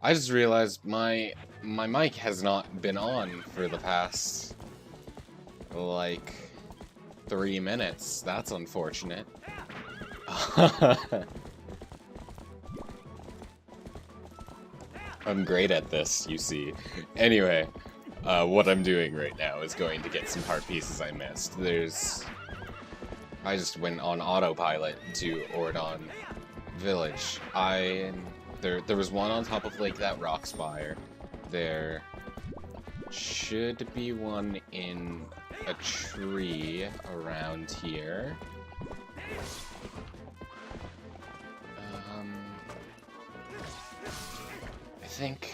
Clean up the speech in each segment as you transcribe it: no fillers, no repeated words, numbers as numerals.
I just realized my mic has not been on for the past, like, 3 minutes. That's unfortunate. I'm great at this, you see. Anyway, what I'm doing right now is going to get some heart pieces I missed. I just went on autopilot to Ordon Village. There was one on top of, like, that rock spire. There should be one in a tree around here. I think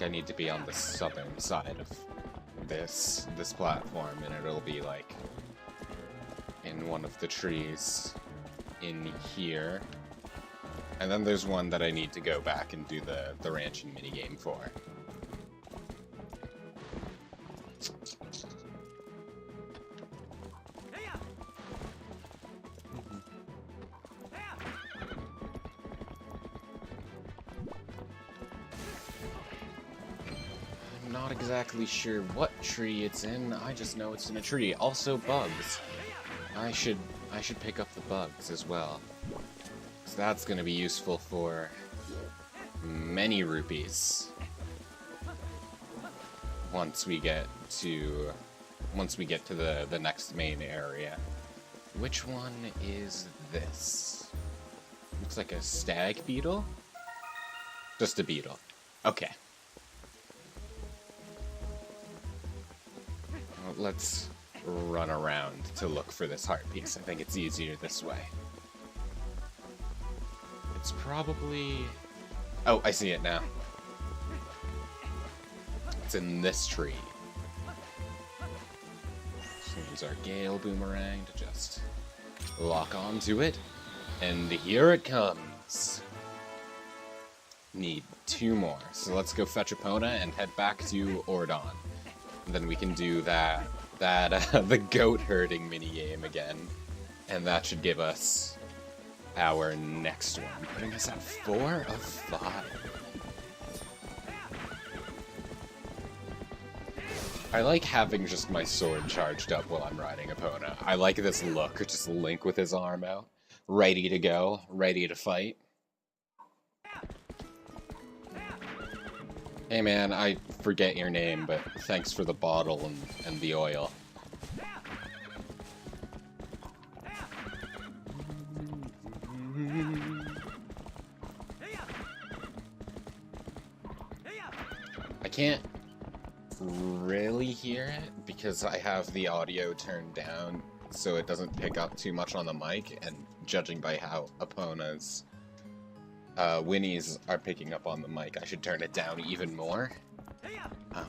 I need to be on the southern side of this platform, and it'll be, like, in one of the trees in here. And then there's one that I need to go back and do the ranching minigame for. I'm not exactly sure what tree it's in, I just know it's in a tree. Also bugs. I should pick up the bugs as well. So that's going to be useful for many rupees once we get to the next main area. Which one is this? Looks like a stag beetle? Just a beetle. Okay. Well, let's run around to look for this heart piece. I think it's easier this way. It's probably... Oh, I see it now. It's in this tree. So use our Gale Boomerang to just lock onto it. And here it comes. Need 2 more. So let's go fetch Epona and head back to Ordon. And then we can do the goat herding minigame again. And that should give us our next one, putting us at 4 of 5. I like having just my sword charged up while I'm riding Epona. I like this look, just Link with his arm out, ready to go, ready to fight. Hey man, I forget your name, but thanks for the bottle and the oil. I can't really hear it because I have the audio turned down so it doesn't pick up too much on the mic, and judging by how Epona's whinnies are picking up on the mic, I should turn it down even more.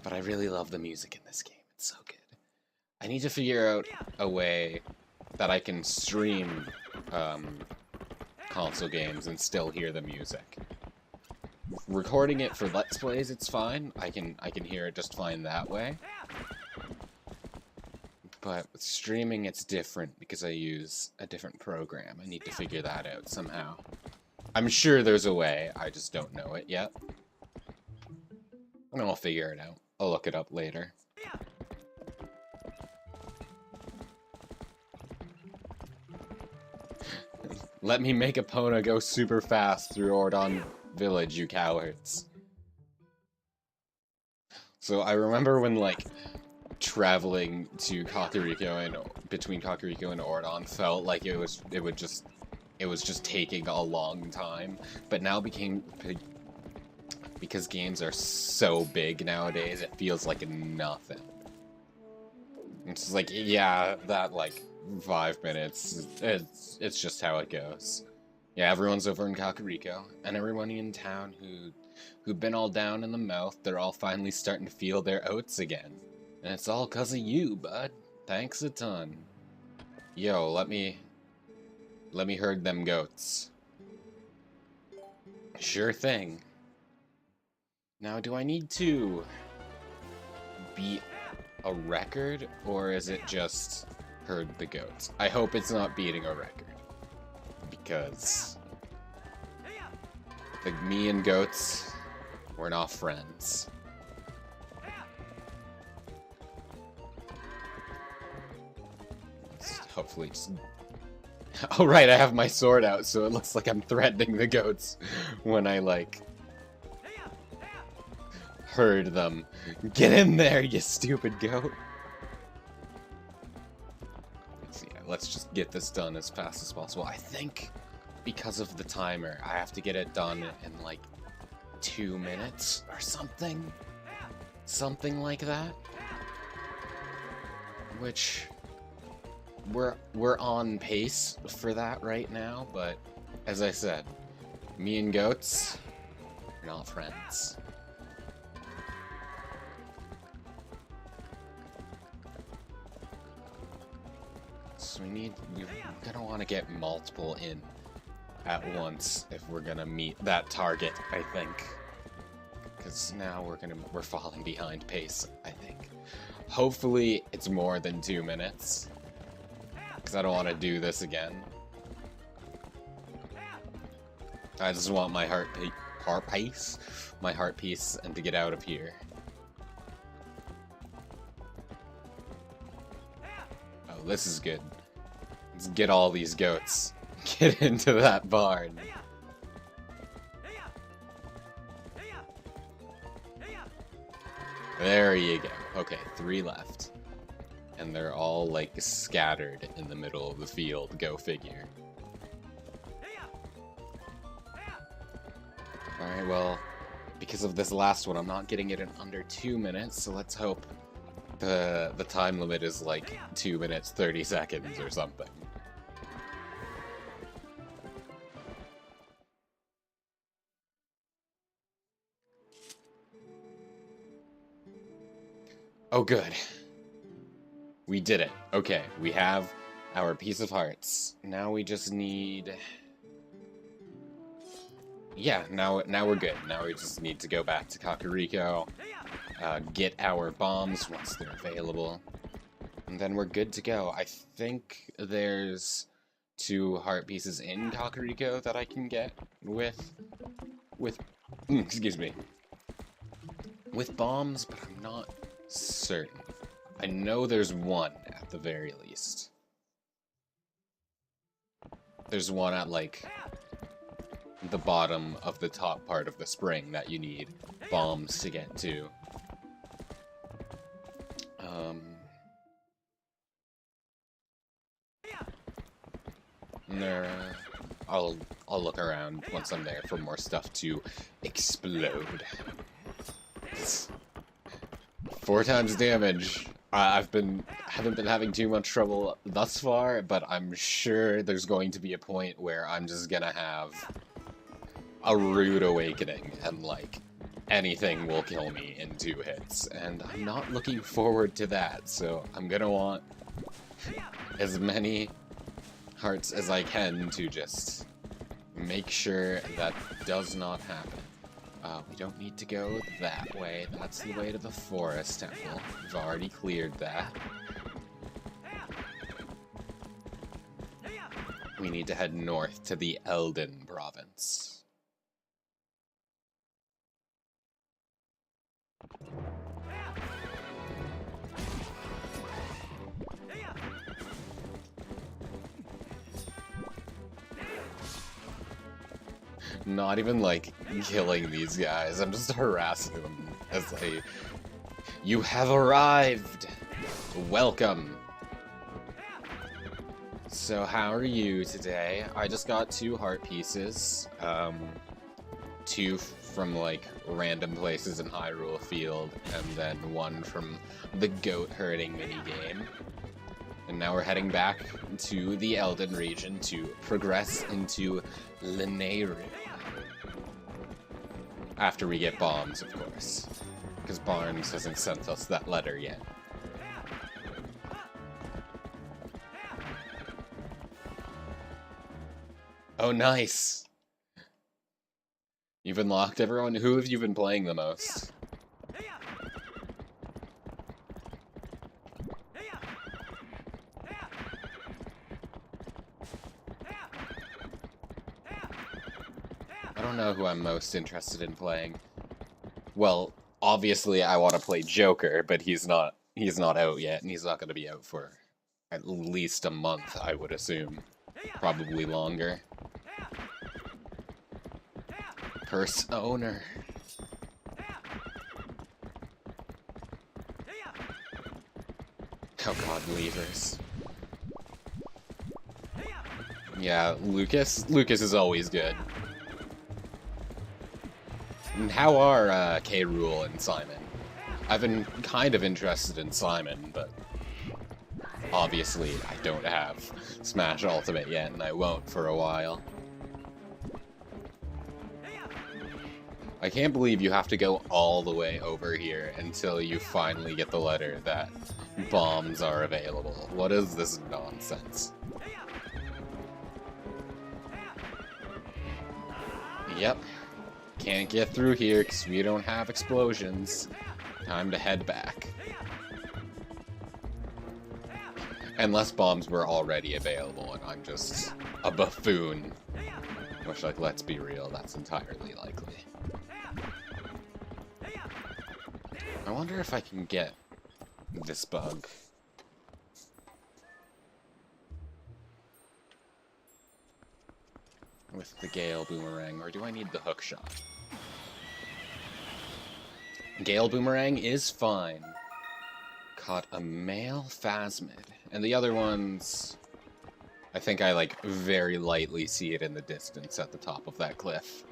But I really love the music in this game. It's so good. I need to figure out a way that I can stream console games and still hear the music. Recording it for Let's Plays, it's fine. I can hear it just fine that way. But with streaming, it's different because I use a different program. I need to figure that out somehow. I'm sure there's a way, I just don't know it yet. And I'll figure it out. I'll look it up later. Let me make Epona go super fast through Ordon Village, you cowards. So I remember when, like, traveling to Kakariko and between Kakariko and Ordon felt like it was just taking a long time, but now because games are so big nowadays, it feels like nothing. It's just like, yeah, that like 5 minutes, it's just how it goes. Yeah, everyone's over in Kakariko, and everyone in town who've been all down in the mouth, they're all finally starting to feel their oats again. And it's all 'cause of you, bud. Thanks a ton. Yo, let me herd them goats. Sure thing. Now, do I need to beat a record, or is it just herd the goats? I hope it's not beating a record, because like me and goats, we're not friends. Let's hopefully just... Oh right, I have my sword out, so it looks like I'm threatening the goats when I, like, herd them. Get in there, you stupid goat! So yeah, let's just get this done as fast as possible. I think because of the timer, I have to get it done in, like, 2 minutes or something? Something like that? Which... We're on pace for that right now, but as I said, me and goats are not friends. So we're gonna want to get multiple in at once if we're gonna meet that target, I think. Because now we're falling behind pace, I think. Hopefully it's more than 2 minutes. Because I don't want to do this again. I just want my heart piece, and to get out of here. Oh, this is good. Let's get all these goats. Get into that barn. There you go. Okay, 3 left. And they're all, like, scattered in the middle of the field. Go figure. Alright, well, because of this last one, I'm not getting it in under 2 minutes, so let's hope the time limit is, like, 2 minutes, 30 seconds or something. Oh, good. We did it. Okay, we have our piece of hearts. Now we just need... Yeah, now we're good. Now we just need to go back to Kakariko, get our bombs once they're available, and then we're good to go. I think there's 2 heart pieces in Kakariko that I can get with excuse me, with bombs, but I'm not certain. I know there's 1 at the very least. There's 1 at, like, the bottom of the top part of the spring that you need bombs to get to. I'll look around once I'm there for more stuff to explode. 4 times damage. Haven't been having too much trouble thus far, but I'm sure there's going to be a point where I'm just gonna have a rude awakening and like anything will kill me in 2 hits, and I'm not looking forward to that, so I'm gonna want as many hearts as I can to just make sure that does not happen. We don't need to go that way. That's the way to the forest temple. We've already cleared that. We need to head north to the Eldin province. Not even, like, killing these guys. I'm just harassing them as you have arrived! Welcome! So how are you today? I just got 2 heart pieces. 2 from, like, random places in Hyrule Field, and then 1 from the goat herding minigame. And now we're heading back to the Eldin region to progress into Lanayru. After we get bombs, of course. Because Barnes hasn't sent us that letter yet. Oh, nice! You've unlocked everyone? Who have you been playing the most? I don't know who I'm most interested in playing. Well, obviously I want to play Joker, but he's not out yet, and he's not going to be out for at least a month, I would assume. Probably longer. Purse owner. Oh god, levers. Yeah, Lucas is always good. And how are K. Rool and Simon? I've been kind of interested in Simon, but obviously I don't have Smash Ultimate yet, and I won't for a while. I can't believe you have to go all the way over here until you finally get the letter that bombs are available. What is this nonsense? Yep. Can't get through here because we don't have explosions. Time to head back. Unless bombs were already available and I'm just a buffoon. Which, like, let's be real, that's entirely likely. I wonder if I can get this bug. With the Gale Boomerang, or do I need the hook shot? Gale Boomerang is fine. Caught a male Phasmid. And the other ones, I think I, like, very lightly see it in the distance at the top of that cliff.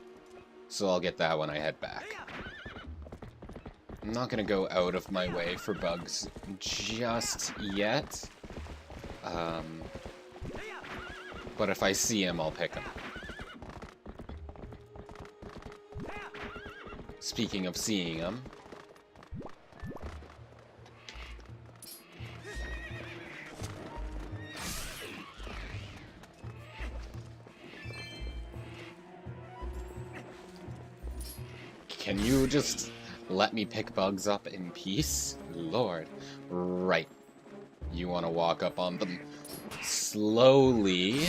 So I'll get that when I head back. I'm not gonna go out of my way for bugs just yet. But if I see him, I'll pick him. Speaking of seeing him, can you just let me pick bugs up in peace? Lord. Right. You want to walk up on them slowly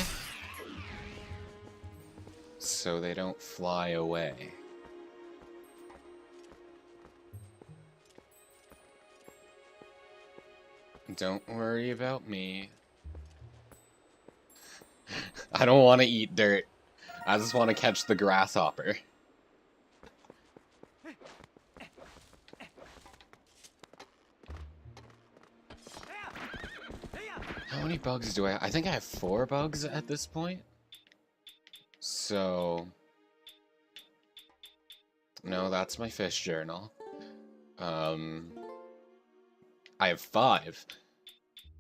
so they don't fly away. Don't worry about me. I don't want to eat dirt. I just want to catch the grasshopper. How many bugs do I have? I think I have 4 bugs at this point. So... No, that's my fish journal. I have 5.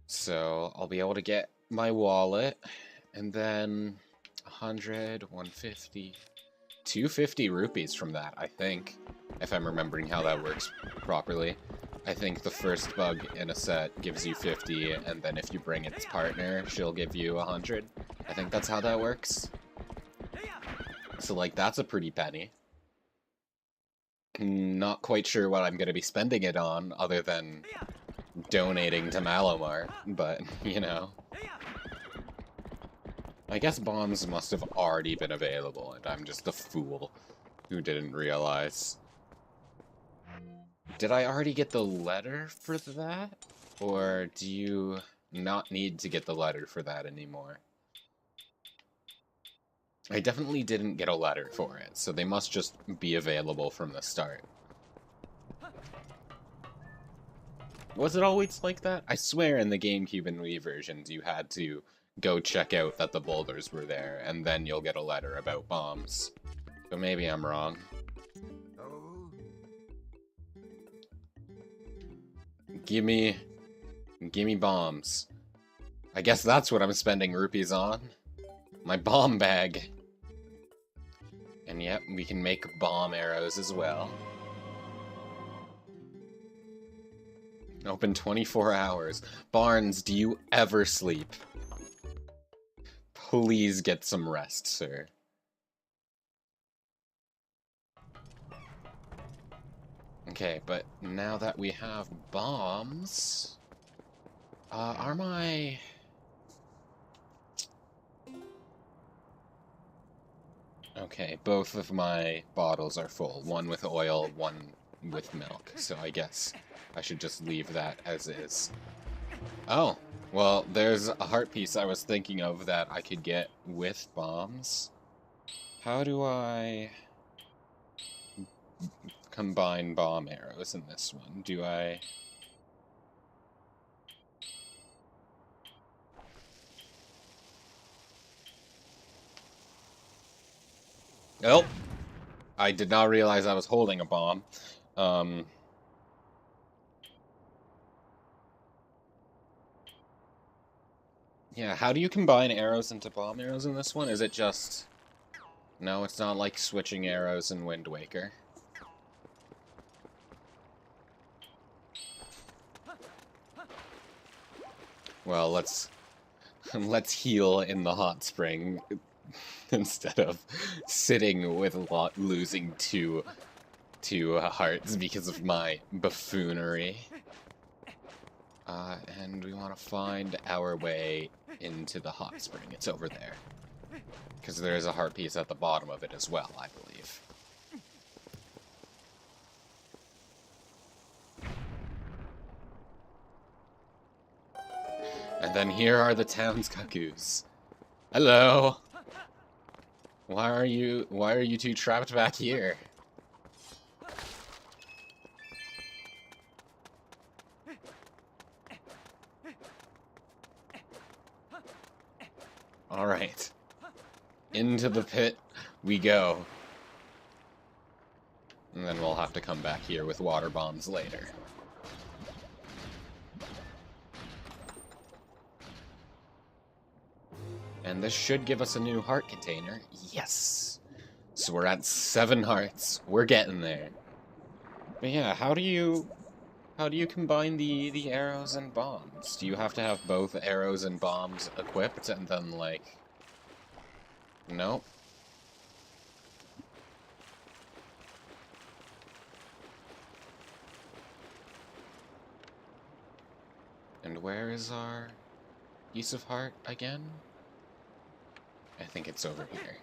So I'll be able to get my wallet, and then 100, 150, 250 rupees from that, I think, if I'm remembering how that works properly. I think the first bug in a set gives you 50, and then if you bring its partner, she'll give you 100. I think that's how that works. So, like, that's a pretty penny. Not quite sure what I'm going to be spending it on, other than donating to Malamar, but, you know. I guess bombs must have already been available, and I'm just a fool who didn't realize. Did I already get the letter for that? Or do you not need to get the letter for that anymore? I definitely didn't get a letter for it, so they must just be available from the start. Was it always like that? I swear in the GameCube and Wii versions you had to go check out that the boulders were there, and then you'll get a letter about bombs. So maybe I'm wrong. Gimme bombs. I guess that's what I'm spending rupees on. My bomb bag. And yep, we can make bomb arrows as well. Open 24 hours. Barnes, do you ever sleep? Please get some rest, sir. Okay, but now that we have bombs... are my... Okay, both of my bottles are full. One with oil, one with milk. So I guess I should just leave that as is. Oh, well, there's a heart piece I was thinking of that I could get with bombs. How do I combine bomb arrows in this one? Do I... Oh! I did not realize I was holding a bomb. Yeah, how do you combine arrows into bomb arrows in this one? Is it just... No, it's not like switching arrows in Wind Waker. Well, let's heal in the hot spring instead of sitting with losing two hearts because of my buffoonery. And we want to find our way into the hot spring. It's over there. Because there is a heart piece at the bottom of it as well, I believe. And then here are the town's cuckoos. Hello! Why are you two trapped back here? Alright. Into the pit we go. And then we'll have to come back here with water bombs later. And this should give us a new heart container. Yes! So we're at 7 hearts. We're getting there. But yeah, how do you combine the arrows and bombs? Do you have to have both arrows and bombs equipped and then, like... Nope. And where is our piece of heart again? I think it's over here.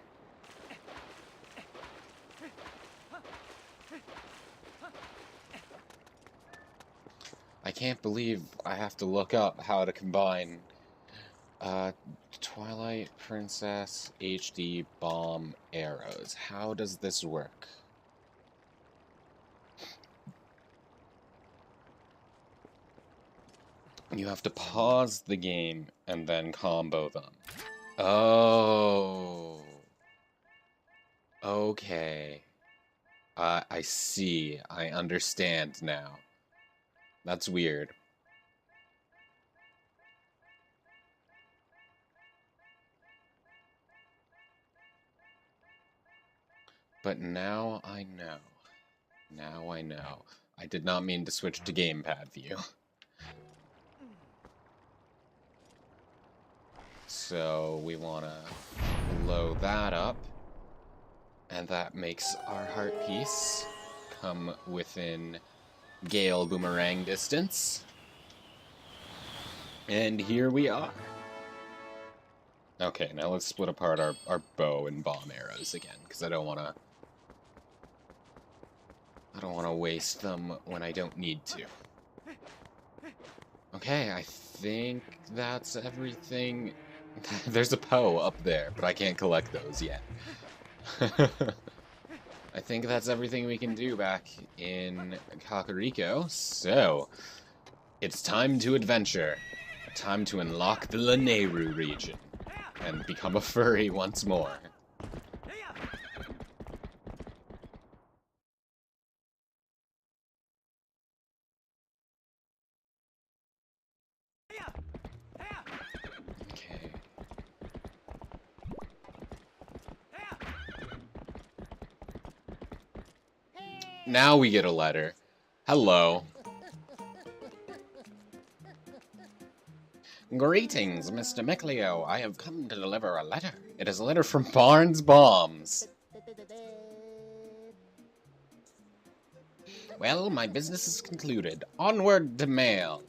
I can't believe I have to look up how to combine Uh, Twilight Princess HD bomb arrows. How does this work? You have to pause the game and then combo them. Oh. Okay. I see. I understand now. That's weird. But now I know. Now I know. I did not mean to switch to gamepad view. So we want to blow that up. And that makes our heart piece come within Gale Boomerang distance. And here we are. Okay, now let's split apart our bow and bomb arrows again, because I don't want to waste them when I don't need to. Okay, I think that's everything. There's a Poe up there, but I can't collect those yet. I think that's everything we can do back in Kakariko, so it's time to adventure. Time to unlock the Lanayru region and become a furry once more. Okay. Now we get a letter. Hello. Greetings, Mr. Miclio. I have come to deliver a letter. It is a letter from Barnes Bombs. Well, my business is concluded. Onward to mail.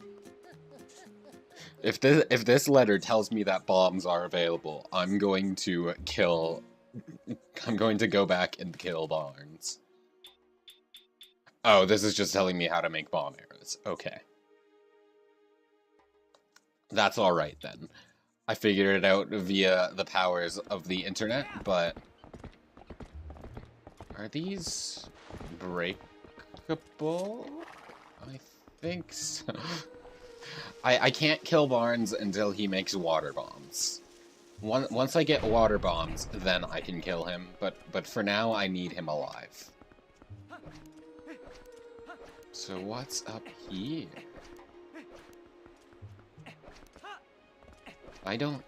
If this letter tells me that bombs are available, I'm going to go back and kill Barnes. Oh, this is just telling me how to make bomb arrows. Okay. That's alright then. I figured it out via the powers of the internet, but... Are these breakable? I think so. I can't kill Barnes until he makes water bombs. Once I get water bombs, then I can kill him, but for now I need him alive. So what's up here? I don't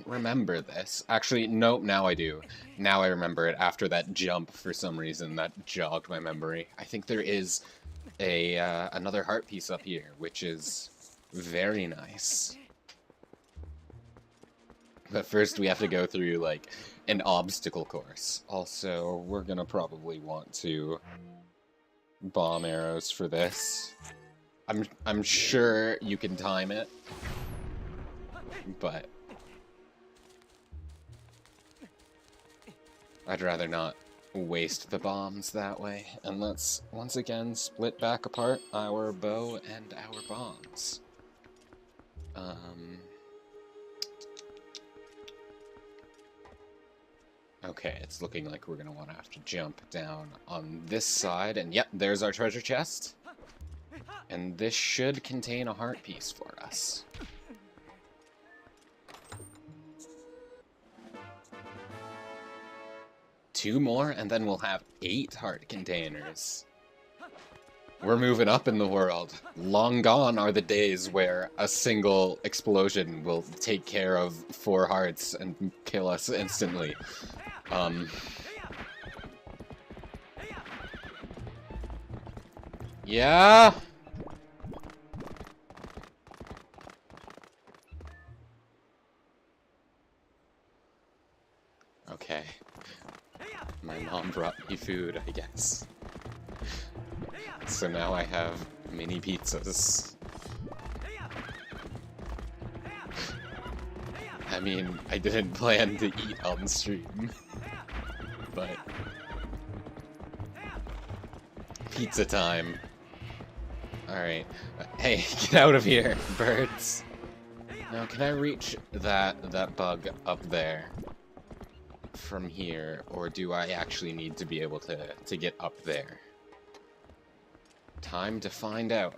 remember this. Actually, nope, now I do. Now I remember it after that jump for some reason that jogged my memory. I think there is another heart piece up here, which is very nice. But first we have to go through, like, an obstacle course. Also, we're gonna probably want to bomb arrows for this. I'm sure you can time it, but I'd rather not waste the bombs that way. And let's once again split back apart our bow and our bombs. Okay, it's looking like we're gonna want to have to jump down on this side, and yep, there's our treasure chest. And this should contain a heart piece for us. Two more, and then we'll have 8 heart containers. We're moving up in the world. Long gone are the days where a single explosion will take care of 4 hearts and kill us instantly. Yeah? Okay. My mom brought me food, I guess. So now I have mini pizzas. I mean, I didn't plan to eat on stream, but pizza time. Alright. Hey, get out of here, birds. Now, can I reach that bug up there from here, or do I actually need to be able to get up there? Time to find out.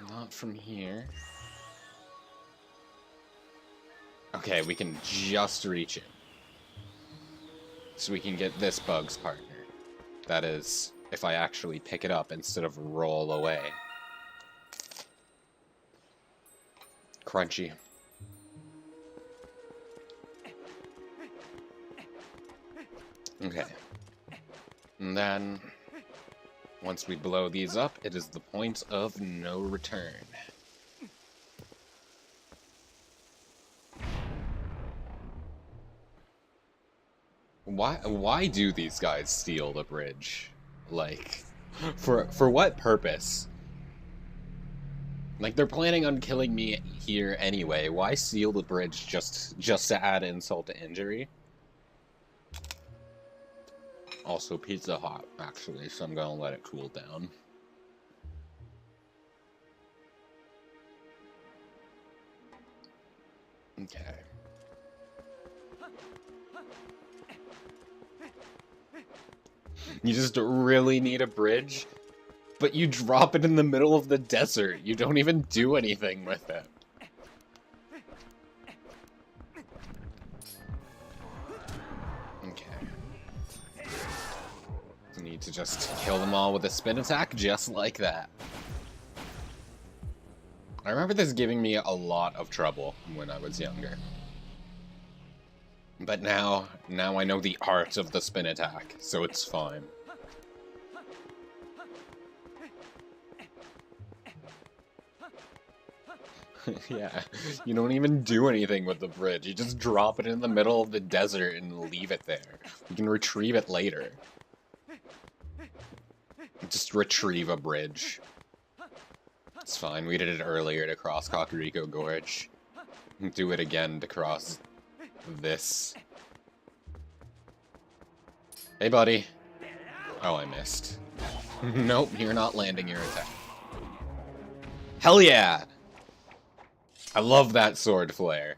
Not from here. Okay, we can just reach it. So we can get this bug's partner. That is, if I actually pick it up instead of roll away. Crunchy. Okay. And then, once we blow these up, it is the point of no return. Why do these guys steal the bridge? Like, for what purpose? Like, they're planning on killing me here anyway. Why steal the bridge just to add insult to injury? Also, pizza hot, actually, so I'm gonna let it cool down. Okay. You just really need a bridge? But you drop it in the middle of the desert. You don't even do anything with it. Okay. You need to just kill them all with a spin attack, just like that. I remember this giving me a lot of trouble when I was younger. But now I know the art of the spin attack, so it's fine. Yeah, you don't even do anything with the bridge. You just drop it in the middle of the desert and leave it there. You can retrieve it later. Just retrieve a bridge. It's fine, we did it earlier to cross Kakariko Gorge. Do it again to cross this. Hey, buddy. Oh, I missed. Nope, you're not landing your attack. Hell yeah! I love that sword flare.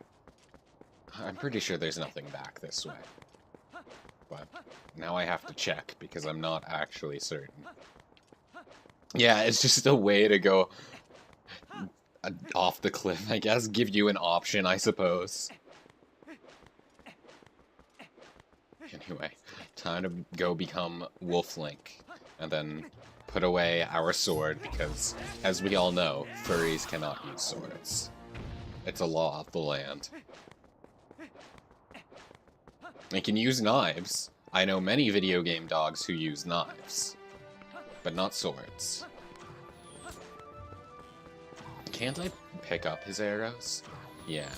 I'm pretty sure there's nothing back this way. But now I have to check, because I'm not actually certain. Yeah, it's just a way to go off the cliff, I guess. Give you an option, I suppose. Anyway, time to go become Wolf Link, and then put away our sword, because, as we all know, furries cannot use swords. It's a law of the land. They can use knives. I know many video game dogs who use knives, but not swords. Can't I pick up his arrows? Yeah.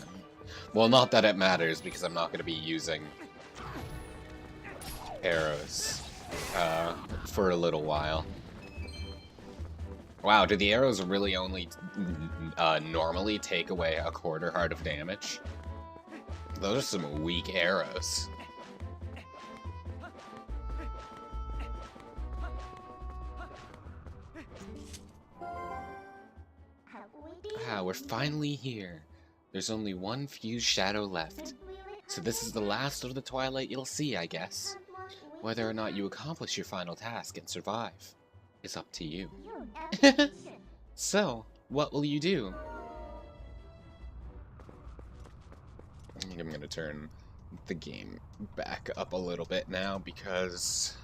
Well, not that it matters, because I'm not going to be using arrows for a little while. Wow, do the arrows really only normally take away a quarter heart of damage? Those are some weak arrows. Ah, we're finally here. There's only one fused shadow left. So this is the last of the Twilight you'll see, I guess. Whether or not you accomplish your final task and survive is up to you. So, what will you do? I think I'm gonna turn the game back up a little bit now, because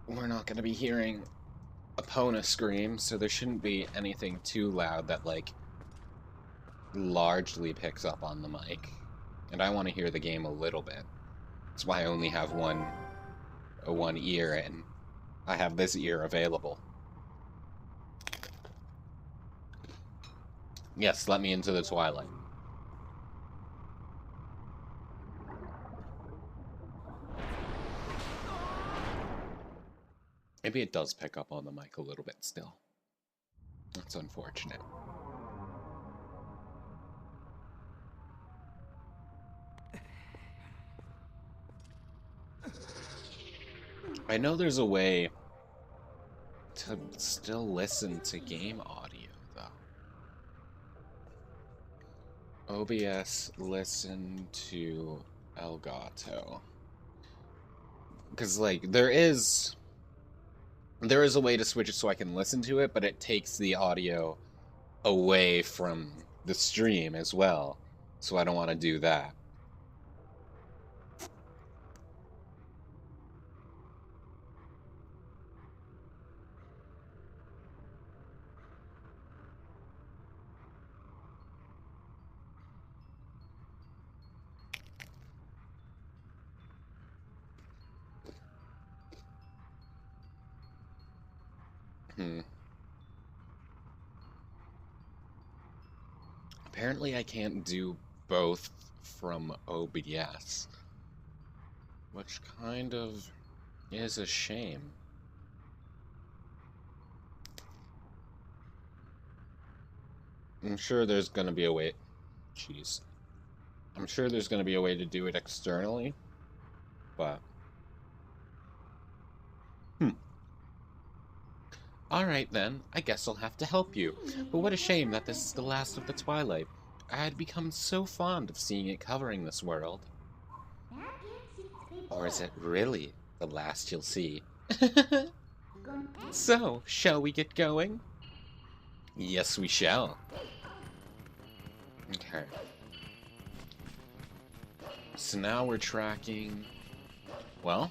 we're not gonna be hearing Epona scream, so there shouldn't be anything too loud that, like, largely picks up on the mic. And I want to hear the game a little bit. That's why I only have one ear in. I have this ear available. Yes, let me into the Twilight. Maybe it does pick up on the mic a little bit still. That's unfortunate. I know there's a way to still listen to game audio, though. OBS listen to Elgato. Because, like, there is a way to switch it so I can listen to it, but it takes the audio away from the stream as well. So I don't want to do that. Apparently I can't do both from OBS, which kind of is a shame. I'm sure there's gonna be a way. Jeez. I'm sure there's gonna be a way to do it externally, but. Alright then, I guess I'll have to help you. But what a shame that this is the last of the Twilight. I had become so fond of seeing it covering this world. Or is it really the last you'll see? So, shall we get going? Yes, we shall. Okay. So now we're tracking... Well,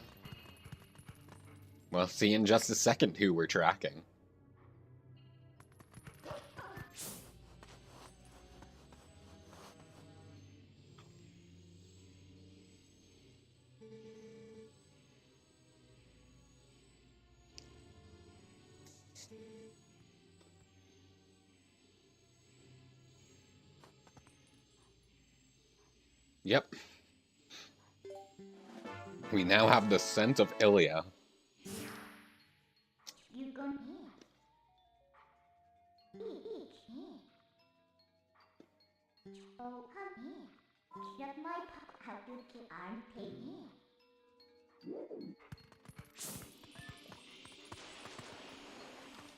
we'll see in just a second who we're tracking. Yep. We now have the scent of Ilya.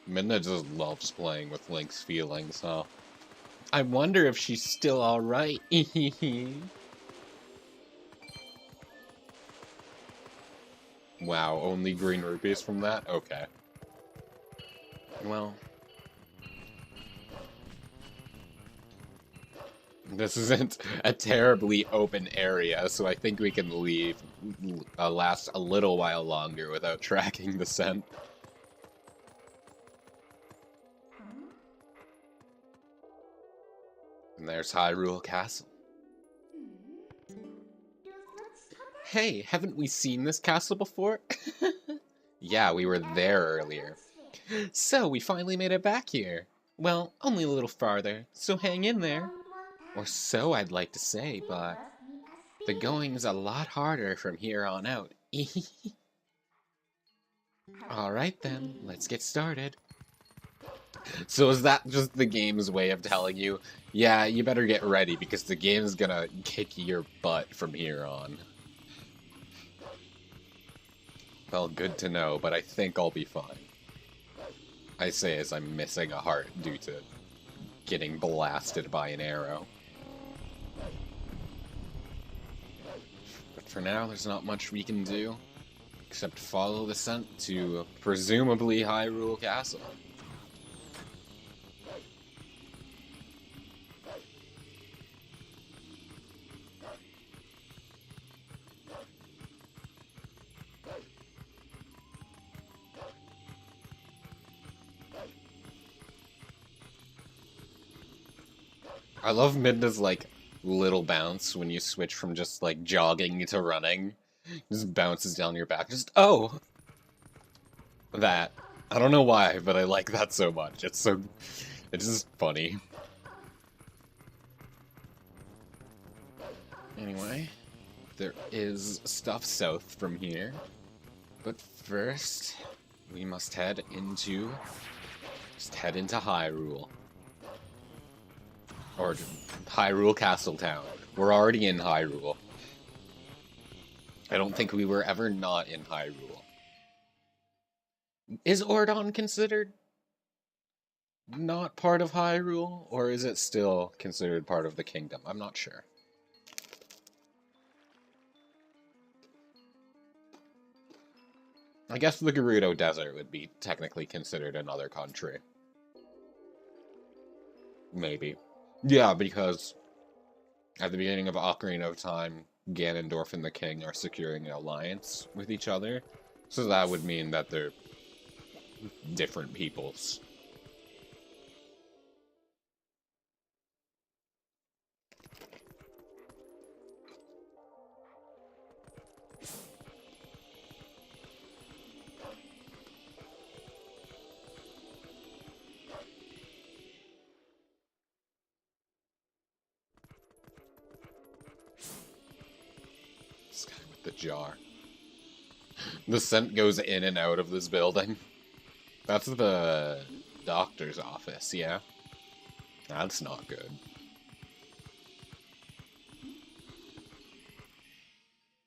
Midna just loves playing with Link's feelings, huh? I wonder if she's still alright. Wow, only green rupees from that? Okay. Well... This isn't a terribly open area, so I think we can last a little while longer without tracking the scent. And there's Hyrule Castle. Hey, haven't we seen this castle before? Yeah, we were there earlier. So, we finally made it back here. Well, only a little farther, so hang in there. Or so I'd like to say, but the going's a lot harder from here on out. Alright then, let's get started. So is that just the game's way of telling you, yeah, you better get ready because the game's gonna kick your butt from here on? Well, good to know, but I think I'll be fine. I say as I'm missing a heart due to getting blasted by an arrow. But for now, there's not much we can do, except follow the scent to, presumably, Hyrule Castle. I love Midna's, like, little bounce when you switch from just, like, jogging to running. Just bounces down your back. Just, oh! That. I don't know why, but I like that so much. It's just funny. Anyway, there is stuff south from here. But first, we must head into Hyrule. Or Hyrule Castletown. We're already in Hyrule. I don't think we were ever not in Hyrule. Is Ordon considered not part of Hyrule, or is it still considered part of the kingdom? I'm not sure. I guess the Gerudo Desert would be technically considered another country. Maybe. Yeah, because at the beginning of Ocarina of Time, Ganondorf and the King are securing an alliance with each other. So that would mean that they're different peoples. This guy with the jar. The scent goes in and out of this building. That's the doctor's office, yeah? That's not good.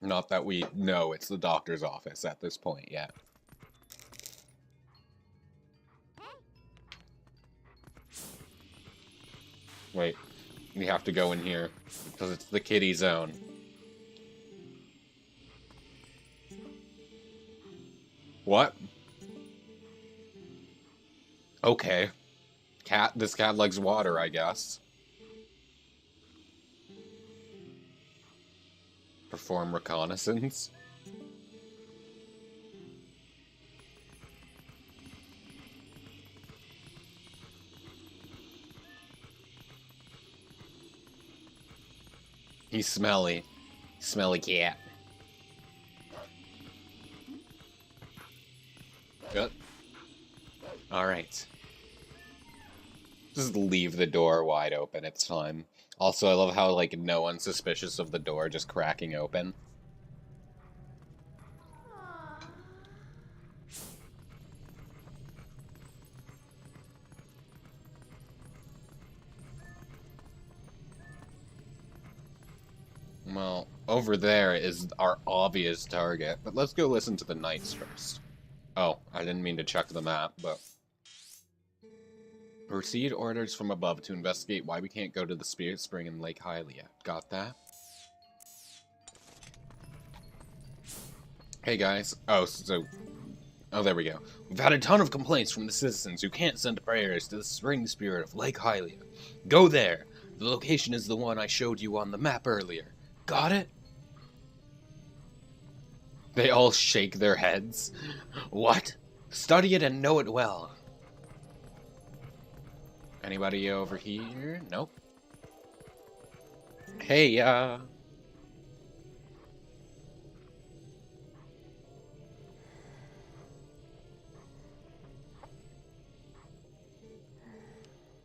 Not that we know it's the doctor's office at this point yet. Wait, we have to go in here because it's the kiddie zone. What? Okay. This cat likes water, I guess. Perform reconnaissance. He's smelly. Smelly cat. Good. Alright. Just leave the door wide open, it's fine. Also, I love how, like, no one's suspicious of the door just cracking open. Well, over there is our obvious target, but let's go listen to the knights first. Oh, I didn't mean to check the map, but... Received orders from above to investigate why we can't go to the Spirit Spring in Lake Hylia. Got that? Hey guys. Oh, there we go. We've had a ton of complaints from the citizens who can't send prayers to the Spring Spirit of Lake Hylia. Go there! The location is the one I showed you on the map earlier. Got it? They all shake their heads. What? Study it and know it well. Anybody over here? Nope. Hey,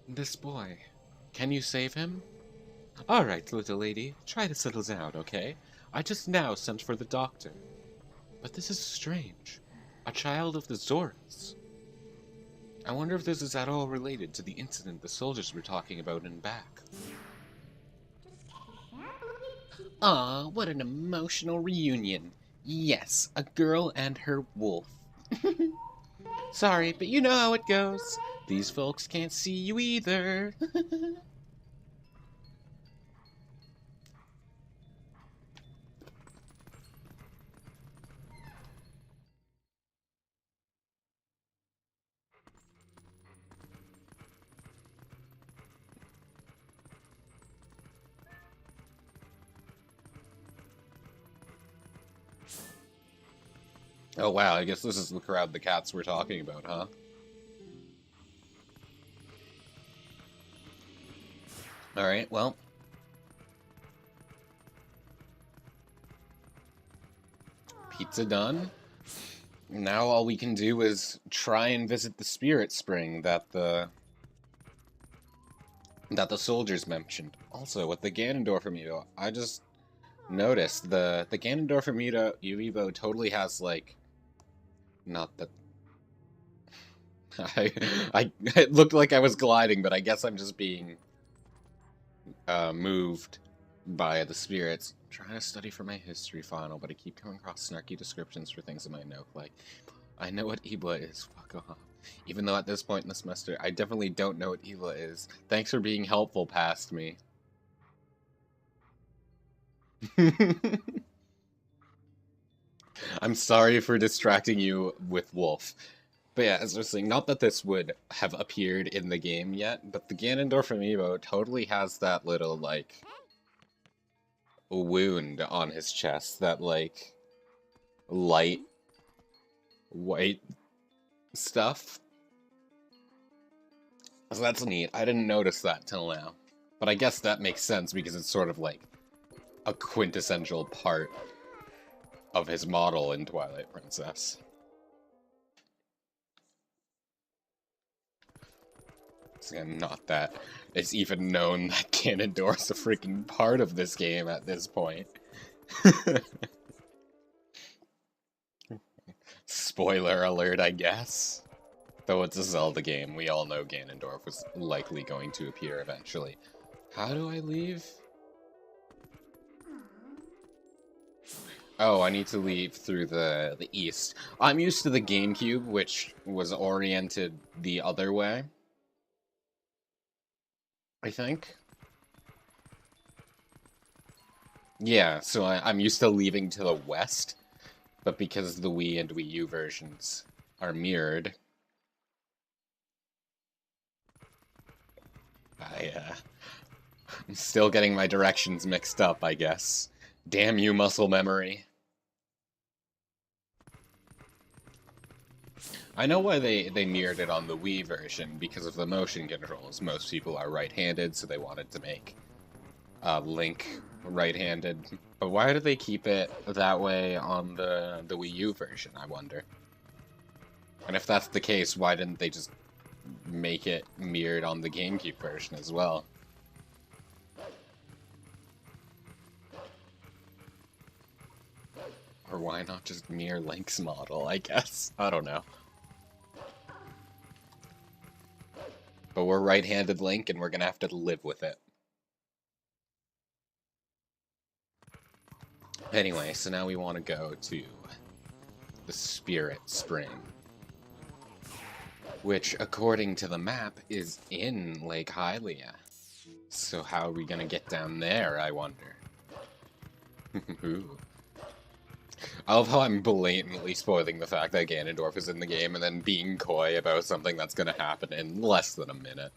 This boy. Can you save him? Alright, little lady. Try to settle down, okay? I just now sent for the doctor. But this is strange. A child of the Zoras. I wonder if this is at all related to the incident the soldiers were talking about in back. Aw, what an emotional reunion. Yes, a girl and her wolf. Sorry, but you know how it goes. These folks can't see you either. Oh wow, I guess this is the crowd the cats were talking about, huh? Alright, well. Pizza done. Now all we can do is try and visit the Spirit Spring that the soldiers mentioned. Also, with the Ganondorf amiibo, I just noticed the Ganondorf amiibo totally has, like, not that... it looked like I was gliding, but I guess I'm just being moved by the spirits. I'm trying to study for my history final, but I keep coming across snarky descriptions for things in my note, like, I know what Ebla is. Fuck off. Even though at this point in the semester, I definitely don't know what Ebla is. Thanks for being helpful past me. I'm sorry for distracting you with Wolf. But yeah, as I was saying, not that this would have appeared in the game yet, but the Ganondorf amiibo totally has that little, like, wound on his chest. That, like, light, white stuff. So that's neat. I didn't notice that till now. But I guess that makes sense because it's sort of like a quintessential part of his model in Twilight Princess. So, not that it's even known that Ganondorf's a freaking part of this game at this point. Spoiler alert, I guess. Though it's a Zelda game, we all know Ganondorf was likely going to appear eventually. How do I leave? Oh, I need to leave through the east. I'm used to the GameCube, which was oriented the other way. I think. Yeah, so I'm used to leaving to the west, but because the Wii and Wii U versions are mirrored, I'm still getting my directions mixed up, I guess. Damn you, muscle memory. I know why they mirrored it on the Wii version, because of the motion controls. Most people are right-handed, so they wanted to make Link right-handed. But why did they keep it that way on the Wii U version, I wonder? And if that's the case, why didn't they just make it mirrored on the GameCube version as well? Or why not just mirror Link's model, I guess? I don't know. But we're right-handed Link, and we're gonna have to live with it. Anyway, so now we want to go to the Spirit Spring, which, according to the map, is in Lake Hylia. So how are we gonna get down there, I wonder? Ooh. I love how I'm blatantly spoiling the fact that Ganondorf is in the game and then being coy about something that's gonna happen in less than a minute.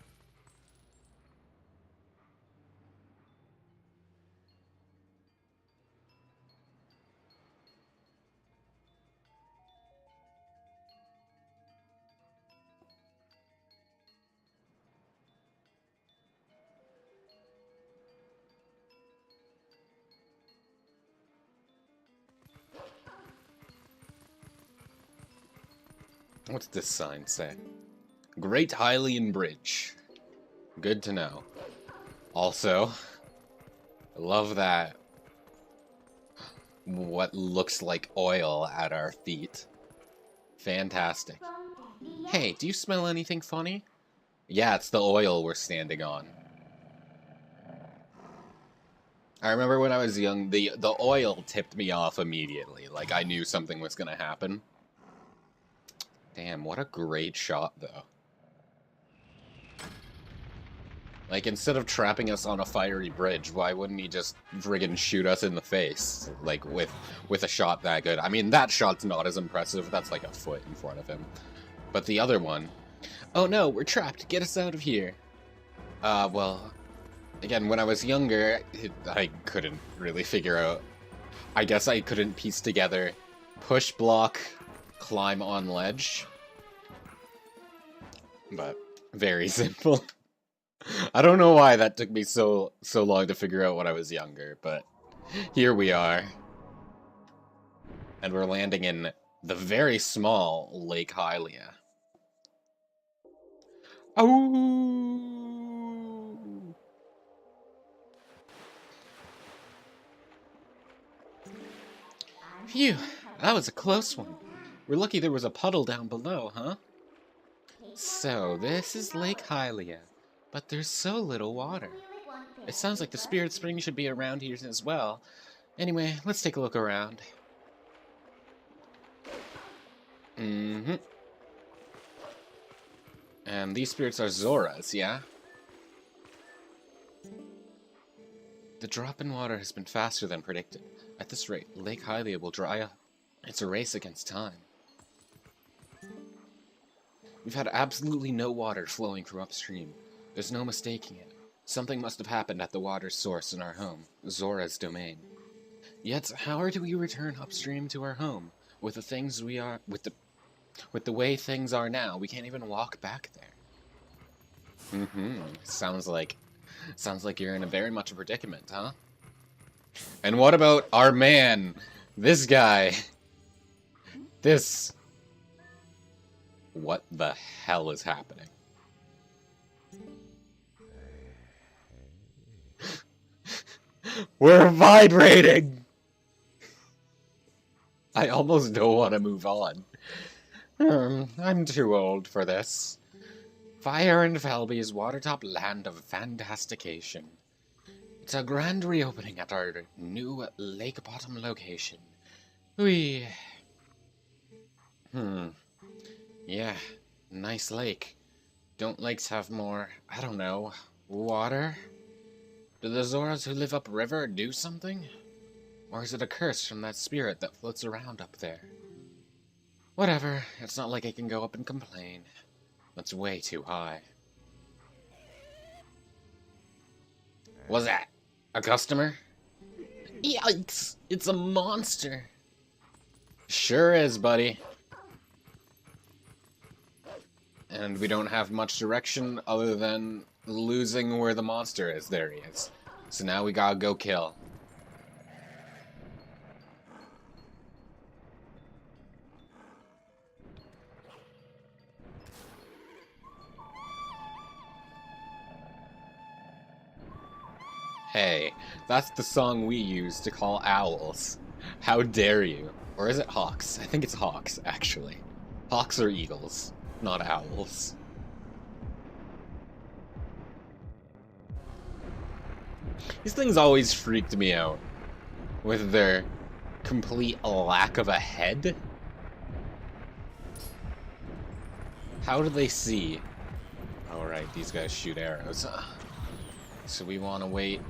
What's this sign say? Great Hylian Bridge. Good to know. Also, I love that what looks like oil at our feet. Fantastic. Hey, do you smell anything funny? Yeah, it's the oil we're standing on. I remember when I was young, the oil tipped me off immediately. Like, I knew something was gonna happen. Damn, what a great shot, though. Like, instead of trapping us on a fiery bridge, why wouldn't he just friggin' shoot us in the face? Like, with a shot that good. I mean, that shot's not as impressive. That's like a foot in front of him. But the other one... Oh no, we're trapped. Get us out of here. Well... Again, when I was younger, I couldn't really figure out... I guess I couldn't piece together push block, climb on ledge. But very simple. I don't know why that took me so long to figure out when I was younger, but here we are. And we're landing in the very small Lake Hylia. Oh! Phew, that was a close one. We're lucky there was a puddle down below, huh? So, this is Lake Hylia, but there's so little water. It sounds like the Spirit Spring should be around here as well. Anyway, let's take a look around. Mm-hmm. And these spirits are Zoras, yeah? The drop in water has been faster than predicted. At this rate, Lake Hylia will dry up. It's a race against time. We've had absolutely no water flowing from upstream. There's no mistaking it. Something must have happened at the water source in our home, Zora's domain. Yet, how do we return upstream to our home? With the things we are, with the way things are now, we can't even walk back there. Sounds like you're in a very much a predicament, huh? And what about our man? This guy. This. What the hell is happening? We're vibrating! I almost don't want to move on. I'm too old for this. Fire and Felby's watertop land of fantastication. It's a grand reopening at our new lake bottom location. Yeah, nice lake. Don't lakes have more, I don't know, water? Do the Zoras who live upriver do something? Or is it a curse from that spirit that floats around up there? Whatever, it's not like I can go up and complain. That's way too high. Was that a customer? Yikes! It's a monster! Sure is, buddy. And we don't have much direction other than losing where the monster is. There he is. So now we gotta go kill. Hey, that's the song we use to call owls. How dare you? Or is it hawks? I think it's hawks, actually. Hawks or eagles, not owls. These things always freaked me out. With their complete lack of a head. How do they see? Alright, these guys shoot arrows. So we want to wait.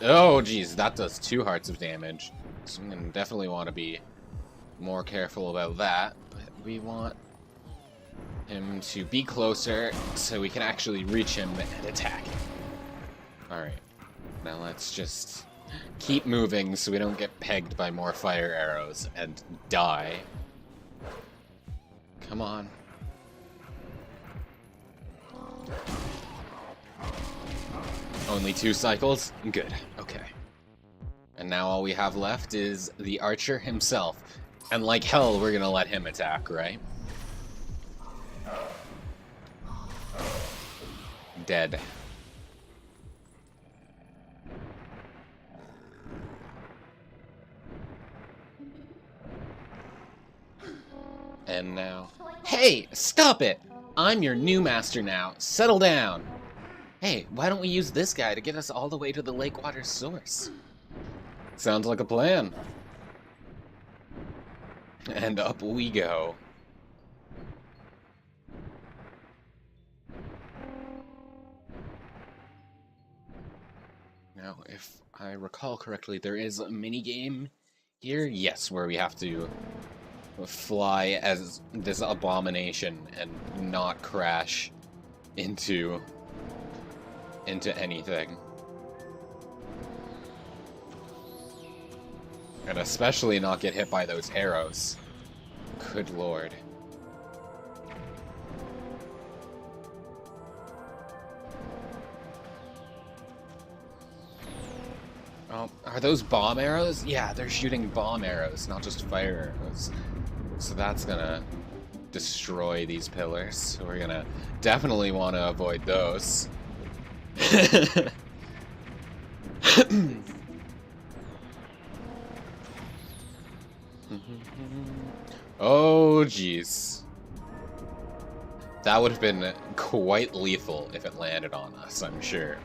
Oh, geez, that does 2 hearts of damage. So I'm going to definitely want to be more careful about that. But we want him to be closer so we can actually reach him and attack him. Alright, now let's just keep moving so we don't get pegged by more fire arrows and die. Come on. Only 2 cycles? Good, okay. And now all we have left is the archer himself. And like hell, we're gonna let him attack, right? Dead. And now... Hey! Stop it! I'm your new master now. Settle down! Hey, why don't we use this guy to get us all the way to the lake water source? Sounds like a plan. And up we go. Now, if I recall correctly, there is a mini-game here? Yes, where we have to fly as this abomination and not crash into anything. And especially not get hit by those arrows. Good lord. Oh, are those bomb arrows? Yeah, they're shooting bomb arrows, not just fire arrows. So that's gonna destroy these pillars. So we're gonna definitely want to avoid those. Oh, jeez. That would have been quite lethal if it landed on us, I'm sure.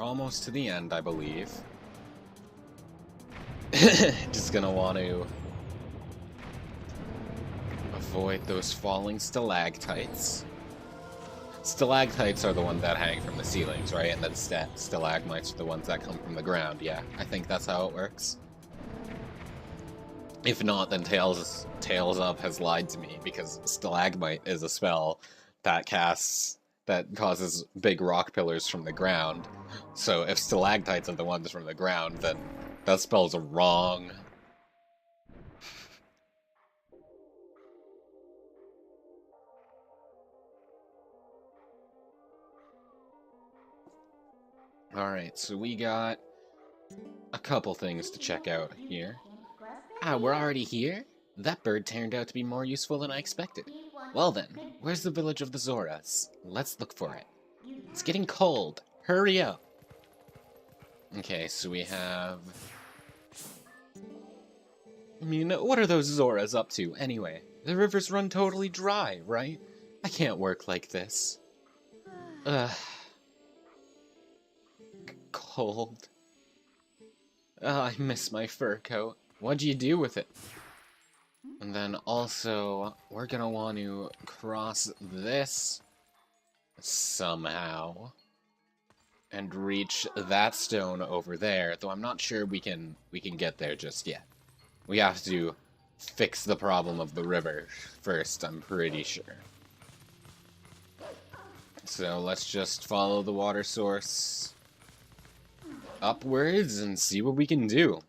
almost to the end, I believe. Just gonna want to avoid those falling stalactites. Stalactites are the ones that hang from the ceilings, right? And then stalagmites are the ones that come from the ground. Yeah, I think that's how it works. If not, then Tales Up has lied to me, because stalagmite is a spell that causes big rock pillars from the ground. So if stalactites are the ones from the ground, then that spell's wrong. Alright, so we got a couple things to check out here. Ah, we're already here? That bird turned out to be more useful than I expected. Well then, where's the village of the Zoras? Let's look for it. It's getting cold. Hurry up! Okay, so we have... I mean, what are those Zoras up to, anyway? The rivers run totally dry, right? I can't work like this. Ugh. Cold. I miss my fur coat. What'd you do with it? And then also, we're gonna want to cross this somehow and reach that stone over there, though I'm not sure we can get there just yet. We have to fix the problem of the river first, I'm pretty sure. So let's just follow the water source upwards and see what we can do.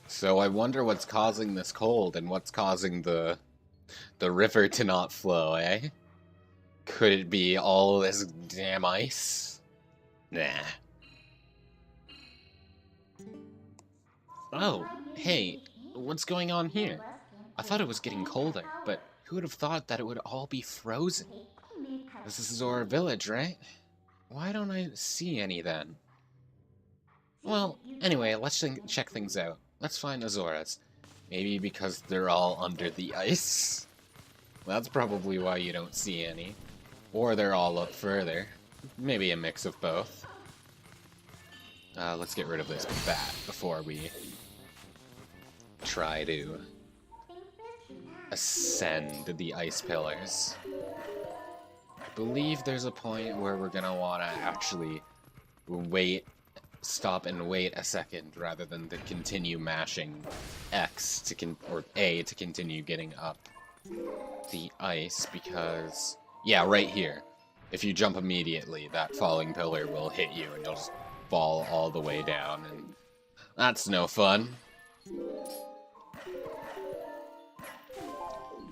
So I wonder what's causing this cold and what's causing the river to not flow, eh? Could it be all this damn ice? Nah. Oh, hey, what's going on here? I thought it was getting colder, but who would have thought that it would all be frozen? This is Zora village, right? Why don't I see any then? Well, anyway, let's check things out. Let's find the Zoras. Maybe because they're all under the ice? That's probably why you don't see any. Or they're all up further. Maybe a mix of both. Let's get rid of this bat before we try to ascend the ice pillars. I believe there's a point where we're gonna want to actually stop and wait a second rather than to continue mashing X or A to continue getting up the ice, because yeah, right here, if you jump immediately, that falling pillar will hit you and you'll just fall all the way down, and that's no fun.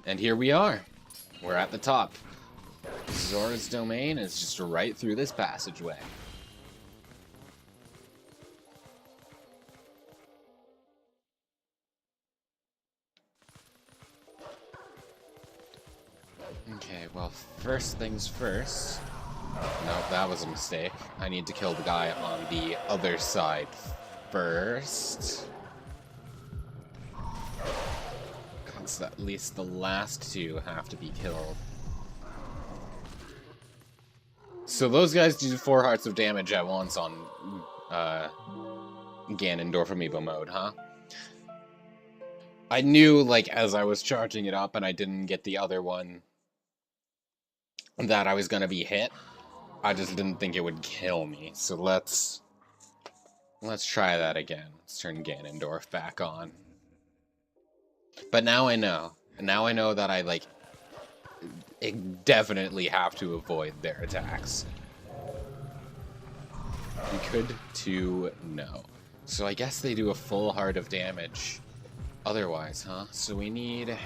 And here we are. We're at the top. Zora's domain is just right through this passageway. Okay, well, first things first. Nope, that was a mistake. I need to kill the guy on the other side first. Because at least the last two have to be killed. So those guys do 4 hearts of damage at once on Ganondorf Amiibo mode, huh? I knew, like, as I was charging it up and I didn't get the other one, that I was gonna be hit. I just didn't think it would kill me. So let's try that again. Let's turn Ganondorf back on. But now I know. Now I know that I definitely have to avoid their attacks. Good to know. So I guess they do a full heart of damage otherwise, huh? So we need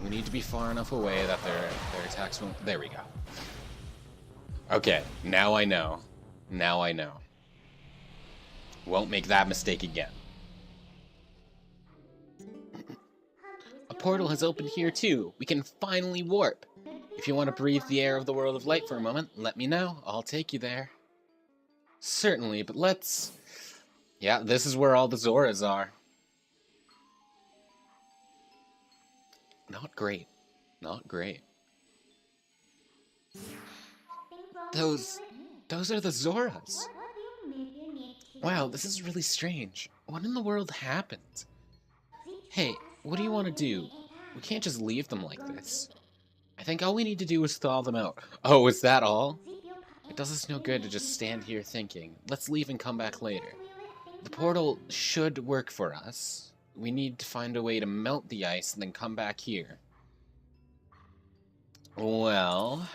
to be far enough away that their attacks won't... There we go. Okay, now I know. Now I know. Won't make that mistake again. A portal has opened here too. We can finally warp. If you want to breathe the air of the world of light for a moment, let me know. I'll take you there. Certainly, but let's... Yeah, this is where all the Zoras are. Not great. Not great. Those are the Zoras. Wow, this is really strange. What in the world happened? Hey, what do you want to do? We can't just leave them like this. I think all we need to do is thaw them out. Oh, is that all? It does us no good to just stand here thinking. Let's leave and come back later. The portal should work for us. We need to find a way to melt the ice and then come back here. Well...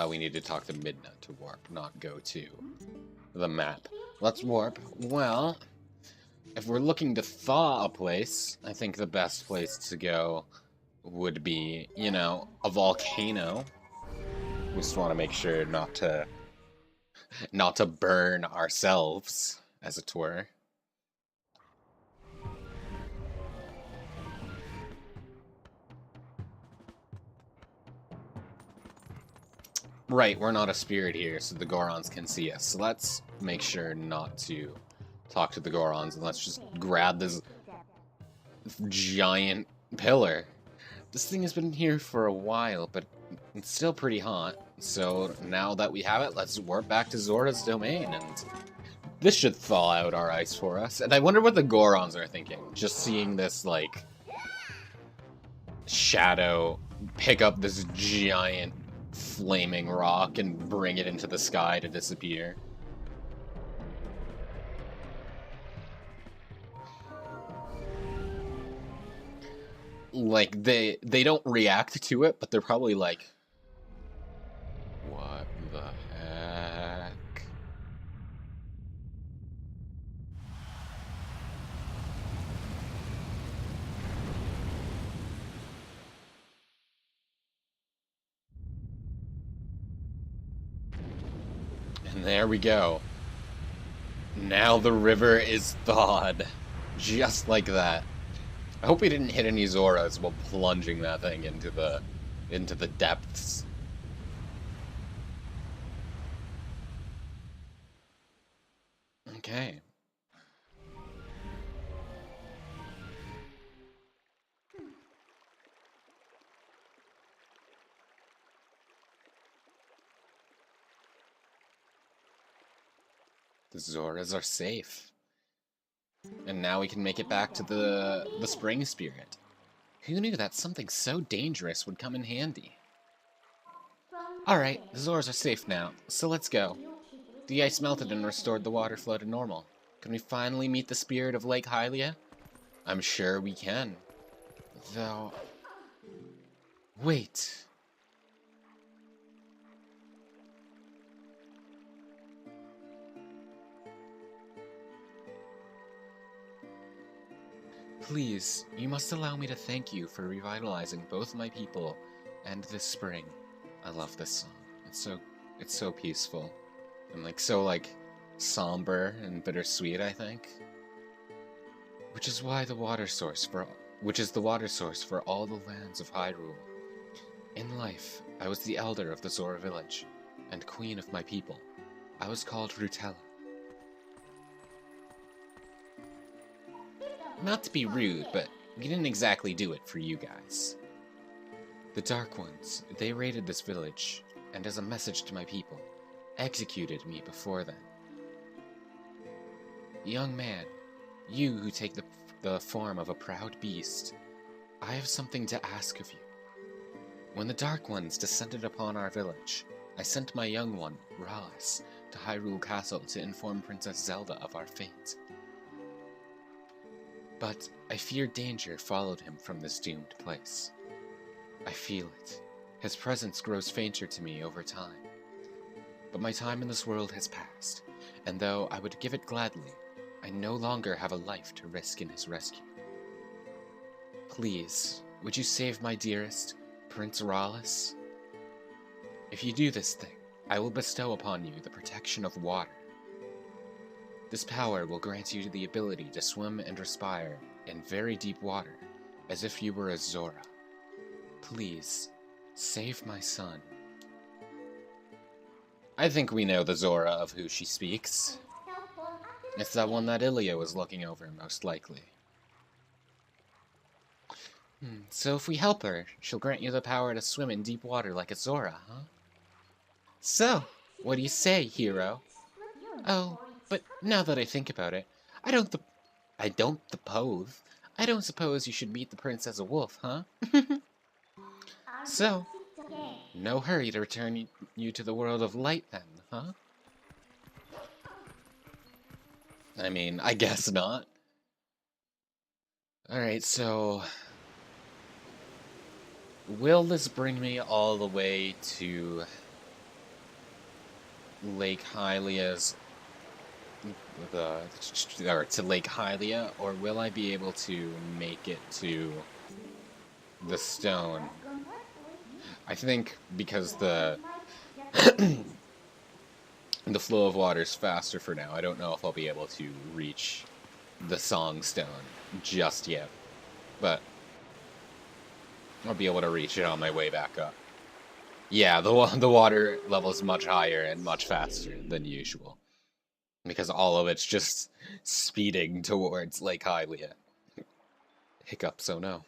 we need to talk to Midna to warp, not go to the map. Let's warp. Well, if we're looking to thaw a place, I think the best place to go would be, you know, a volcano. We just want to make sure not to burn ourselves, as it were. Right, we're not a spirit here, so the Gorons can see us. So let's make sure not to talk to the Gorons, and let's just grab this giant pillar. This thing has been here for a while, but it's still pretty hot. So now that we have it, let's warp back to Zora's domain, and this should thaw out our ice for us. And I wonder what the Gorons are thinking, just seeing this, like, shadow pick up this giant flaming rock and bring it into the sky to disappear. Like, they don't react to it, but they're probably like, what the heck? And there we go. Now the river is thawed. Just like that. I hope we didn't hit any Zoras while plunging that thing into the depths. Okay. The Zoras are safe. And now we can make it back to the spring spirit. Who knew that something so dangerous would come in handy? Alright, the Zoras are safe now, so let's go. The ice melted and restored the water flow to normal. Can we finally meet the spirit of Lake Hylia? I'm sure we can. Though... Wait... Please, you must allow me to thank you for revitalizing both my people and this spring. I love this song. It's so peaceful. And so somber and bittersweet, I think. Which is the water source for all the lands of Hyrule. In life, I was the elder of the Zora village, and queen of my people. I was called Rutella. Not to be rude, but we didn't exactly do it for you guys. The Dark Ones, they raided this village, and as a message to my people, executed me before them. Young man, you who take the form of a proud beast, I have something to ask of you. When the Dark Ones descended upon our village, I sent my young one, Rallis, to Hyrule Castle to inform Princess Zelda of our fate. But I fear danger followed him from this doomed place. I feel it. His presence grows fainter to me over time. But my time in this world has passed, and though I would give it gladly, I no longer have a life to risk in his rescue. Please, would you save my dearest, Prince Rallis? If you do this thing, I will bestow upon you the protection of water. This power will grant you the ability to swim and respire in very deep water, as if you were a Zora. Please, save my son. I think we know the Zora of who she speaks. It's that one that Ilia was looking over, most likely. So if we help her, she'll grant you the power to swim in deep water like a Zora, huh? So, what do you say, hero? Oh, but now that I think about it, I don't suppose. I don't suppose you should meet the prince as a wolf, huh? So, no hurry to return you to the world of light then, huh? I mean, I guess not. Alright, so... will this bring me all the way to Lake Hylia's... to Lake Hylia, or will I be able to make it to the stone? I think because the the flow of water is faster for now, I don't know if I'll be able to reach the Song Stone just yet, but I'll be able to reach it on my way back up. Yeah, the water level is much higher and much faster than usual, because all of it's just speeding towards Lake Hylia. Hiccups, oh no.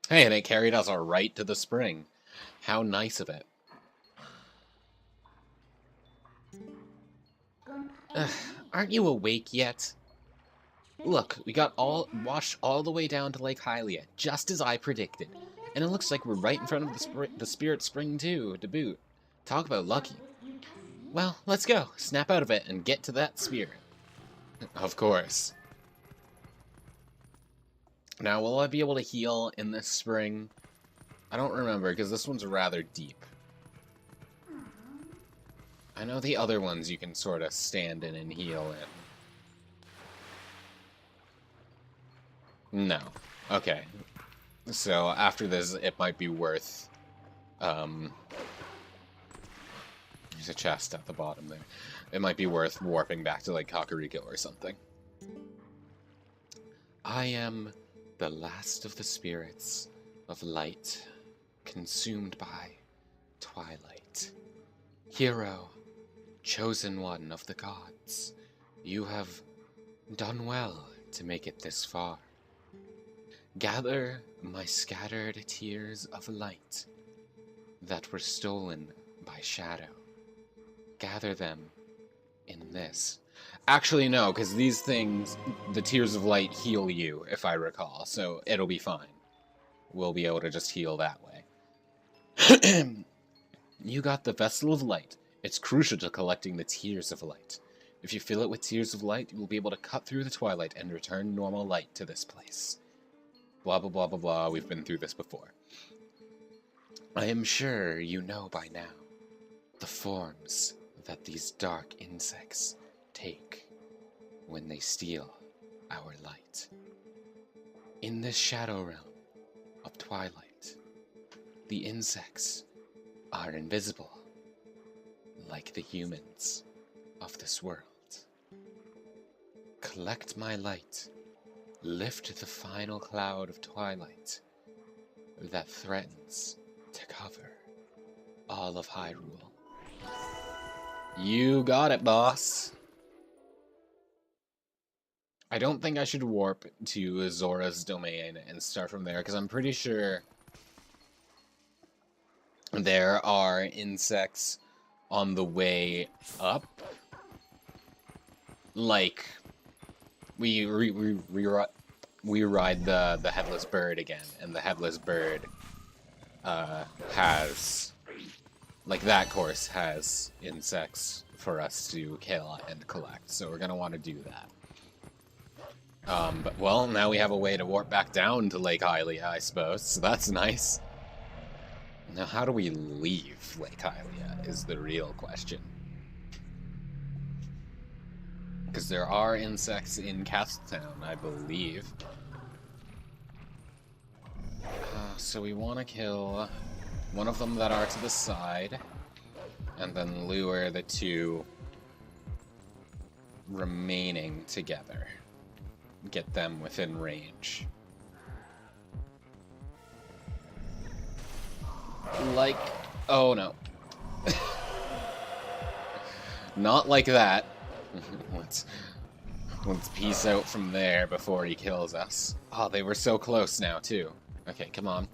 Hey, and it carried us right to the spring. How nice of it. Aren't you awake yet? Look, we got washed all the way down to Lake Hylia, just as I predicted. And it looks like we're right in front of the Spirit Spring too, to boot. Talk about lucky. Well, let's go. Snap out of it and get to that spirit. Of course. Now, will I be able to heal in this spring? I don't remember, because this one's rather deep. I know the other ones you can sort of stand in and heal in. No. Okay. So, after this, it might be worth... there's a chest at the bottom there. It might be worth warping back to, like, Kakariko or something. I am... the last of the spirits of light, consumed by twilight. Hero, chosen one of the gods, you have done well to make it this far. Gather my scattered tears of light that were stolen by shadow. Gather them in this. Actually, no, because these things, the Tears of Light heal you, if I recall, so it'll be fine. We'll be able to just heal that way. You got the Vessel of Light. It's crucial to collecting the Tears of Light. If you fill it with Tears of Light, you will be able to cut through the twilight and return normal light to this place. Blah, blah, blah, blah, blah. We've been through this before. I am sure you know by now the forms that these dark insects take when they steal our light. In this shadow realm of twilight, the insects are invisible, like the humans of this world. Collect my light, lift the final cloud of twilight that threatens to cover all of Hyrule. You got it, boss. I don't think I should warp to Zora's domain and start from there, because I'm pretty sure there are insects on the way up. Like, we ride the Headless Bird again, and the Headless Bird has, like, that course has insects for us to kill and collect, so we're gonna want to do that. But, well, now we have a way to warp back down to Lake Hylia, I suppose, so that's nice. Now, how do we leave Lake Hylia is the real question. Because there are insects in Castletown, I believe. So we want to kill one of them that are to the side, and then lure the two remaining together. Get them within range. Like, oh no. Not like that. Let's peace out from there before he kills us. Oh, they were so close now, too. Okay, come on.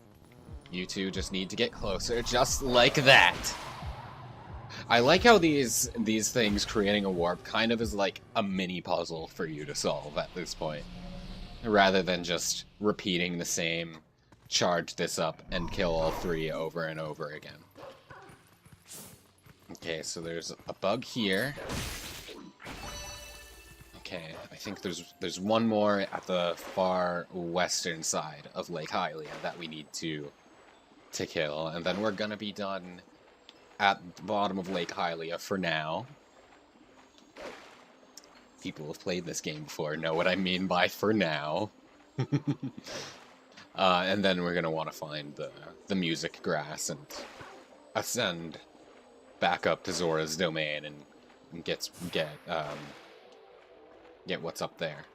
You two just need to get closer, just like that. I like how these things creating a warp kind of is like a mini puzzle for you to solve at this point. Rather than just repeating the same charge this up and kill all three over and over again. Okay, so there's a bug here. Okay, I think there's one more at the far western side of Lake Hylia that we need to kill, and then we're gonna be done at the bottom of Lake Hylia for now. People who have played this game before know what I mean by for now. And then we're gonna want to find the music grass and ascend back up to Zora's domain and get what's up there.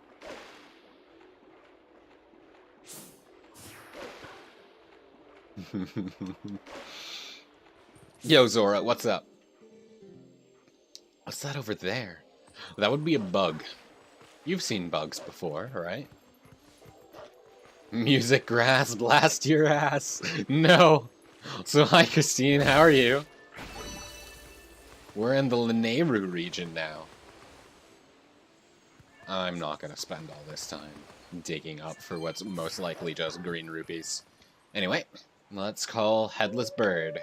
Yo, Zora, what's up? What's that over there? That would be a bug. You've seen bugs before, right? Music grass, blast your ass. No. So hi, Christine, how are you? We're in the Lanayru region now. I'm not gonna spend all this time digging up for what's most likely just green rupees. Anyway, let's call Headless Bird.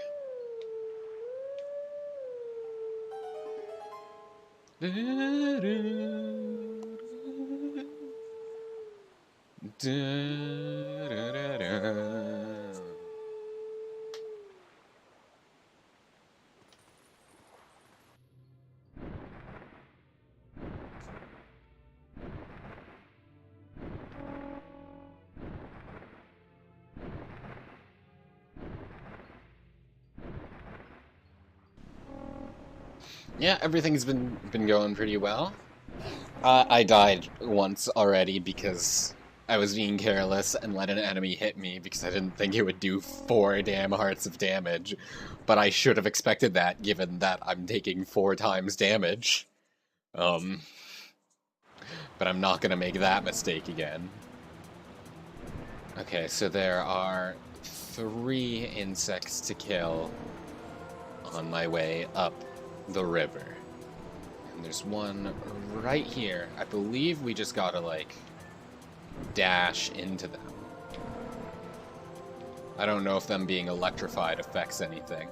Yeah, everything's been going pretty well. I died once already because I was being careless and let an enemy hit me because I didn't think it would do 4 damn hearts of damage. But I should have expected that, given that I'm taking 4 times damage. But I'm not gonna make that mistake again. Okay, so there are 3 insects to kill on my way up the river. And there's one right here. I believe we just gotta, like, dash into them. I don't know if them being electrified affects anything.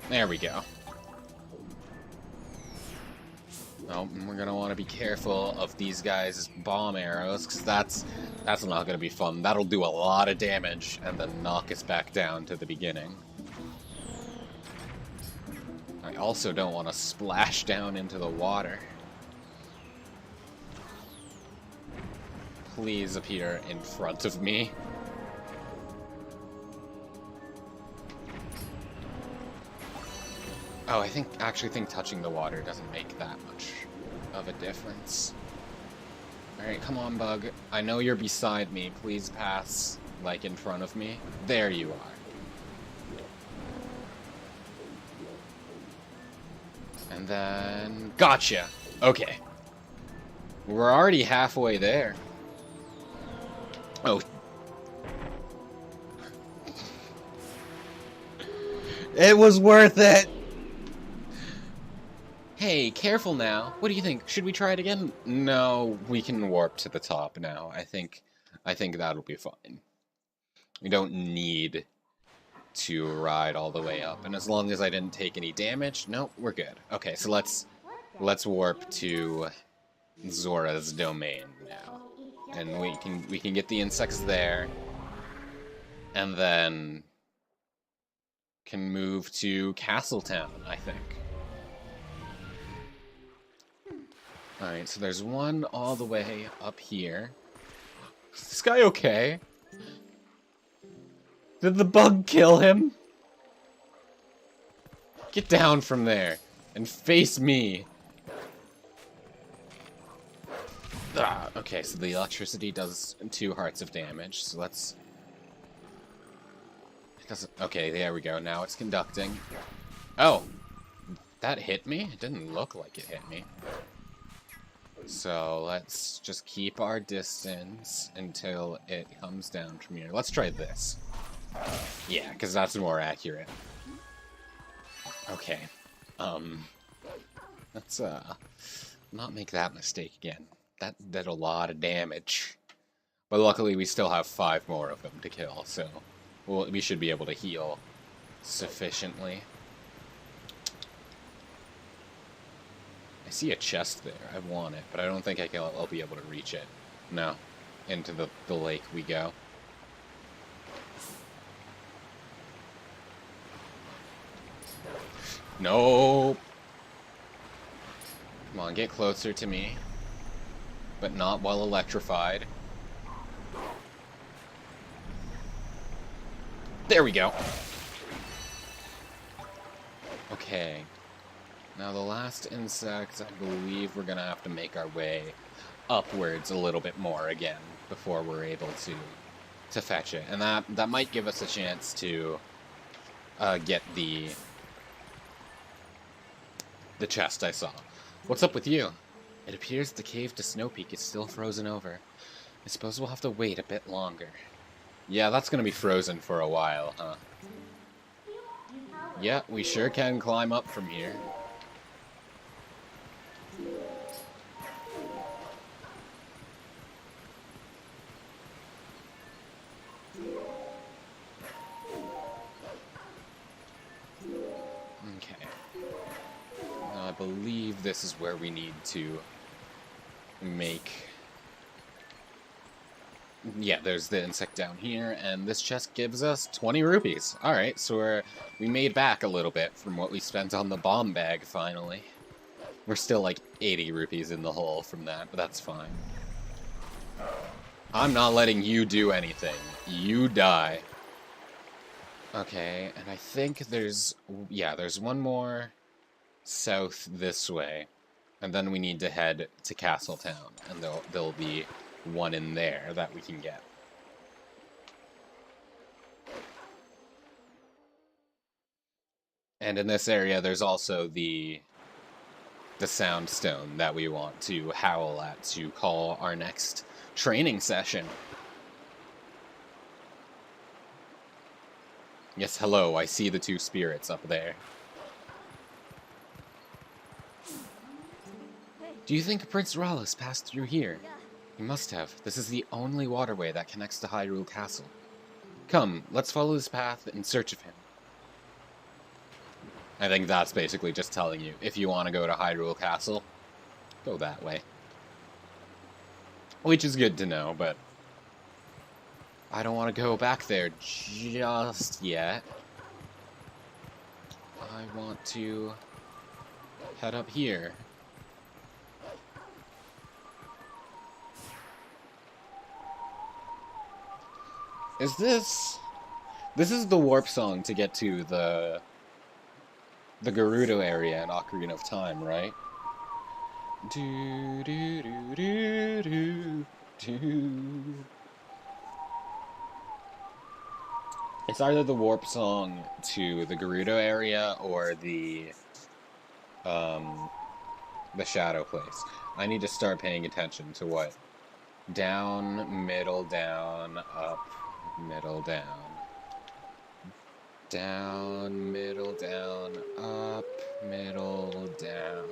There we go. Oh, we're gonna want to be careful of these guys' bomb arrows, because that's not gonna be fun. That'll do a lot of damage, and then knock us back down to the beginning. I also don't want to splash down into the water. Please appear in front of me. Oh, I actually think touching the water doesn't make that much of a difference. Alright, come on, bug. I know you're beside me. Please pass, like, in front of me. There you are. And then... Gotcha! Okay. We're already halfway there. Oh. It was worth it! Hey, careful now. What do you think? Should we try it again? No, we can warp to the top now. I think that'll be fine. We don't need to ride all the way up, and as long as I didn't take any damage, nope, we're good. Okay, so let's warp to Zora's domain now, and we can get the insects there, and then can move to Castletown, I think. Alright, so there's one all the way up here. Is this guy okay? Did the bug kill him? Get down from there and face me. Ah, okay, so the electricity does 2 hearts of damage, so let's... It doesn't... Okay, there we go. Now it's conducting. Oh! That hit me? It didn't look like it hit me. So let's just keep our distance until it comes down from here. Let's try this. Yeah, because that's more accurate. Okay. Let's not make that mistake again. That did a lot of damage. But luckily we still have 5 more of them to kill, so we should be able to heal sufficiently. I see a chest there. I want it, but I don't think I'll be able to reach it. No. Into the lake we go. Nope. Come on, get closer to me. But not while electrified. There we go. Okay. Now the last insect, I believe we're gonna have to make our way upwards a little bit more again before we're able to fetch it. And that might give us a chance to get the chest I saw. What's up with you? It appears the cave to Snow Peak is still frozen over. I suppose we'll have to wait a bit longer. Yeah, that's gonna be frozen for a while, huh? Yeah, we sure can climb up from here. Okay. I believe this is where we need to make... Yeah, there's the insect down here, and this chest gives us 20 rupees. Alright, so we made back a little bit from what we spent on the bomb bag, finally. We're still like 80 rupees in the hole from that, but that's fine. I'm not letting you do anything. You die. Okay, and I think there's one more south this way, and then we need to head to Castletown, and there'll be one in there that we can get. And in this area, there's also the sound stone that we want to howl at to call our next training session. Yes, hello, I see the 2 spirits up there. Do you think Prince Rallis passed through here? He must have. This is the only waterway that connects to Hyrule Castle. Come, let's follow this path in search of him. I think that's basically just telling you, if you want to go to Hyrule Castle, go that way. Which is good to know, but I don't want to go back there just yet. I want to head up here. Is this... This is the warp song to get to the Gerudo area in Ocarina of Time, right? Do do do do do do. It's either the warp song to the Gerudo area or the shadow place. I need to start paying attention to what down, middle, down, up, middle, down. Down, middle, down, up, middle, down.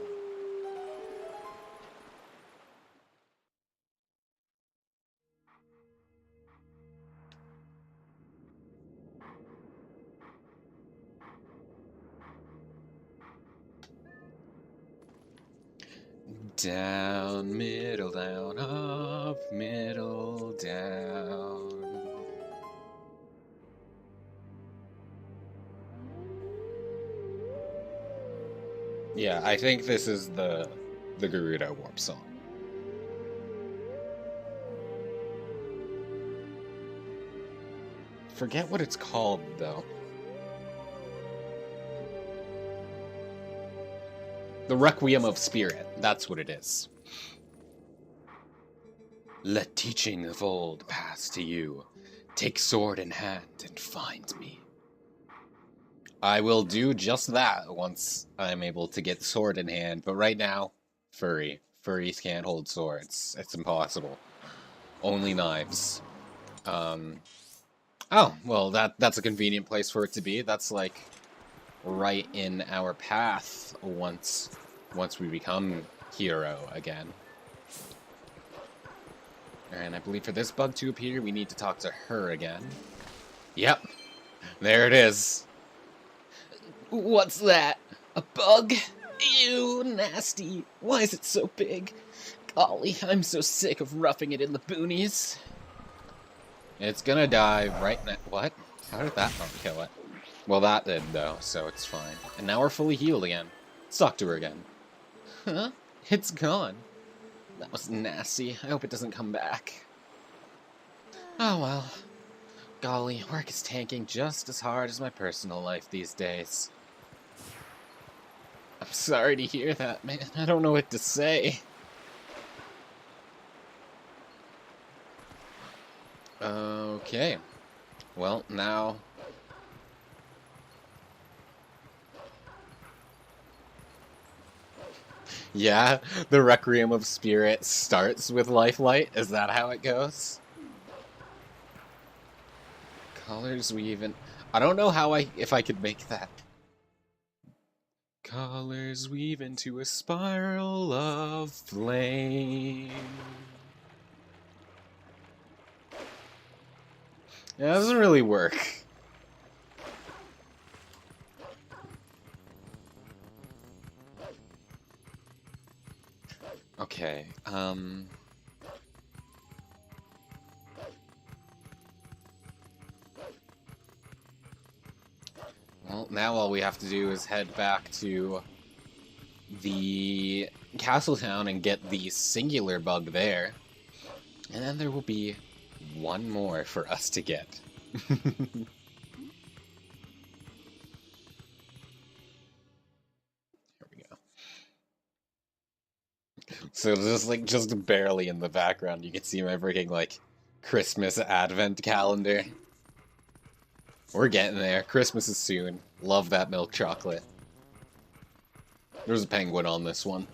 Down, middle, down, up, middle, down. Yeah, I think this is the Gerudo warp song. Forget what it's called, though. The Requiem of Spirit, that's what it is. Let teaching of old pass to you. Take sword in hand and find me. I will do just that once I'm able to get sword in hand, but right now, furry. furries can't hold swords. It's impossible. Only knives. Oh, well, that's a convenient place for it to be. That's, like, right in our path once we become hero again. And I believe for this bug to appear, we need to talk to her again. Yep, there it is. What's that? A bug? Ew, nasty. Why is it so big? Golly, I'm so sick of roughing it in the boonies. It's gonna die right now. What? How did that not kill it? Well, that did, though, so it's fine. And now we're fully healed again. Let's talk to her again. Huh? It's gone. That was nasty. I hope it doesn't come back. Oh well. Golly, work is tanking just as hard as my personal life these days. I'm sorry to hear that, man. I don't know what to say. Okay. Well, now... Yeah, the Requiem of Spirit starts with Lifelight? Is that how it goes? Colors weave. I don't know how if I could make that. Colors weave into a spiral of flame. Yeah, that doesn't really work. Okay, well, now all we have to do is head back to the castle town and get the singular bug there. And then there will be one more for us to get. So just barely in the background, you can see my freaking, like, Christmas advent calendar. We're getting there. Christmas is soon. Love that milk chocolate. There's a penguin on this one.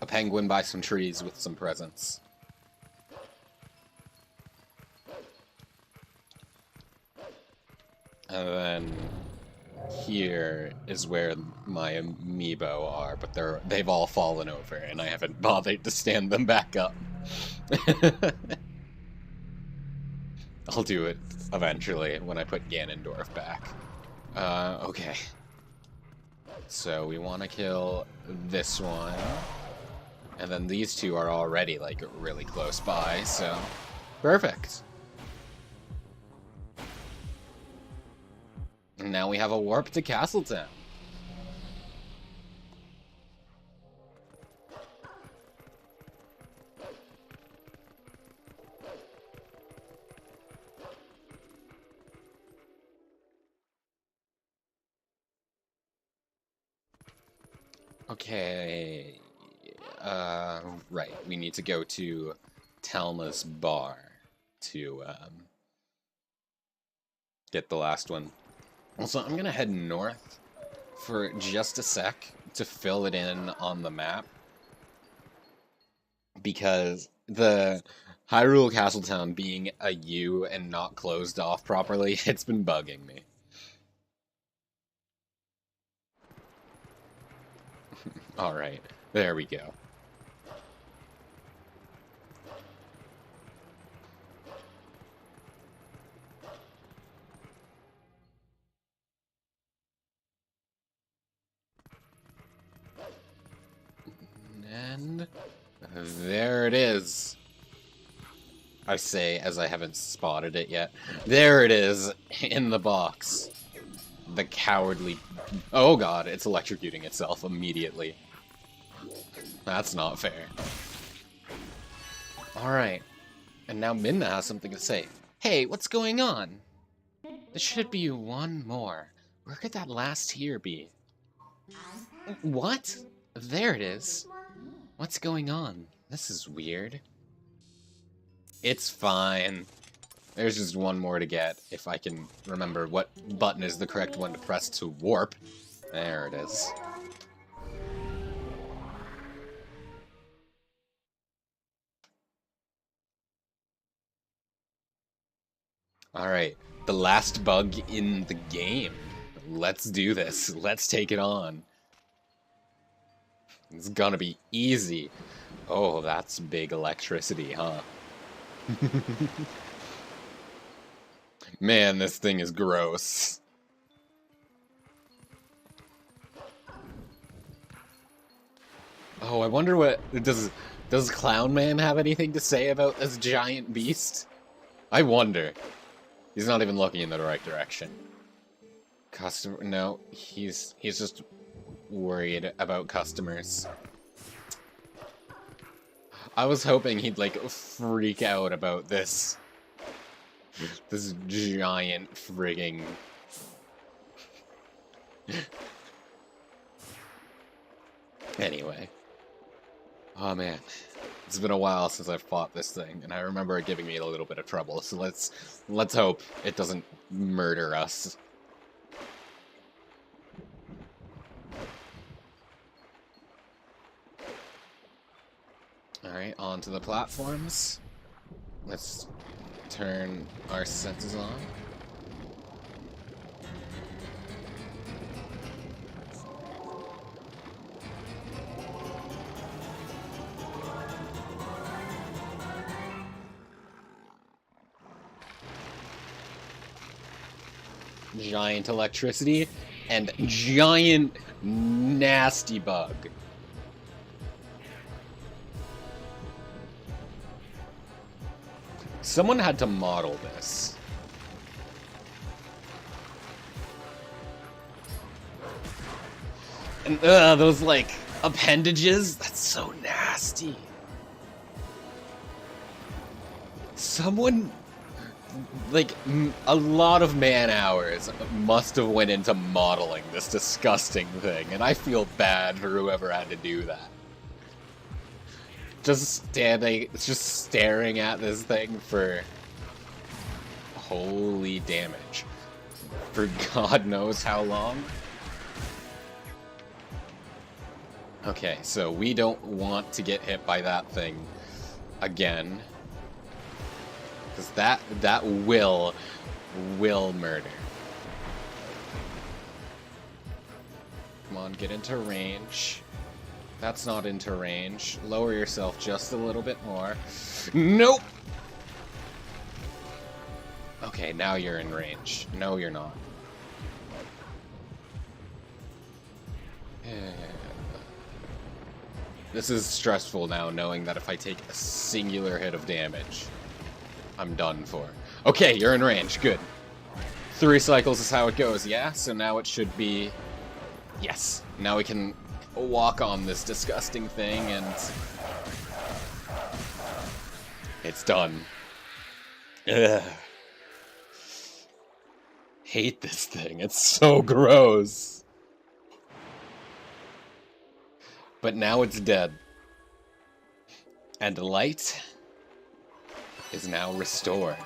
A penguin by some trees with some presents. And then here is where my amiibo are, but they've all fallen over, and I haven't bothered to stand them back up. I'll do it eventually when I put Ganondorf back. Okay. So we want to kill this one, and then these two are already, like, really close by, so perfect. And now we have a warp to Castletown. Okay. Right. We need to go to Telma's bar to get the last one. Also, I'm gonna head north for just a sec to fill it in on the map, because the Hyrule Castletown being a U and not closed off properly, it's been bugging me. Alright, there we go. And there it is. I say as I haven't spotted it yet. There it is, in the box. The cowardly... Oh god, it's electrocuting itself immediately. That's not fair. Alright. And now Minna has something to say. Hey, what's going on? There should be one more. Where could that last tier be? What? There it is. What's going on? This is weird. It's fine. There's just one more to get, if I can remember what button is the correct one to press to warp. There it is. Alright, the last bug in the game. Let's do this. Let's take it on. It's gonna be easy. Oh, that's big electricity, huh? Man, this thing is gross. Oh, I wonder what... Does Clown Man have anything to say about this giant beast? I wonder. He's not even looking in the right direction. Customer... No, he's just worried about customers. I was hoping he'd, like, freak out about this. This giant frigging... Anyway. Oh man. It's been a while since I've fought this thing, and I remember it giving me a little bit of trouble, so let's hope it doesn't murder us. Alright, on to the platforms. Let's turn our senses on. Giant electricity and giant nasty bug. Someone had to model this. And those like appendages, that's so nasty. Someone, like, a lot of man-hours must have went into modeling this disgusting thing, and I feel bad for whoever had to do that. Just staring at this thing for holy damage. For God knows how long. Okay, so we don't want to get hit by that thing again. Because that will murder. Come on, get into range. That's not into range. Lower yourself just a little bit more. Nope! Okay, now you're in range. No, you're not. This is stressful now, knowing that if I take a singular hit of damage, I'm done for. Okay, you're in range. Good. 3 cycles is how it goes, yeah? So now it should be... Yes. Now we can walk on this disgusting thing and... It's done. Ugh. Hate this thing. It's so gross. But now it's dead. And light is now restored.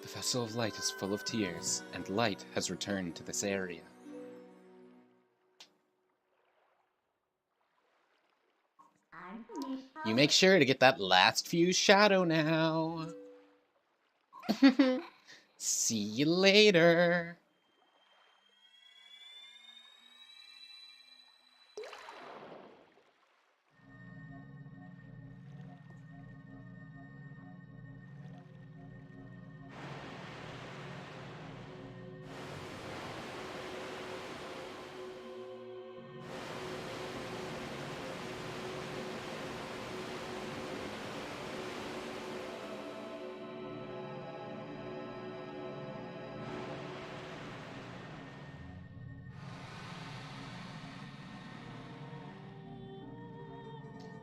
The Vessel of Light is full of tears, and light has returned to this area. You make sure to get that last fuse shadow now. See you later.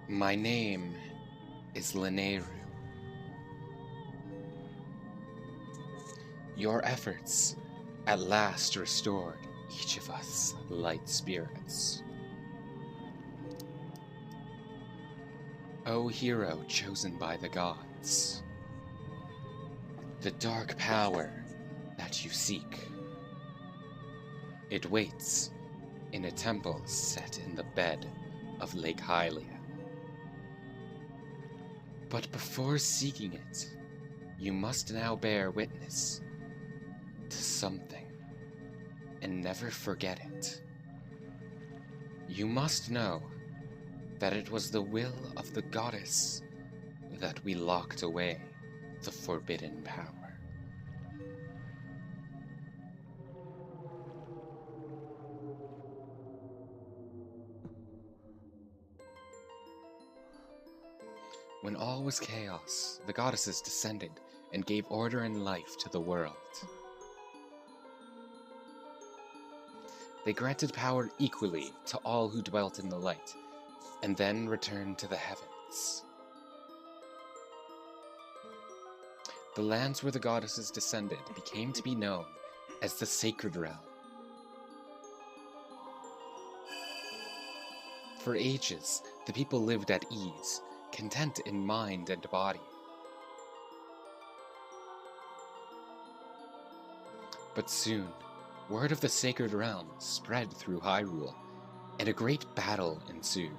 My name is Lanayru. Your efforts at last restored each of us light spirits. O hero chosen by the gods, the dark power that you seek. It waits in a temple set in the bed of Lake Hylia. But before seeking it, you must now bear witness to something, and never forget it. You must know that it was the will of the goddess that we locked away the forbidden power. When all was chaos, the goddesses descended and gave order and life to the world. They granted power equally to all who dwelt in the light, and then returned to the heavens. The lands where the goddesses descended became to be known as the Sacred Realm. For ages, the people lived at ease, content in mind and body. But soon, word of the Sacred Realm spread through Hyrule, and a great battle ensued.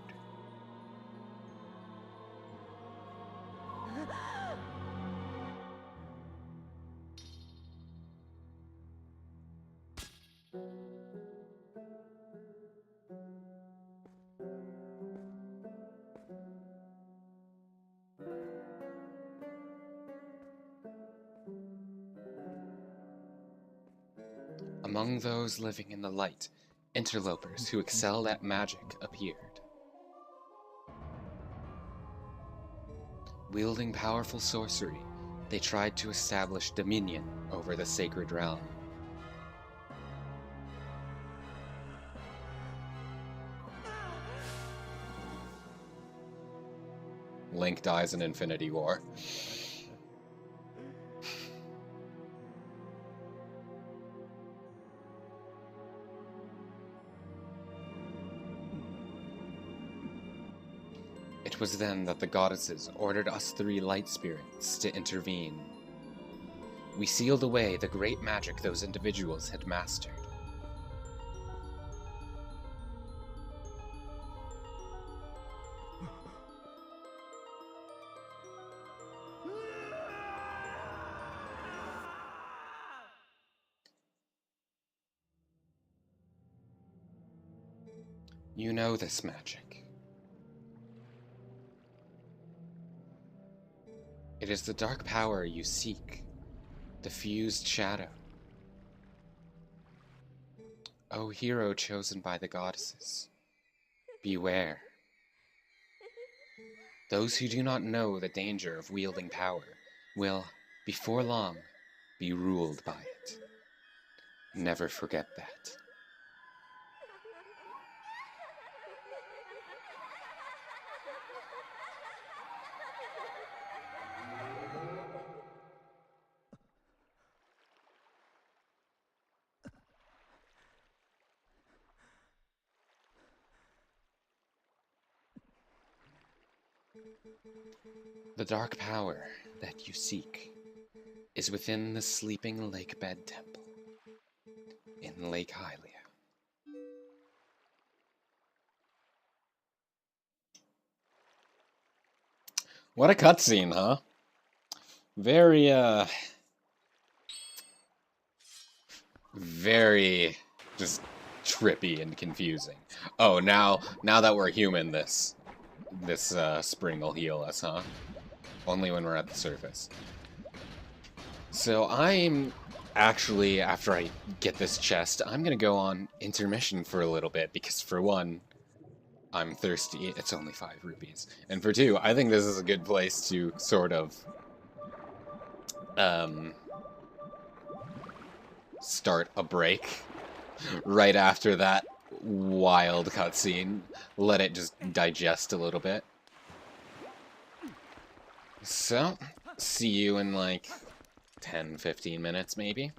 Among those living in the light, interlopers who excelled at magic appeared. Wielding powerful sorcery, they tried to establish dominion over the Sacred Realm. Link dies in Infinity War. It was then that the goddesses ordered us three light spirits to intervene. We sealed away the great magic those individuals had mastered. You know this magic. It is the dark power you seek, the fused shadow. O hero chosen by the goddesses, beware. Those who do not know the danger of wielding power will, before long, be ruled by it. Never forget that. The dark power that you seek is within the sleeping lake bed temple in Lake Hylia. What a cutscene, huh? Very, very just trippy and confusing. Oh, now that we're human, this spring will heal us, huh? Only when we're at the surface. So I'm actually, after I get this chest, I'm gonna go on intermission for a little bit, because for one, I'm thirsty. It's only 5 rupees. And for two, I think this is a good place to sort of start a break right after that wild cutscene. Let it just digest a little bit. So, see you in like 10-15 minutes maybe.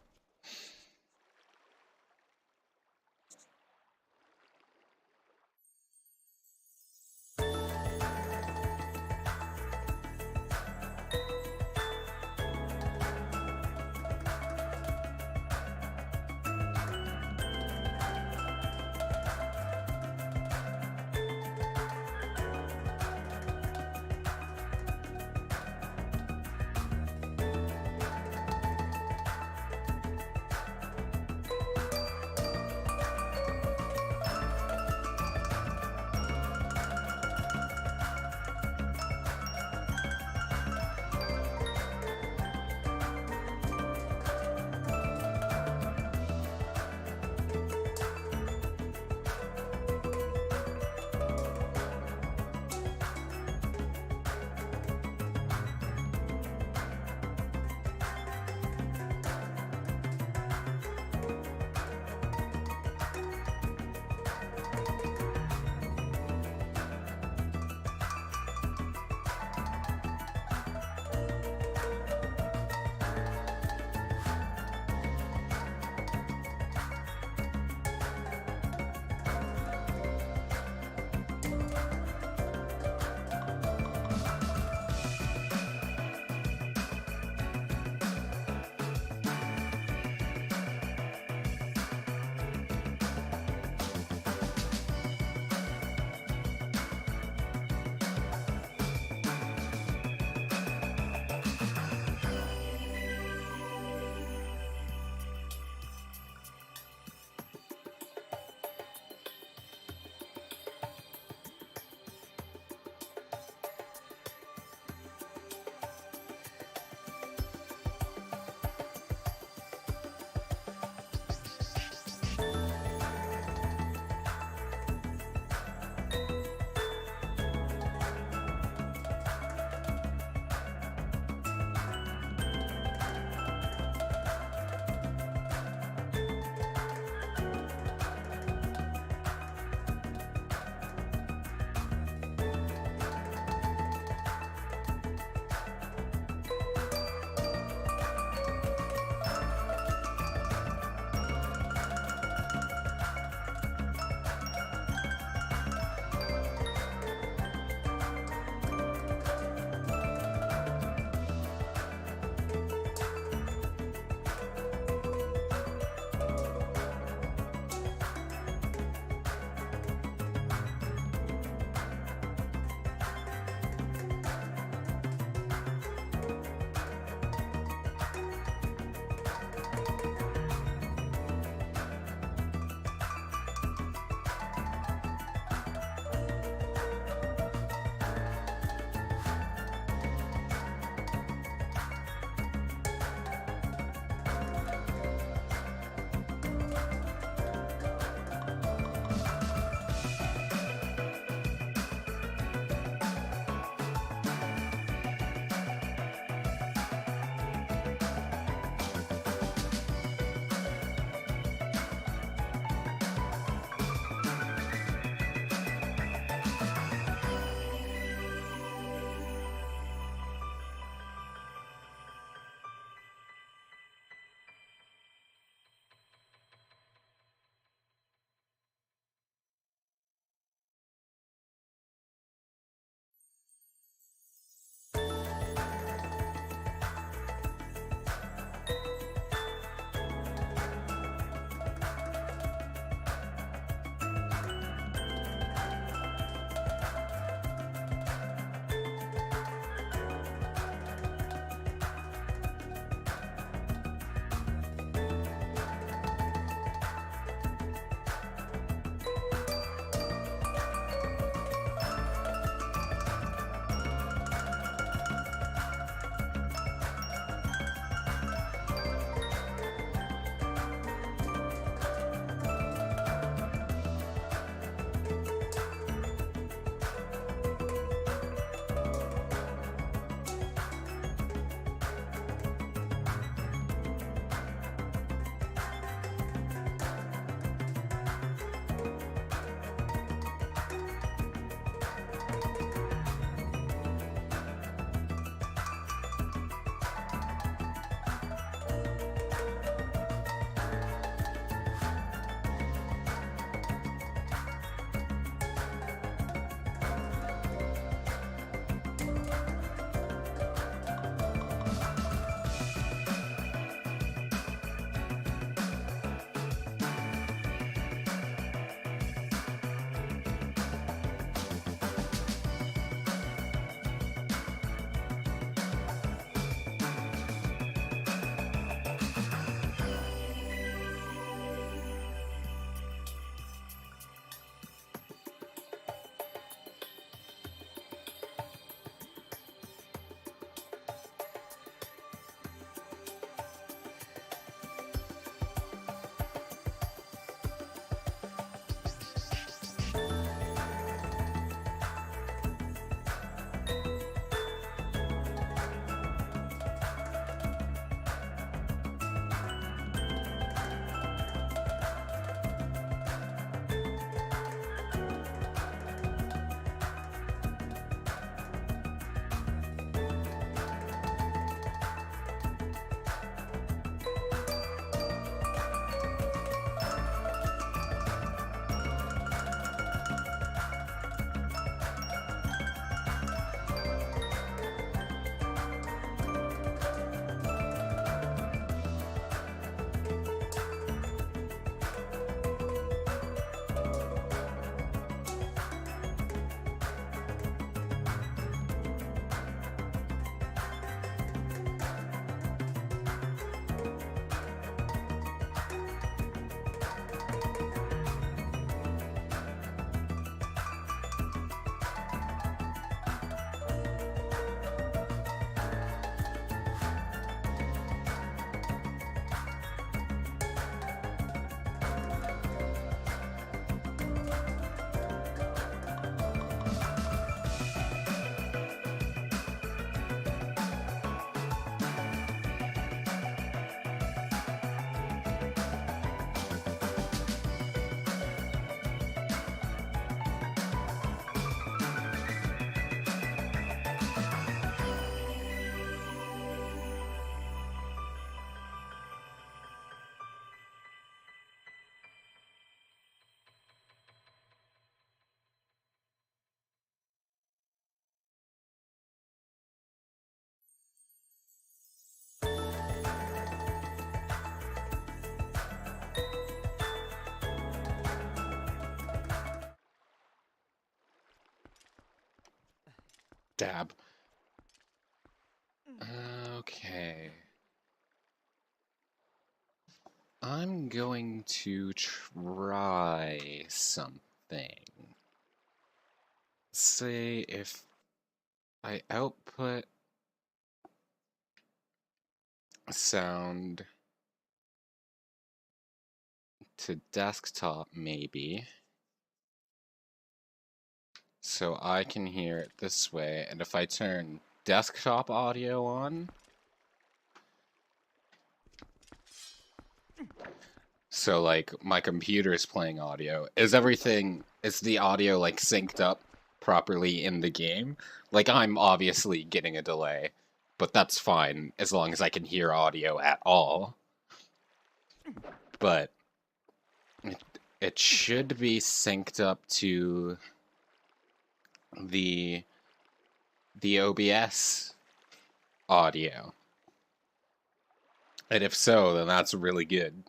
Dab. Okay. I'm going to try something. Say if I output sound to desktop, maybe, so I can hear it this way, and if I turn desktop audio on, so like my computer is playing audio, is the audio like synced up properly in the game? Like, I'm obviously getting a delay, but that's fine as long as I can hear audio at all. But it should be synced up to the OBS audio. And if so, then that's really good.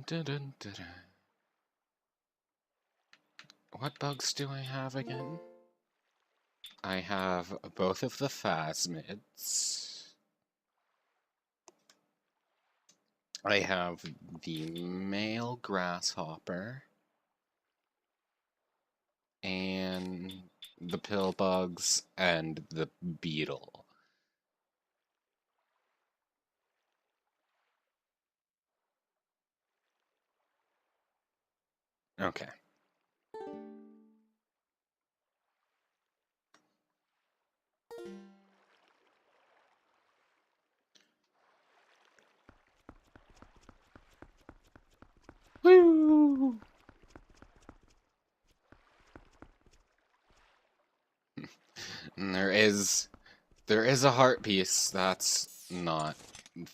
Dun, dun, dun, dun. What bugs do I have again? I have both of the phasmids. I have the male grasshopper. And the pill bugs and the beetle. Okay. Woo! And there is a heart piece that's not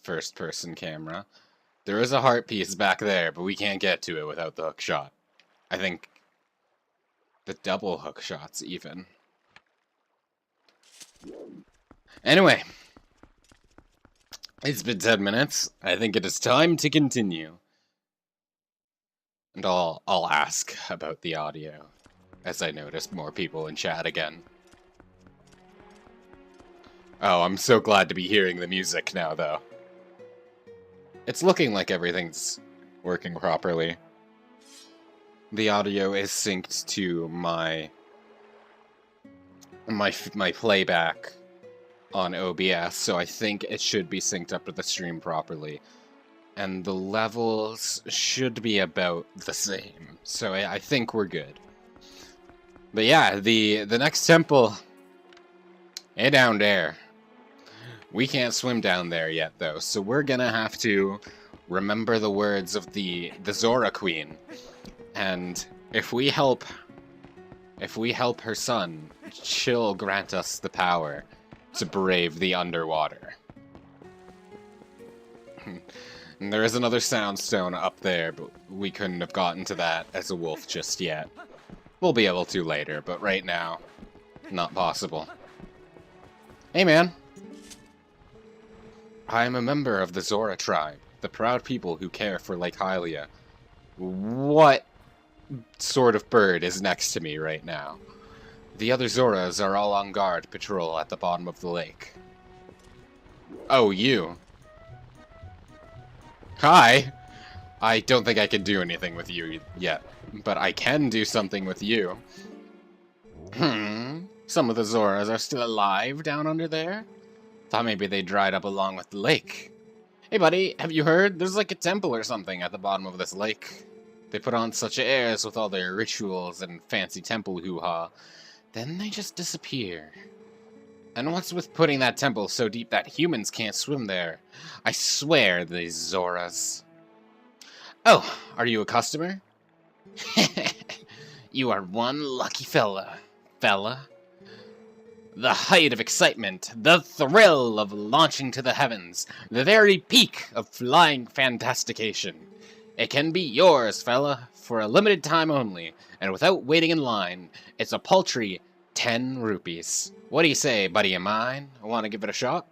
first person camera. There is a heart piece back there, but we can't get to it without the hook shot. I think the double hook shots even. Anyway, it's been 10 minutes. I think it is time to continue. And I'll ask about the audio, as I noticed more people in chat again. Oh, I'm so glad to be hearing the music now, though. It's looking like everything's working properly. The audio is synced to my playback on OBS, so I think it should be synced up to the stream properly. And the levels should be about the same, so I think we're good. But yeah, the next temple, down there. We can't swim down there yet, though, so we're gonna have to remember the words of the Zora Queen. And if we help her son, she'll grant us the power to brave the underwater. And there is another sound stone up there, but we couldn't have gotten to that as a wolf just yet. We'll be able to later, but right now, not possible. Hey, man. I am a member of the Zora tribe, the proud people who care for Lake Hylia. What sort of bird is next to me right now? The other Zoras are all on guard patrol at the bottom of the lake. Oh, you. Hi. I don't think I can do anything with you yet, but I can do something with you. Some of the Zoras are still alive down under there? Thought maybe they dried up along with the lake. Hey buddy, have you heard? There's like a temple or something at the bottom of this lake. They put on such airs with all their rituals and fancy temple hoo-ha. Then they just disappear. And what's with putting that temple so deep that humans can't swim there? I swear, these Zoras. Oh, are you a customer? You are one lucky fella. The height of excitement, the thrill of launching to the heavens, the very peak of flying fantastication. It can be yours, fella, for a limited time only, and without waiting in line. It's a paltry 10 rupees. What do you say, buddy of mine? Want to give it a shot?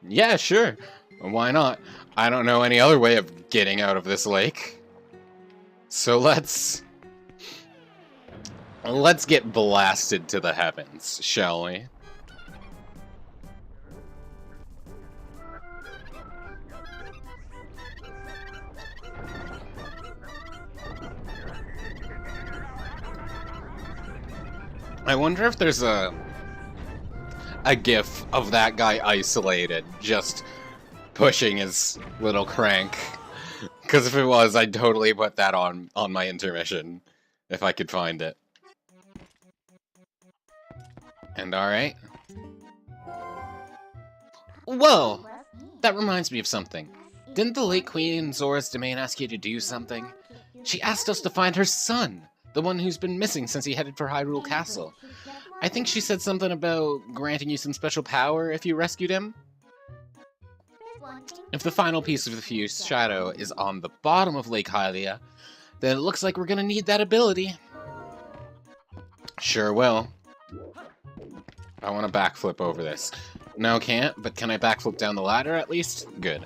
Yeah, sure. Why not? I don't know any other way of getting out of this lake. So let's get blasted to the heavens, shall we? I wonder if there's a gif of that guy isolated, just pushing his little crank. Because if it was, I'd totally put that on my intermission, if I could find it. And alright. Whoa! That reminds me of something. Didn't the late Queen in Zora's Domain ask you to do something? She asked us to find her son, the one who's been missing since he headed for Hyrule Castle. I think she said something about granting you some special power if you rescued him. If the final piece of the Fuse Shadow is on the bottom of Lake Hylia, then it looks like we're gonna need that ability. Sure will. I want to backflip over this. No, can't, but can I backflip down the ladder at least? Good.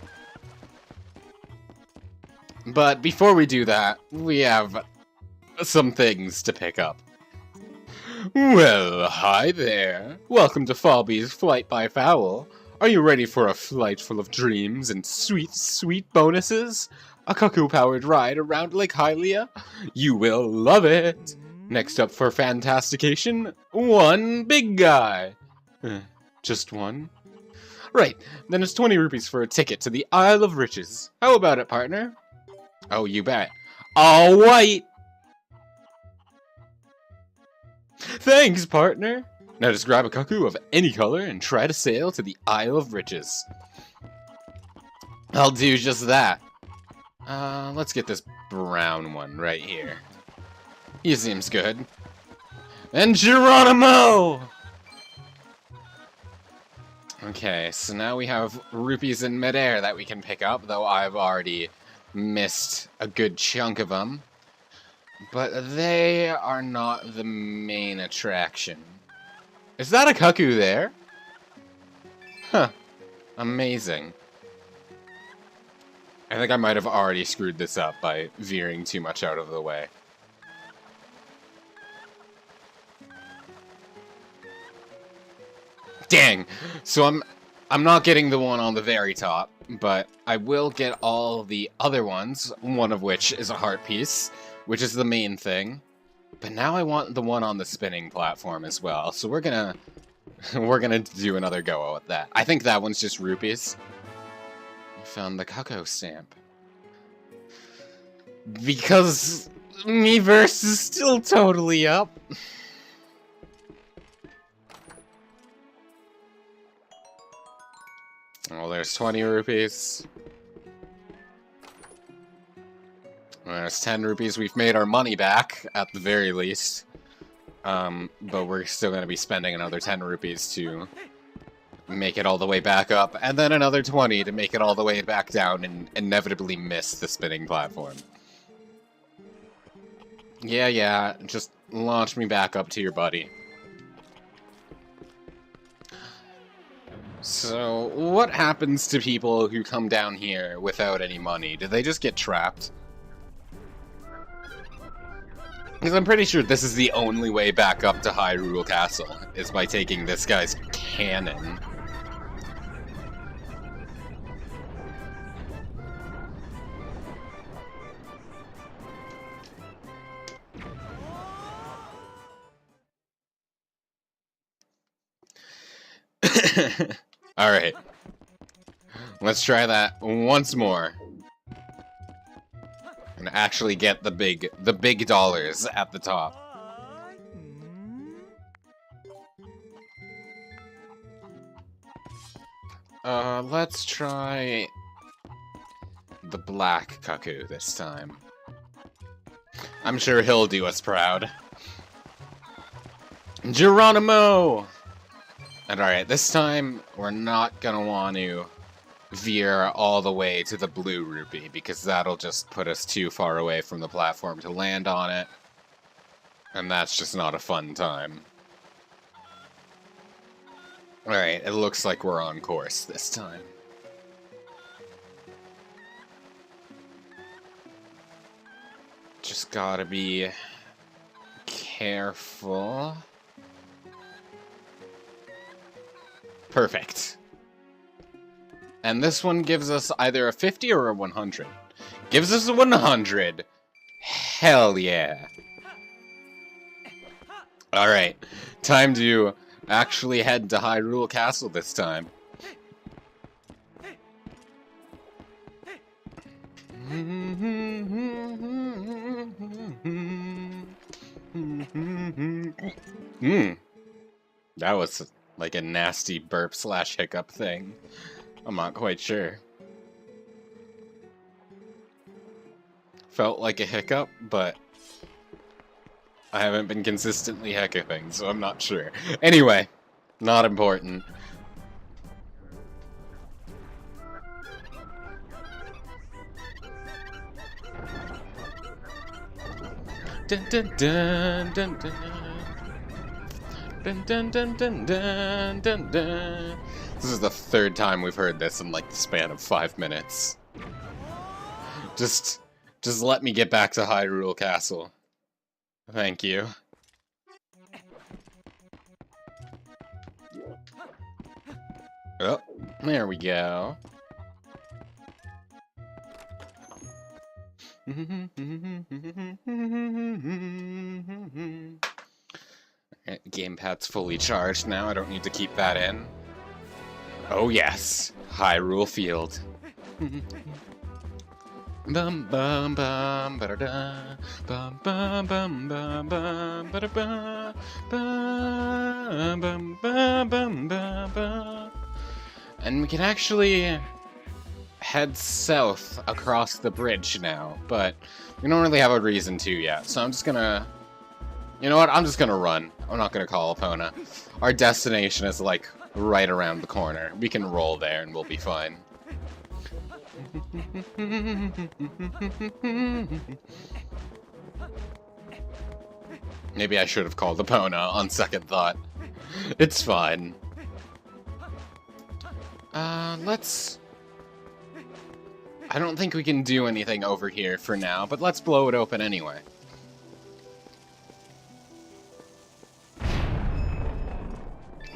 But before we do that, we have some things to pick up. Well, hi there. Welcome to Falby's Flight by Fowl. Are you ready for a flight full of dreams and sweet, sweet bonuses? A cuckoo-powered ride around Lake Hylia? You will love it! Next up for Fantastication, one big guy. Just one? Right, then it's 20 rupees for a ticket to the Isle of Riches. How about it, partner? Oh, you bet. All white! Thanks, partner! Now just grab a cuckoo of any color and try to sail to the Isle of Riches. I'll do just that. Let's get this brown one right here. He seems good. And Geronimo! Okay, so now we have rupees in midair that we can pick up, though I've already missed a good chunk of them. But they are not the main attraction. Is that a cuckoo there? Huh. Amazing. I think I might have already screwed this up by veering too much out of the way. Dang! So I'm not getting the one on the very top, but I will get all the other ones, one of which is a heart piece, which is the main thing. But now I want the one on the spinning platform as well, so we're gonna do another go at that. I think that one's just rupees. I found the Cuckoo stamp. Because Miiverse is still totally up. Well, there's 20 rupees. There's 10 rupees. We've made our money back, at the very least. But we're still going to be spending another 10 rupees to make it all the way back up, and then another 20 to make it all the way back down and inevitably miss the spinning platform. Yeah, just launch me back up to your buddy. So, what happens to people who come down here without any money? Do they just get trapped? Because I'm pretty sure this is the only way back up to Hyrule Castle, is by taking this guy's cannon. Alright. Let's try that once more. And actually get the big dollars at the top. Let's try the black cuckoo this time. I'm sure he'll do us proud. Geronimo! And alright, this time we're not gonna want to veer all the way to the blue rupee, because that'll just put us too far away from the platform to land on it. And that's just not a fun time. Alright, it looks like we're on course this time. Just gotta be careful. Perfect. And this one gives us either a 50 or a 100. Gives us a 100. Hell yeah. Alright, time to actually head to Hyrule Castle this time. That was like a nasty burp / hiccup thing. I'm not quite sure. Felt like a hiccup, but I haven't been consistently hiccuping, so I'm not sure. Anyway, not important. Dun dun dun dun dun. Dun dun dun dun dun dun dun. This is the third time we've heard this in like the span of 5 minutes. Just let me get back to Hyrule Castle. Thank you. Oh, there we go. Gamepad's fully charged now, I don't need to keep that in. Oh yes, Hyrule Field. Bum bum bum ba da da bum bum bum bum bum ba da ba bum bum bum bum bum. And we can actually head south across the bridge now, but we don't really have a reason to yet, so I'm just gonna... You know what? I'm just gonna run. I'm not gonna call Epona. Our destination is like right around the corner. We can roll there and we'll be fine. Maybe I should have called Epona on second thought. It's fine. Let's... I don't think we can do anything over here for now, but let's blow it open anyway.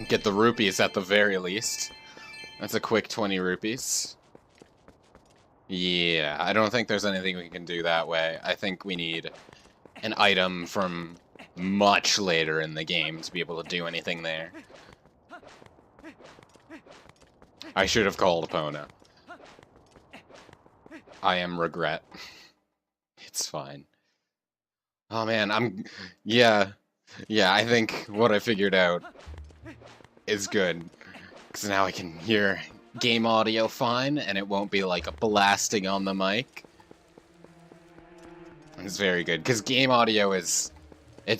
Get the rupees at the very least. That's a quick 20 rupees. Yeah, I don't think there's anything we can do that way. I think we need an item from much later in the game to be able to do anything there. I should have called Epona. I am regret. It's fine. Oh man, yeah, I think what I figured out is good. Because now I can hear game audio fine, and it won't be like blasting on the mic. It's very good, because game audio it's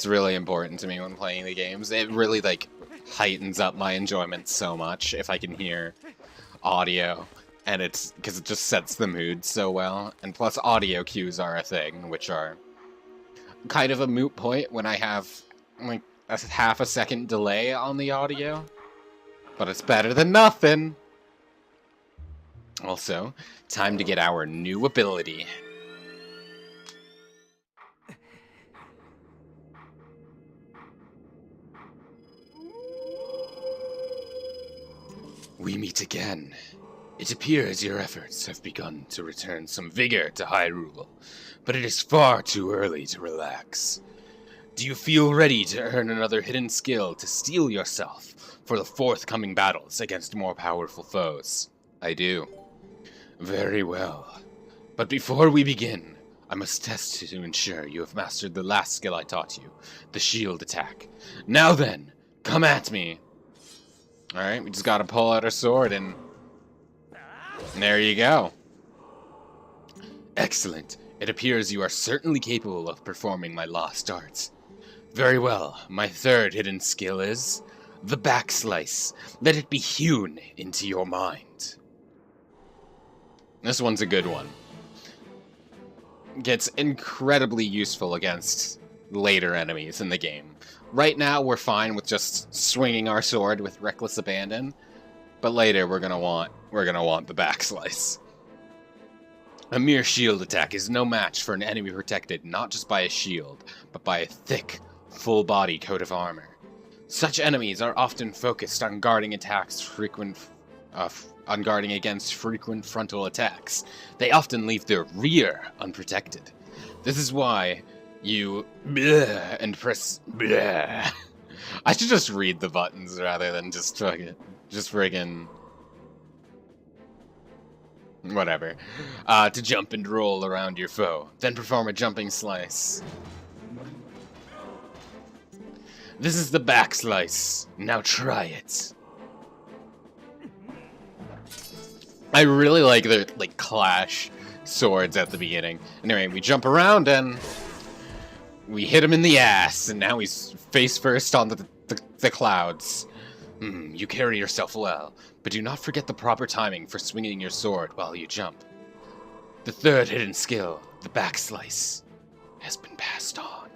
really important to me when playing the games. It really, like, heightens up my enjoyment so much if I can hear audio. And it's because it just sets the mood so well. And plus, audio cues are a thing, which are kind of a moot point when I have, like, a half a second delay on the audio. But it's better than nothing! Also, time to get our new ability. We meet again. It appears your efforts have begun to return some vigor to Hyrule, but it is far too early to relax. Do you feel ready to earn another hidden skill to steel yourself for the forthcoming battles against more powerful foes? I do. Very well. But before we begin, I must test to ensure you have mastered the last skill I taught you, the shield attack. Now then, come at me! Alright, we just gotta pull out our sword and there you go. Excellent. It appears you are certainly capable of performing my lost arts. Very well. My third hidden skill is the backslice. Let it be hewn into your mind. This one's a good one. Gets incredibly useful against later enemies in the game. Right now, we're fine with just swinging our sword with reckless abandon, but later we're gonna want the backslice. A mere shield attack is no match for an enemy protected not just by a shield, but by a thick, full-body coat of armor. Such enemies are often focused on guarding against frequent frontal attacks. They often leave their rear unprotected. This is why you and press I should just read the buttons rather than just friggin' whatever. To jump and roll around your foe, then perform a jumping slice. This is the back slice. Now try it. I really like the clash swords at the beginning. Anyway, we jump around and we hit him in the ass, and now he's face first on the clouds. You carry yourself well, but do not forget the proper timing for swinging your sword while you jump. The third hidden skill, the back slice, has been passed on.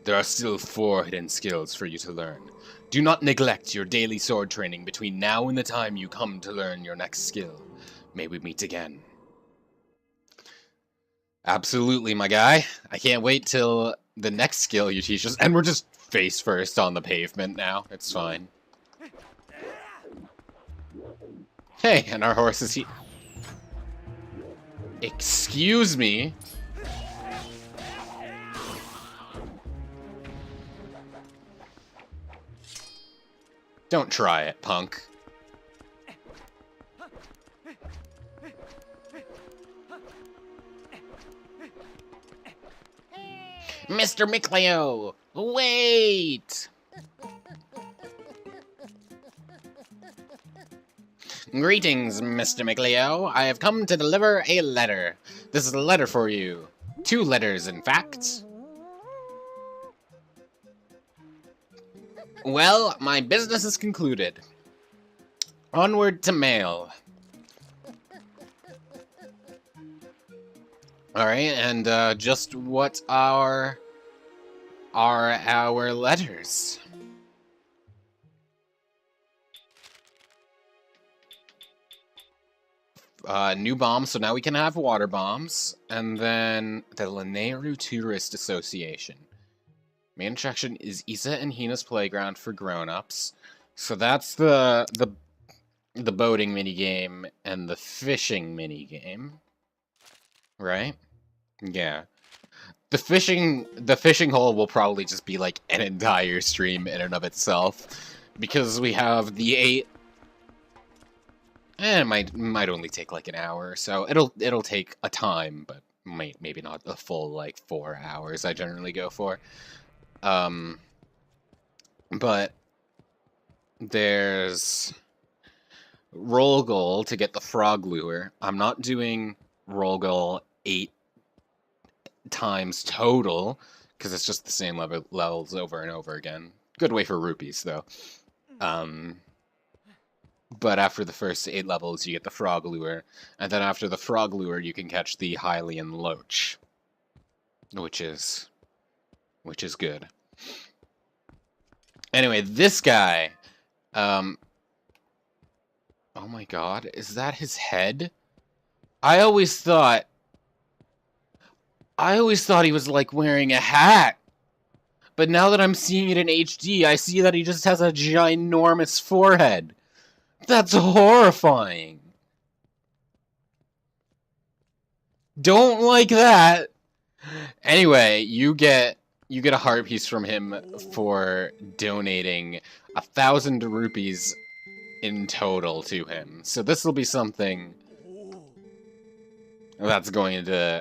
There are still 4 hidden skills for you to learn. Do not neglect your daily sword training between now and the time you come to learn your next skill. May we meet again. Absolutely, my guy. I can't wait till the next skill you teach us. And we're just face first on the pavement now. It's fine. Hey, and our horse is here. Excuse me? Don't try it, punk. Mr. Micleo, wait! Greetings, Mr. Micleo. I have come to deliver a letter. This is a letter for you. 2 letters, in fact. Well, my business is concluded. Onward to mail. Alright, and just what are our letters? New bombs, so now we can have water bombs. And then the Lanayru Tourist Association. Main attraction is Isa and Hina's playground for grown-ups. So that's the boating minigame and the fishing minigame. Right? Yeah. The fishing hole will probably just be like an entire stream in and of itself. Because we have the 8... it might only take like an hour or so. It'll take a time, but maybe not a full like 4 hours I generally go for. But there's roll goal to get the frog lure. I'm not doing roll goal 8 times total, because it's just the same levels over and over again. Good way for rupees, though. But after the first 8 levels, you get the frog lure, and then after the frog lure, you can catch the Hylian Loach, which is good. Anyway, this guy, oh my god, is that his head? I always thought he was like wearing a hat. But now that I'm seeing it in HD, I see that he just has a ginormous forehead. That's horrifying. Don't like that. Anyway, you get a heart piece from him for donating 1,000 rupees in total to him. So this will be something that's going to...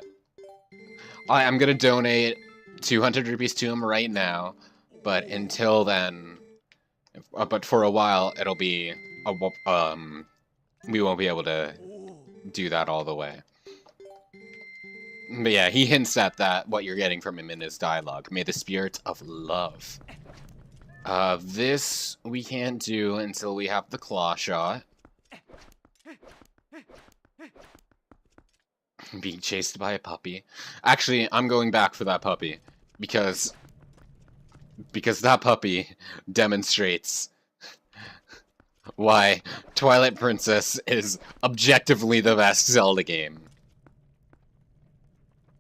I'm going to donate 200 rupees to him right now, but until then, but for a while, it'll be, we won't be able to do that all the way. But yeah, he hints at that, what you're getting from him in his dialogue. May the spirit of love This we can't do until we have the claw shot. Being chased by a puppy. Actually, I'm going back for that puppy. Because that puppy demonstrates why Twilight Princess is objectively the best Zelda game.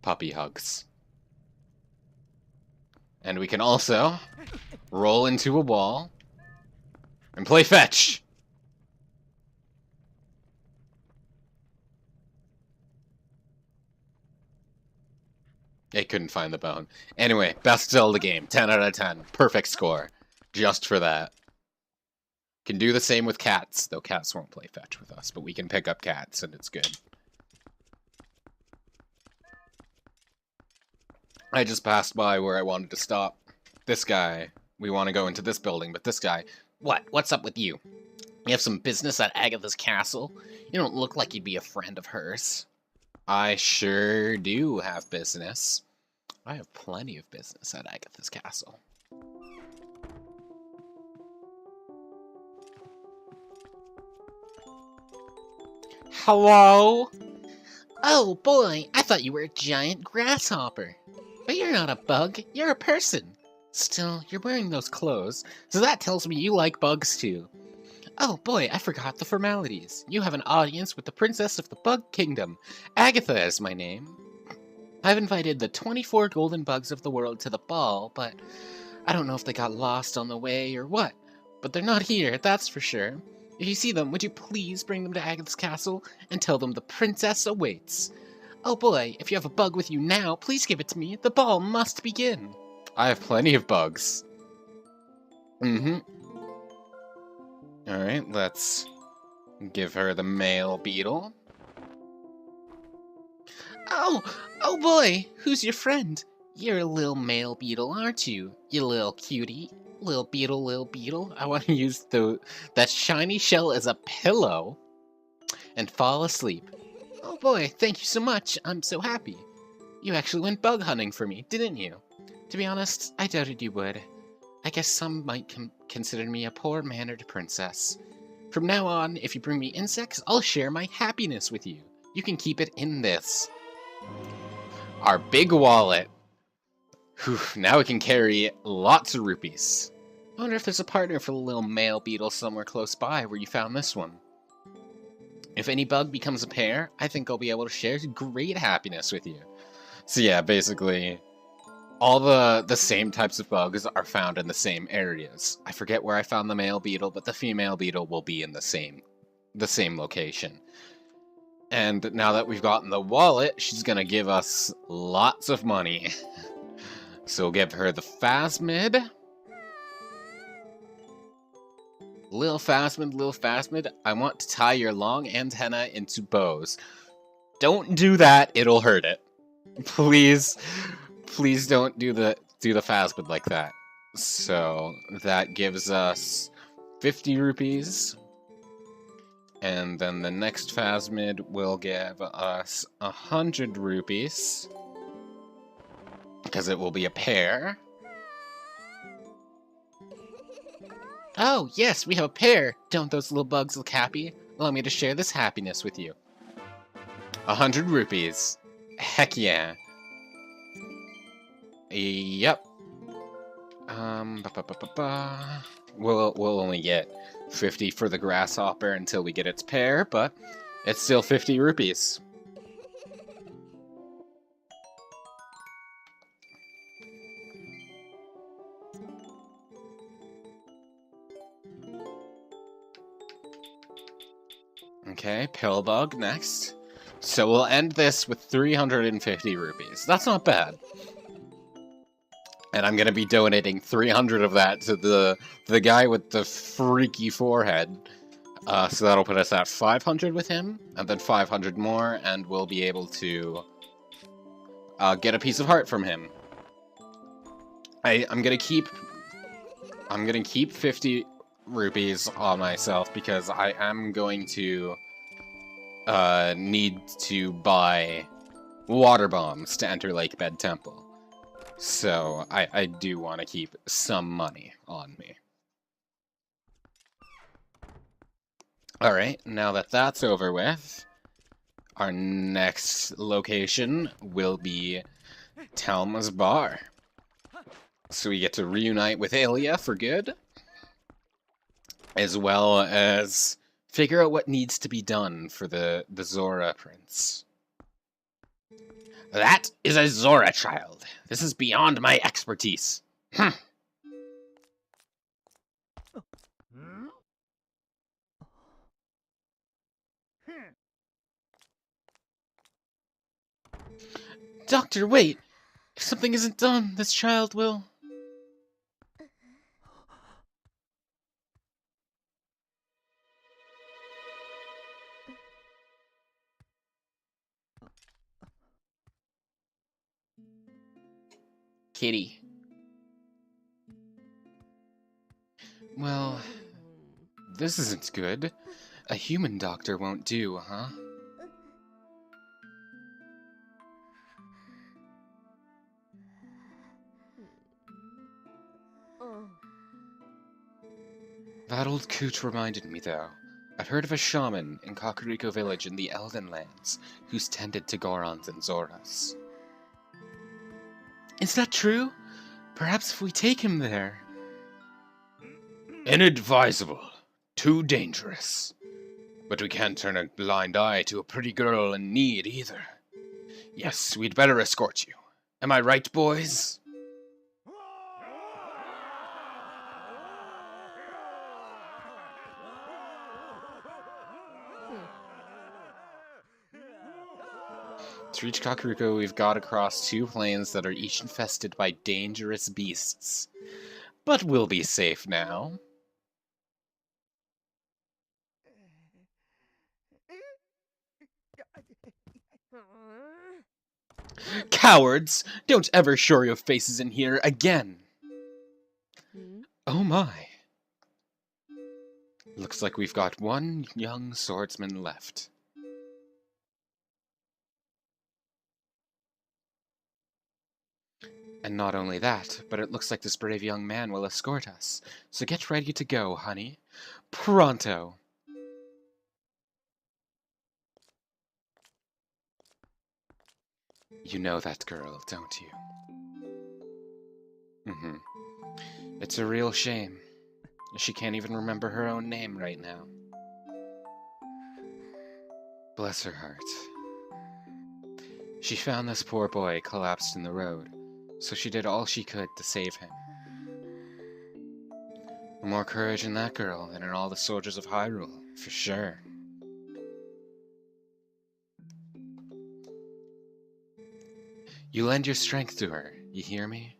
Puppy hugs. And we can also roll into a wall and play fetch. It couldn't find the bone. Anyway, best Zelda game, 10 out of 10. Perfect score. Just for that. Can do the same with cats, though cats won't play fetch with us, but we can pick up cats and it's good. I just passed by where I wanted to stop. This guy, we want to go into this building, but this guy, what's up with you? You have some business at Agatha's castle? You don't look like you'd be a friend of hers. I sure do have business. I have plenty of business at Agatha's castle. Hello? Oh boy, I thought you were a giant grasshopper. But you're not a bug, you're a person. Still, you're wearing those clothes, so that tells me you like bugs too. Oh boy, I forgot the formalities. You have an audience with the Princess of the Bug Kingdom. Agatha is my name. I've invited the 24 golden bugs of the world to the ball, but I don't know if they got lost on the way or what. But they're not here, that's for sure. If you see them, would you please bring them to Agatha's castle and tell them the princess awaits? Oh boy, if you have a bug with you now, please give it to me. The ball must begin. I have plenty of bugs. Alright, let's give her the male beetle. Oh boy, who's your friend? You're a little male beetle, aren't you? You little cutie. Little beetle. I want to use that shiny shell as a pillow and fall asleep. Oh boy, thank you so much. I'm so happy. You actually went bug hunting for me, didn't you? To be honest, I doubted you would. I guess some might consider me a poor-mannered princess. From now on, if you bring me insects, I'll share my happiness with you. You can keep it in this. Our big wallet. Whew, now we can carry lots of rupees. I wonder if there's a partner for the little male beetle somewhere close by where you found this one. If any bug becomes a pair, I think I'll be able to share great happiness with you. So yeah, basically, all the same types of bugs are found in the same areas. I forget where I found the male beetle, but the female beetle will be in the same location. And now that we've gotten the wallet, she's gonna give us lots of money. So we'll give her the Phasmid. Lil Phasmid, I want to tie your long antenna into bows. Don't do that, it'll hurt it. Please don't do the Phasmid like that. So that gives us 50 rupees. And then the next Phasmid will give us 100 rupees. Because it will be a pair. Oh, yes, we have a pair. Don't those little bugs look happy? Allow me to share this happiness with you. 100 rupees. Heck yeah. Yep. We'll only get 50 for the grasshopper until we get its pair, but it's still 50 rupees. Okay, Pillbug next. So we'll end this with 350 rupees. That's not bad. And I'm gonna be donating 300 of that to the guy with the freaky forehead. So that'll put us at 500 with him, and then 500 more, and we'll be able to get a piece of heart from him. I'm gonna keep 50 rupees on myself because I am going to need to buy water bombs to enter Lakebed Temple. So I do want to keep some money on me. Alright, now that that's over with, our next location will be Talma's Bar. So we get to reunite with Aelia for good, as well as figure out what needs to be done for the Zora Prince. That is a Zora child. This is beyond my expertise. Doctor, wait! If something isn't done, this child will... Kitty. Well, this isn't good. A human doctor won't do, huh? That old coot reminded me, though. I've heard of a shaman in Kakariko village in the Elden Lands who's tended to Gorons and Zoras. Is that true? Perhaps if we take him there... Inadvisable. Too dangerous. But we can't turn a blind eye to a pretty girl in need, either. Yes, we'd better escort you. Am I right, boys? To reach Kakariko, we've got to cross 2 plains that are each infested by dangerous beasts. But we'll be safe now. Cowards! Don't ever show your faces in here again! Oh my. Looks like we've got one young swordsman left. And not only that, but it looks like this brave young man will escort us. So get ready to go, honey. Pronto! You know that girl, don't you? It's a real shame. She can't even remember her own name right now. Bless her heart. She found this poor boy collapsed in the road, so she did all she could to save him. More courage in that girl than in all the soldiers of Hyrule, for sure. You lend your strength to her, you hear me?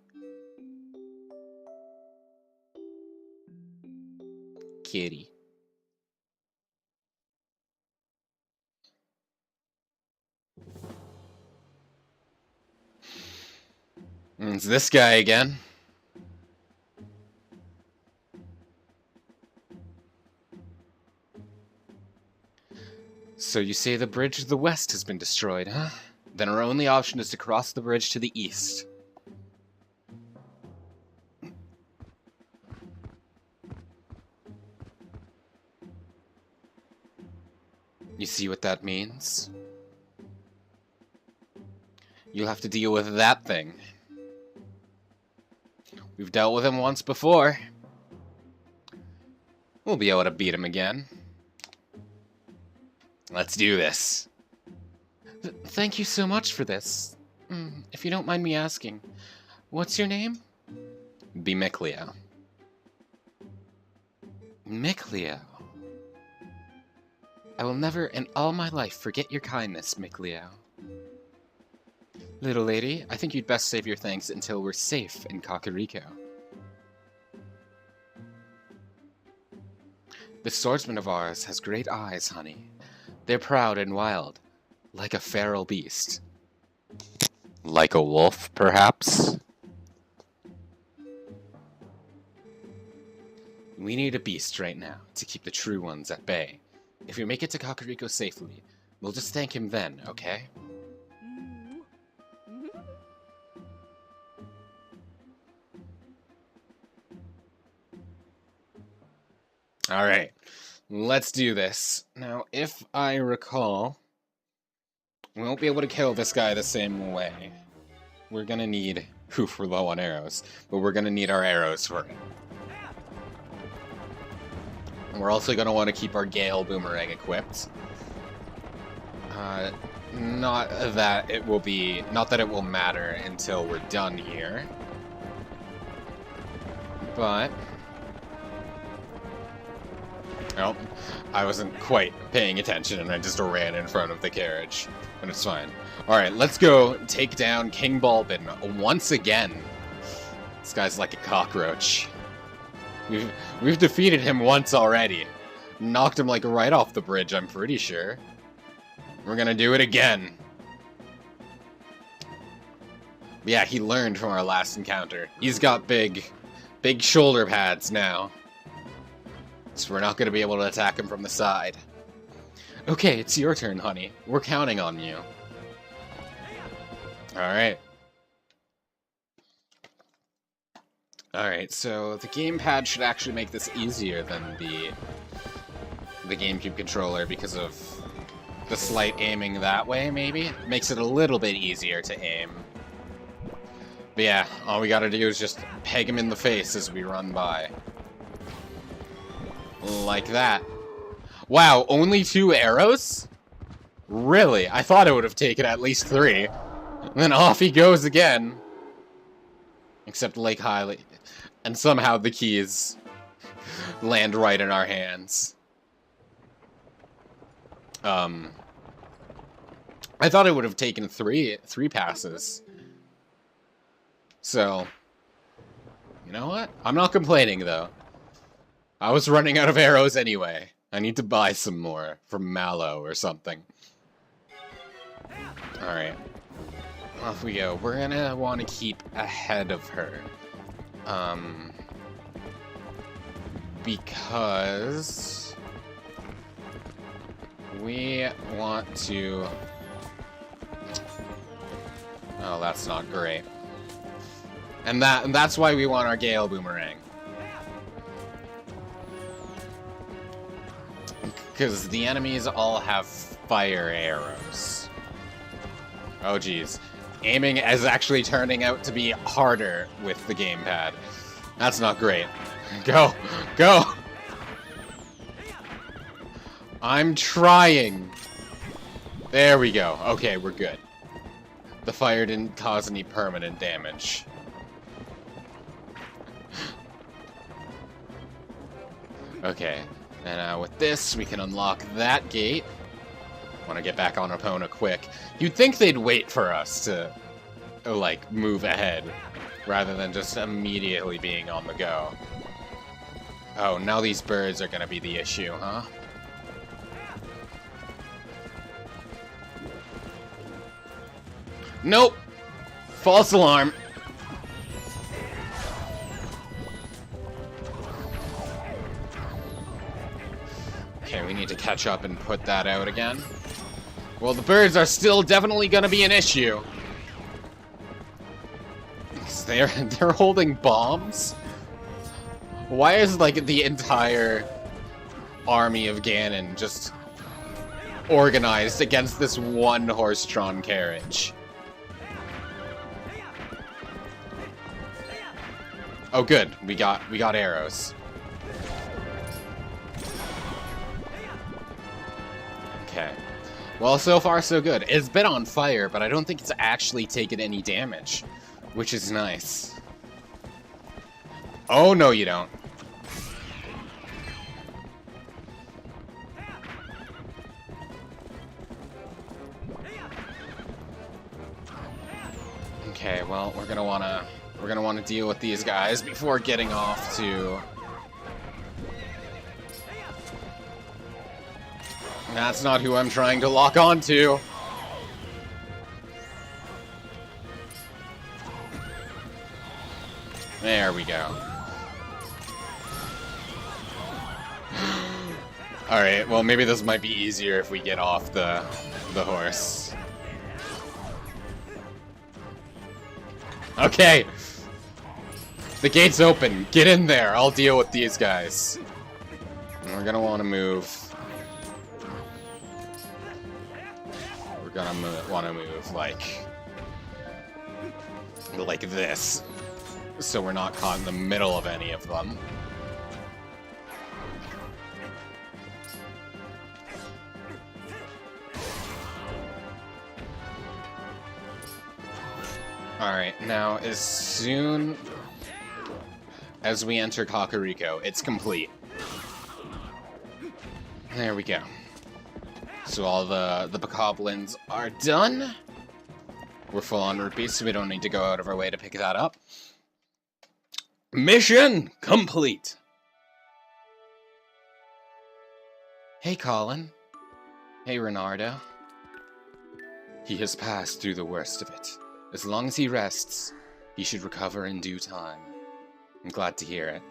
Kitty. It's this guy again. So you say the bridge to the west has been destroyed, huh? Then our only option is to cross the bridge to the east. You see what that means? You'll have to deal with that thing. We've dealt with him once before. We'll be able to beat him again. Let's do this. Thank you so much for this. If you don't mind me asking, what's your name? Be Mikleo. Mikleo. I will never in all my life forget your kindness, Mikleo. Little lady, I think you'd best save your thanks until we're safe in Kakariko. This swordsman of ours has great eyes, honey. They're proud and wild, like a feral beast. Like a wolf, perhaps? We need a beast right now to keep the true ones at bay. If we make it to Kakariko safely, we'll just thank him then, okay? Alright, let's do this. Now, if I recall, we won't be able to kill this guy the same way. We're gonna need... Oof, we're low on arrows. But we're gonna need our arrows for it. And we're also gonna want to keep our Gale Boomerang equipped. Not that it will matter until we're done here. But... Oh, I wasn't quite paying attention and I just ran in front of the carriage. But it's fine. Alright, let's go take down King Balbin once again. This guy's like a cockroach. We've defeated him once already. Knocked him like right off the bridge, I'm pretty sure. We're gonna do it again. Yeah, he learned from our last encounter. He's got big shoulder pads now. So we're not gonna be able to attack him from the side. Okay, it's your turn, honey. We're counting on you. Alright. Alright, so the gamepad should actually make this easier than the GameCube controller because of the slight aiming that way, maybe? Makes it a little bit easier to aim. But yeah, all we gotta do is just peg him in the face as we run by. Like that. Wow, only 2 arrows? Really? I thought it would have taken at least 3. And then off he goes again. Except Lake Highly. And somehow the keys land right in our hands. I thought it would have taken 3 passes. So, you know what? I'm not complaining, though. I was running out of arrows anyway. I need to buy some more from Mallow or something. Alright. Off we go. We're gonna want to keep ahead of her. Because... we want to... Oh, that's not great. And that's why we want our Gale Boomerang. Because the enemies all have fire arrows. Oh geez. Aiming is actually turning out to be harder with the gamepad. That's not great. Go! Go! I'm trying! There we go. Okay, we're good. The fire didn't cause any permanent damage. Okay. And with this, we can unlock that gate. Want to get back on Epona quick. You'd think they'd wait for us to, like, move ahead, rather than just immediately being on the go. Oh, now these birds are gonna be the issue, huh? Nope! False alarm! Okay, we need to catch up and put that out again. Well, the birds are still definitely gonna be an issue. They're holding bombs? Why is, like, the entire army of Ganon just organized against this one horse-drawn carriage? Oh, good. We got arrows. Okay. Well, so far so good. It's been on fire, but I don't think it's actually taken any damage, which is nice. Oh, no you don't. Okay, well, we're gonna wanna deal with these guys before getting off to... That's not who I'm trying to lock onto. There we go. Alright, well maybe this might be easier if we get off the horse. Okay! The gate's open. Get in there. I'll deal with these guys. We're gonna want to move. We're gonna want to move like this, so we're not caught in the middle of any of them. Alright, now as soon as we enter Kakariko, it's complete. There we go. So all the bokoblins are done. We're full on rupees, so we don't need to go out of our way to pick that up. Mission complete! Hey, Colin. Hey, Renardo. He has passed through the worst of it. As long as he rests, he should recover in due time. I'm glad to hear it.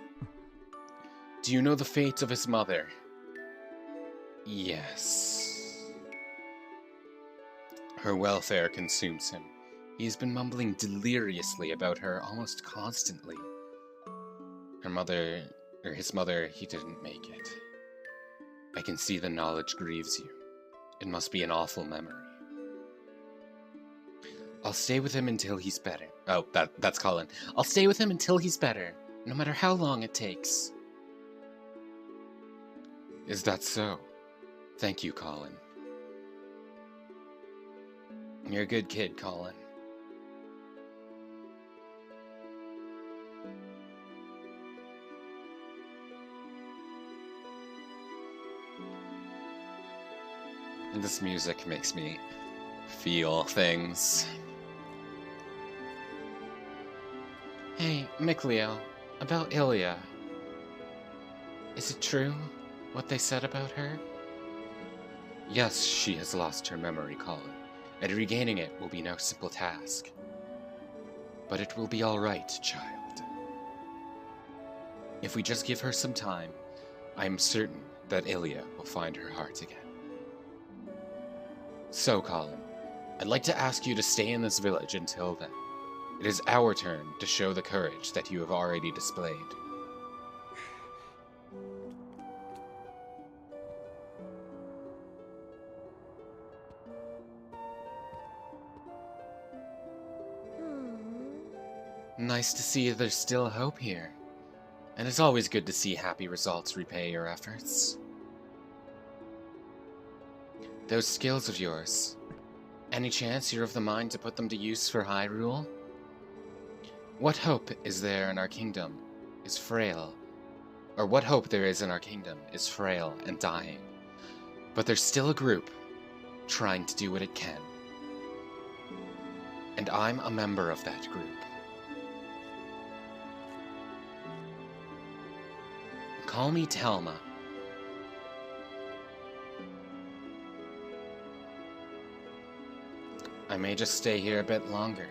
Do you know the fate of his mother? Yes. Her welfare consumes him. He has been mumbling deliriously about her almost constantly. His mother, he didn't make it. I can see the knowledge grieves you. It must be an awful memory. I'll stay with him until he's better. Oh, that's Colin. I'll stay with him until he's better, no matter how long it takes. Is that so? Thank you, Colin. You're a good kid, Colin. And this music makes me feel things. Hey, Mikleo, about Ilya. Is it true, what they said about her? Yes, she has lost her memory, Colin, and regaining it will be no simple task. But it will be all right, child. If we just give her some time, I am certain that Ilya will find her heart again. So, Colin, I'd like to ask you to stay in this village until then. It is our turn to show the courage that you have already displayed. Nice to see there's still hope here. And it's always good to see happy results repay your efforts. Those skills of yours, any chance you're of the mind to put them to use for Hyrule? What hope is there in our kingdom is frail, or what hope there is in our kingdom is frail and dying. But there's still a group trying to do what it can. And I'm a member of that group. Call me Telma. I may just stay here a bit longer.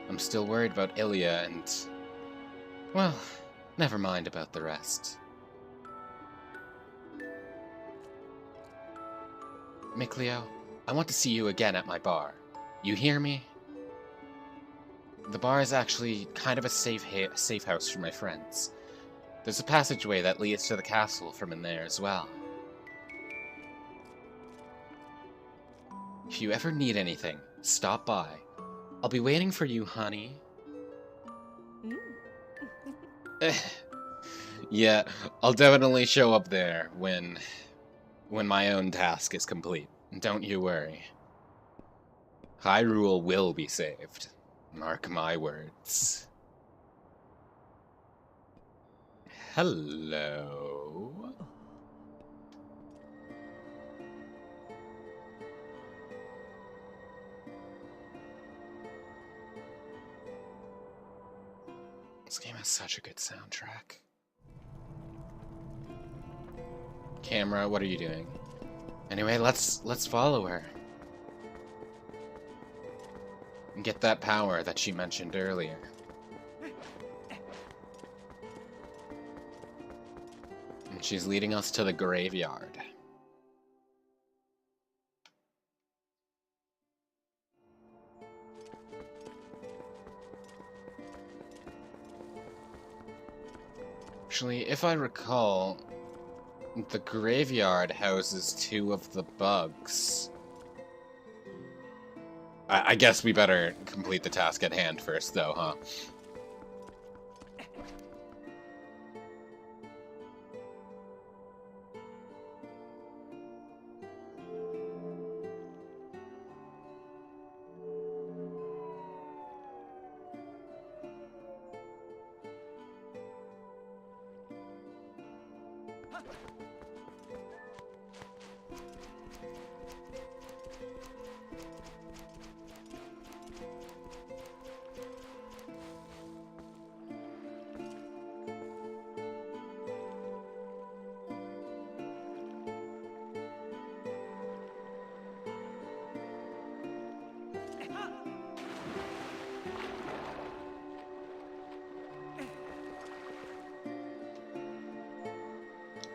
I'm still worried about Ilya and... well, never mind about the rest. Mikleo, I want to see you again at my bar. You hear me? The bar is actually kind of a safe house for my friends. There's a passageway that leads to the castle from in there as well. If you ever need anything, stop by. I'll be waiting for you, honey. Yeah, I'll definitely show up there when my own task is complete. Don't you worry. Hyrule will be saved. Mark my words. Hello. This game has such a good soundtrack. Camera, what are you doing? Anyway, let's follow her. And get that power that she mentioned earlier. And she's leading us to the graveyard. Actually, if I recall, The graveyard houses 2 of the bugs. I guess we better complete the task at hand first, though, huh?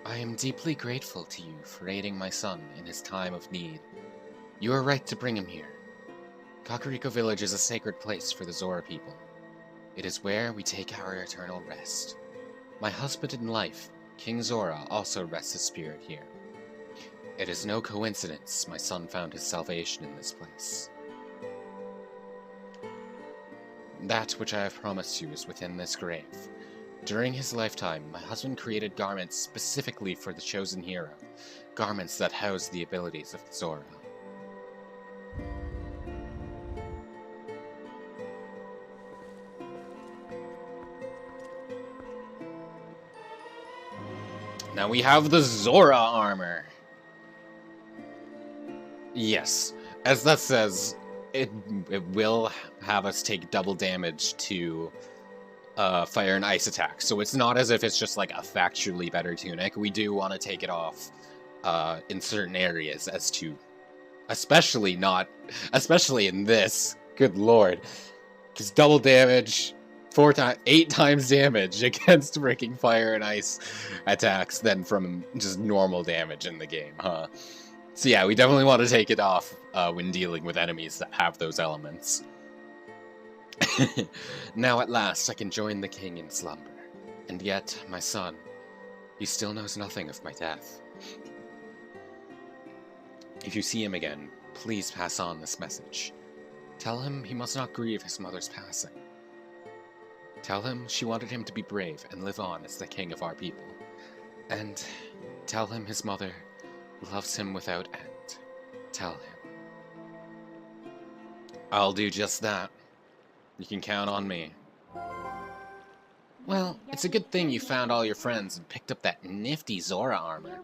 I am deeply grateful to you for aiding my son in his time of need. You are right to bring him here. Kakariko Village is a sacred place for the Zora people. It is where we take our eternal rest. My husband in life, King Zora, also rests his spirit here. It is no coincidence my son found his salvation in this place. That which I have promised you is within this grave. During his lifetime, my husband created garments specifically for the chosen hero, garments that house the abilities of the Zora. Now we have the Zora armor. Yes, as that says, it will have us take double damage to fire and ice attacks. So it's not as if it's just like a factually better tunic. We do want to take it off in certain areas as to, especially in this. Good lord, because double damage, 8 times damage against freaking fire and ice attacks than from just normal damage in the game, huh? So yeah, we definitely want to take it off when dealing with enemies that have those elements. Now at last I can join the king in slumber. And yet, my son, he still knows nothing of my death. If you see him again, please pass on this message. Tell him he must not grieve his mother's passing. Tell him she wanted him to be brave and live on as the king of our people. And tell him his mother loves him without end. Tell him. I'll do just that. You can count on me. Well, it's a good thing you found all your friends and picked up that nifty Zora armor.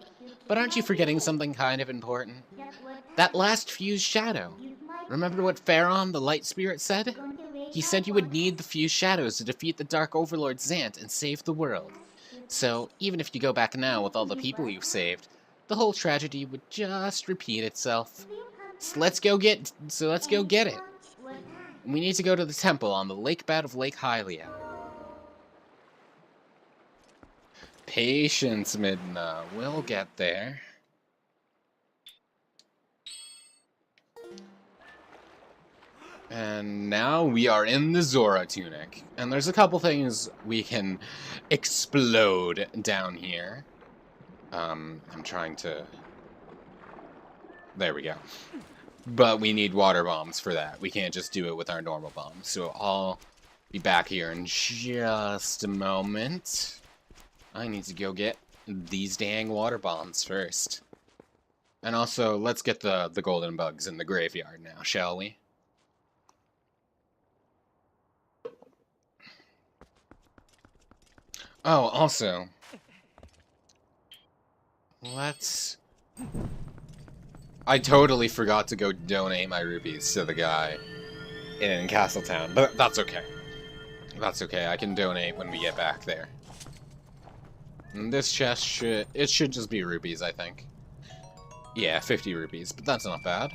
But aren't you forgetting something kind of important? That last fused shadow. Remember what Pharaon, the light spirit, said? He said you would need the fused shadows to defeat the Dark Overlord Zant and save the world. So, even if you go back now with all the people you've saved, the whole tragedy would just repeat itself. So let's go get it. We need to go to the temple on the lake bed of Lake Hylia. Patience, Midna. We'll get there. And now we are in the Zora tunic. And there's a couple things we can explode down here. I'm trying to... There we go. But we need water bombs for that. We can't just do it with our normal bombs. So I'll be back here in just a moment. I need to go get these dang water bombs first. And also, let's get the golden bugs in the graveyard now, shall we? Oh, also, I totally forgot to go donate my rupees to the guy in Castletown, but that's okay. That's okay, I can donate when we get back there. And this chest should just be rupees, I think. Yeah, 50 rupees, but that's not bad.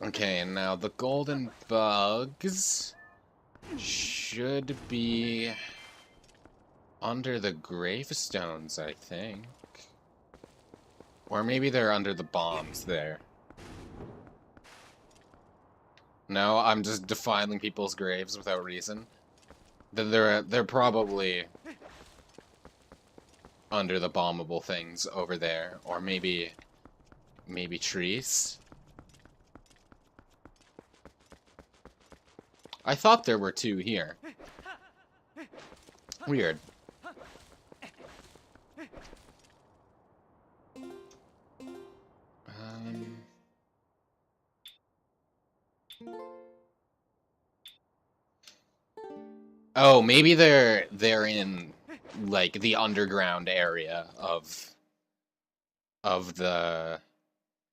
Okay, and now the golden bugs should be under the gravestones, I think. Or maybe they're under the bombs there. No, I'm just defiling people's graves without reason. They're probably under the bombable things over there, or maybe trees. I thought there were two here. Weird. Oh, maybe they're in like the underground area of the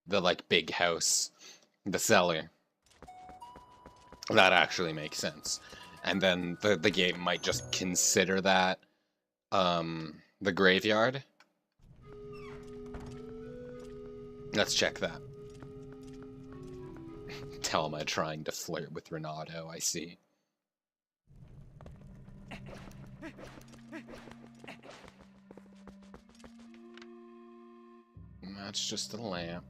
like big house, the cellar. That actually makes sense. And then the game might just consider that the graveyard. Let's check that. Telma trying to flirt with Renato, I see. That's just a lamp.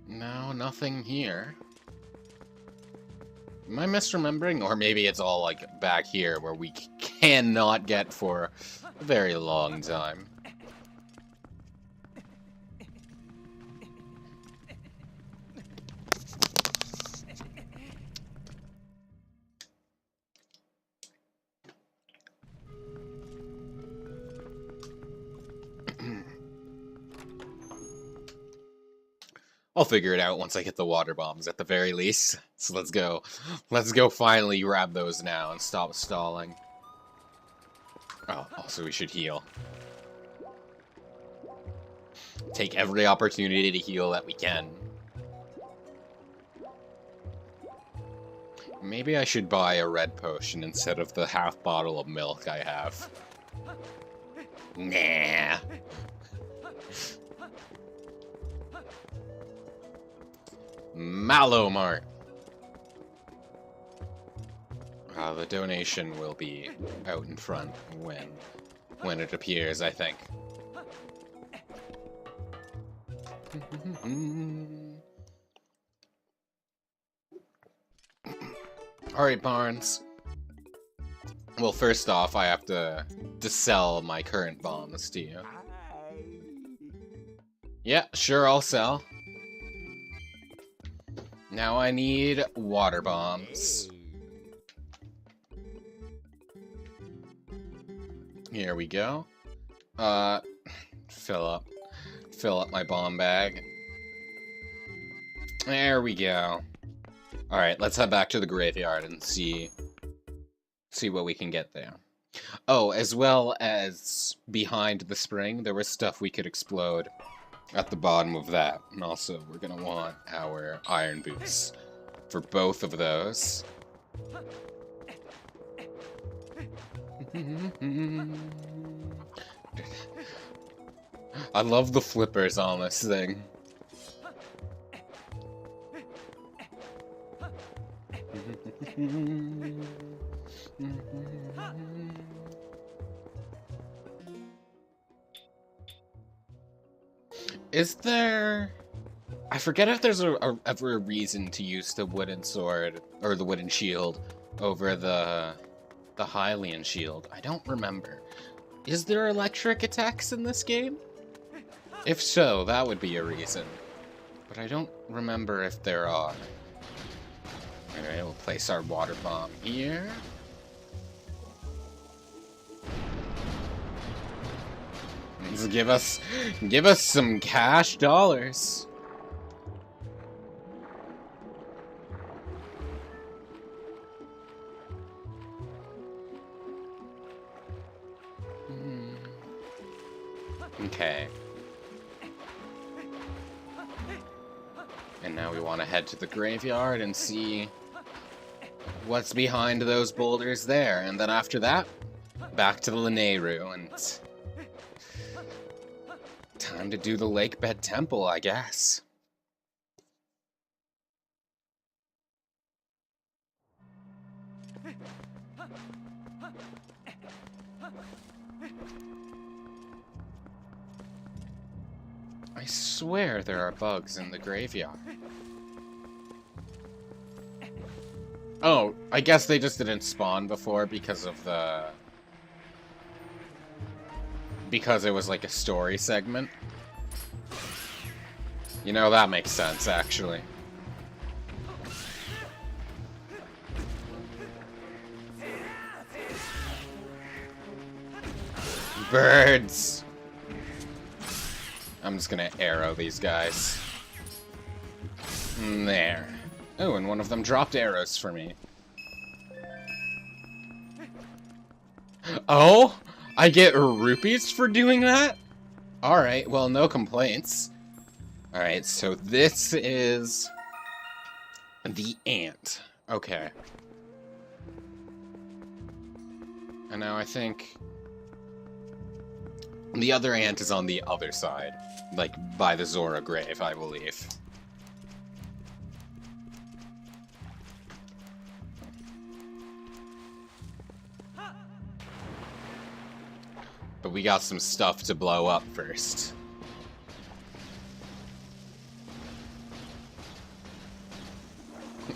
No, nothing here. Am I misremembering? Or maybe it's all like back here where we cannot get for a very long time. I'll figure it out once I get the water bombs at the very least. So let's go. Let's go finally grab those now and stop stalling. Oh, also we should heal. Take every opportunity to heal that we can. Maybe I should buy a red potion instead of the half bottle of milk I have. Nah. Malomart. The donation will be out in front when it appears, I think. Alright, Barnes. Well, first off, I have to sell my current bombs to you. Yeah, sure, I'll sell. Now I need water bombs. Here we go. Fill up my bomb bag. There we go. Alright, let's head back to the graveyard and see what we can get there. Oh, as well as behind the spring, there was stuff we could explode at the bottom of that. And also, we're gonna want our iron boots for both of those. I love the flippers on this thing. Is there... I forget if there's ever a reason to use the wooden sword, or the wooden shield, over the Hylian shield. I don't remember. Is there electric attacks in this game? If so, that would be a reason. But I don't remember if there are. Alright, we'll place our water bomb here. Let's give us some cash dollars. Okay. And now we want to head to the graveyard and see what's behind those boulders there. And then after that, back to the Lanayru and time to do the Lakebed Temple, I guess. I swear there are bugs in the graveyard. Oh, I guess they just didn't spawn before because of the... Because it was like a story segment. You know, that makes sense, actually. Birds! I'm just gonna arrow these guys. There. Oh, and one of them dropped arrows for me. Oh? I get rupees for doing that? Alright, well, no complaints. Alright, so this is... the ant. Okay. And now I think... the other ant is on the other side. Like, by the Zora grave, I believe. But we got some stuff to blow up first.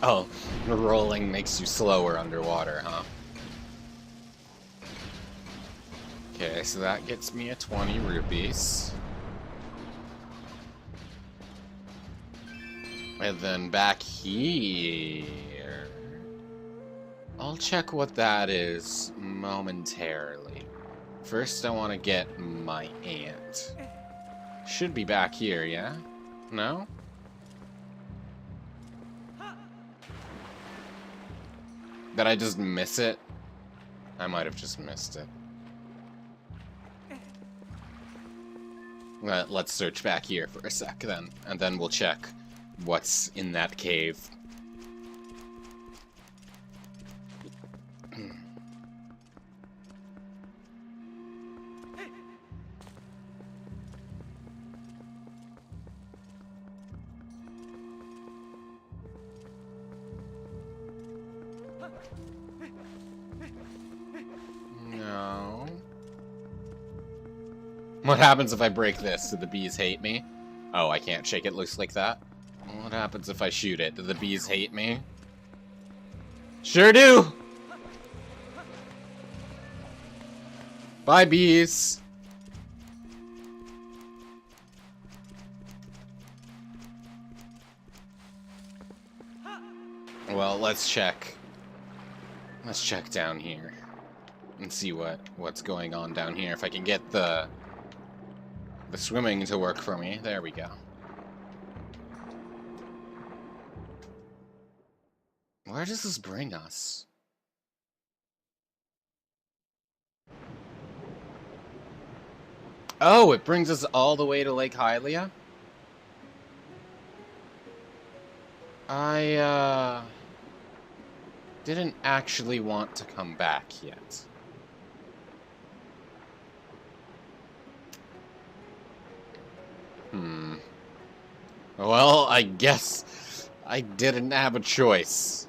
Oh, rolling makes you slower underwater, huh? Okay, so that gets me a 20 rupees. And then back here... I'll check what that is momentarily. First, I want to get my ant. Should be back here, yeah? No? Did I just miss it? I might have just missed it. Let's search back here for a sec, then. And then we'll check what's in that cave. No. What happens if I break this? Do the bees hate me? Oh, I can't shake it loose like that? What happens if I shoot it? Do the bees hate me? Sure do! Bye, bees! Well, let's check. Let's check down here. And see what's going on down here. If I can get the swimming to work for me. There we go. Where does this bring us? Oh, it brings us all the way to Lake Hylia? I, didn't actually want to come back yet. Well, I guess I didn't have a choice.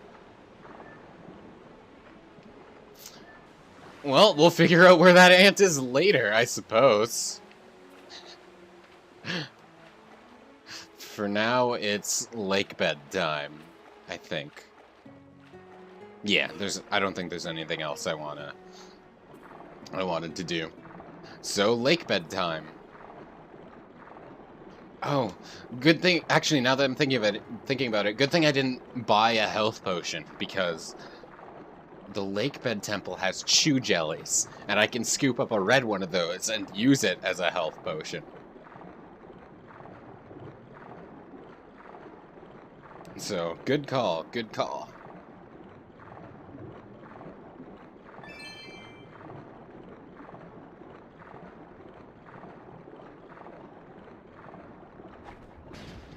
Well, we'll figure out where that ant is later, I suppose. For now, it's lake bed time, I think. Yeah, I don't think there's anything else I wanted to do. So, lake bed time. Oh, good thing. Actually, now that I'm thinking about it, good thing I didn't buy a health potion, because the lake bed temple has chew jellies, and I can scoop up a red one of those and use it as a health potion. So, good call, good call.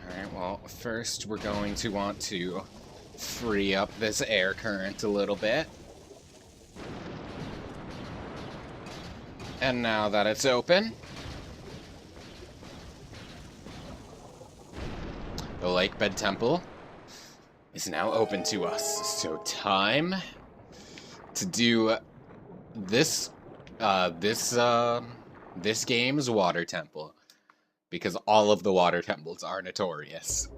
Alright, well, first we're going to want to free up this air current a little bit. And now that it's open, the lake bed temple is now open to us. So time to do this game's water temple, because all of the water temples are notorious.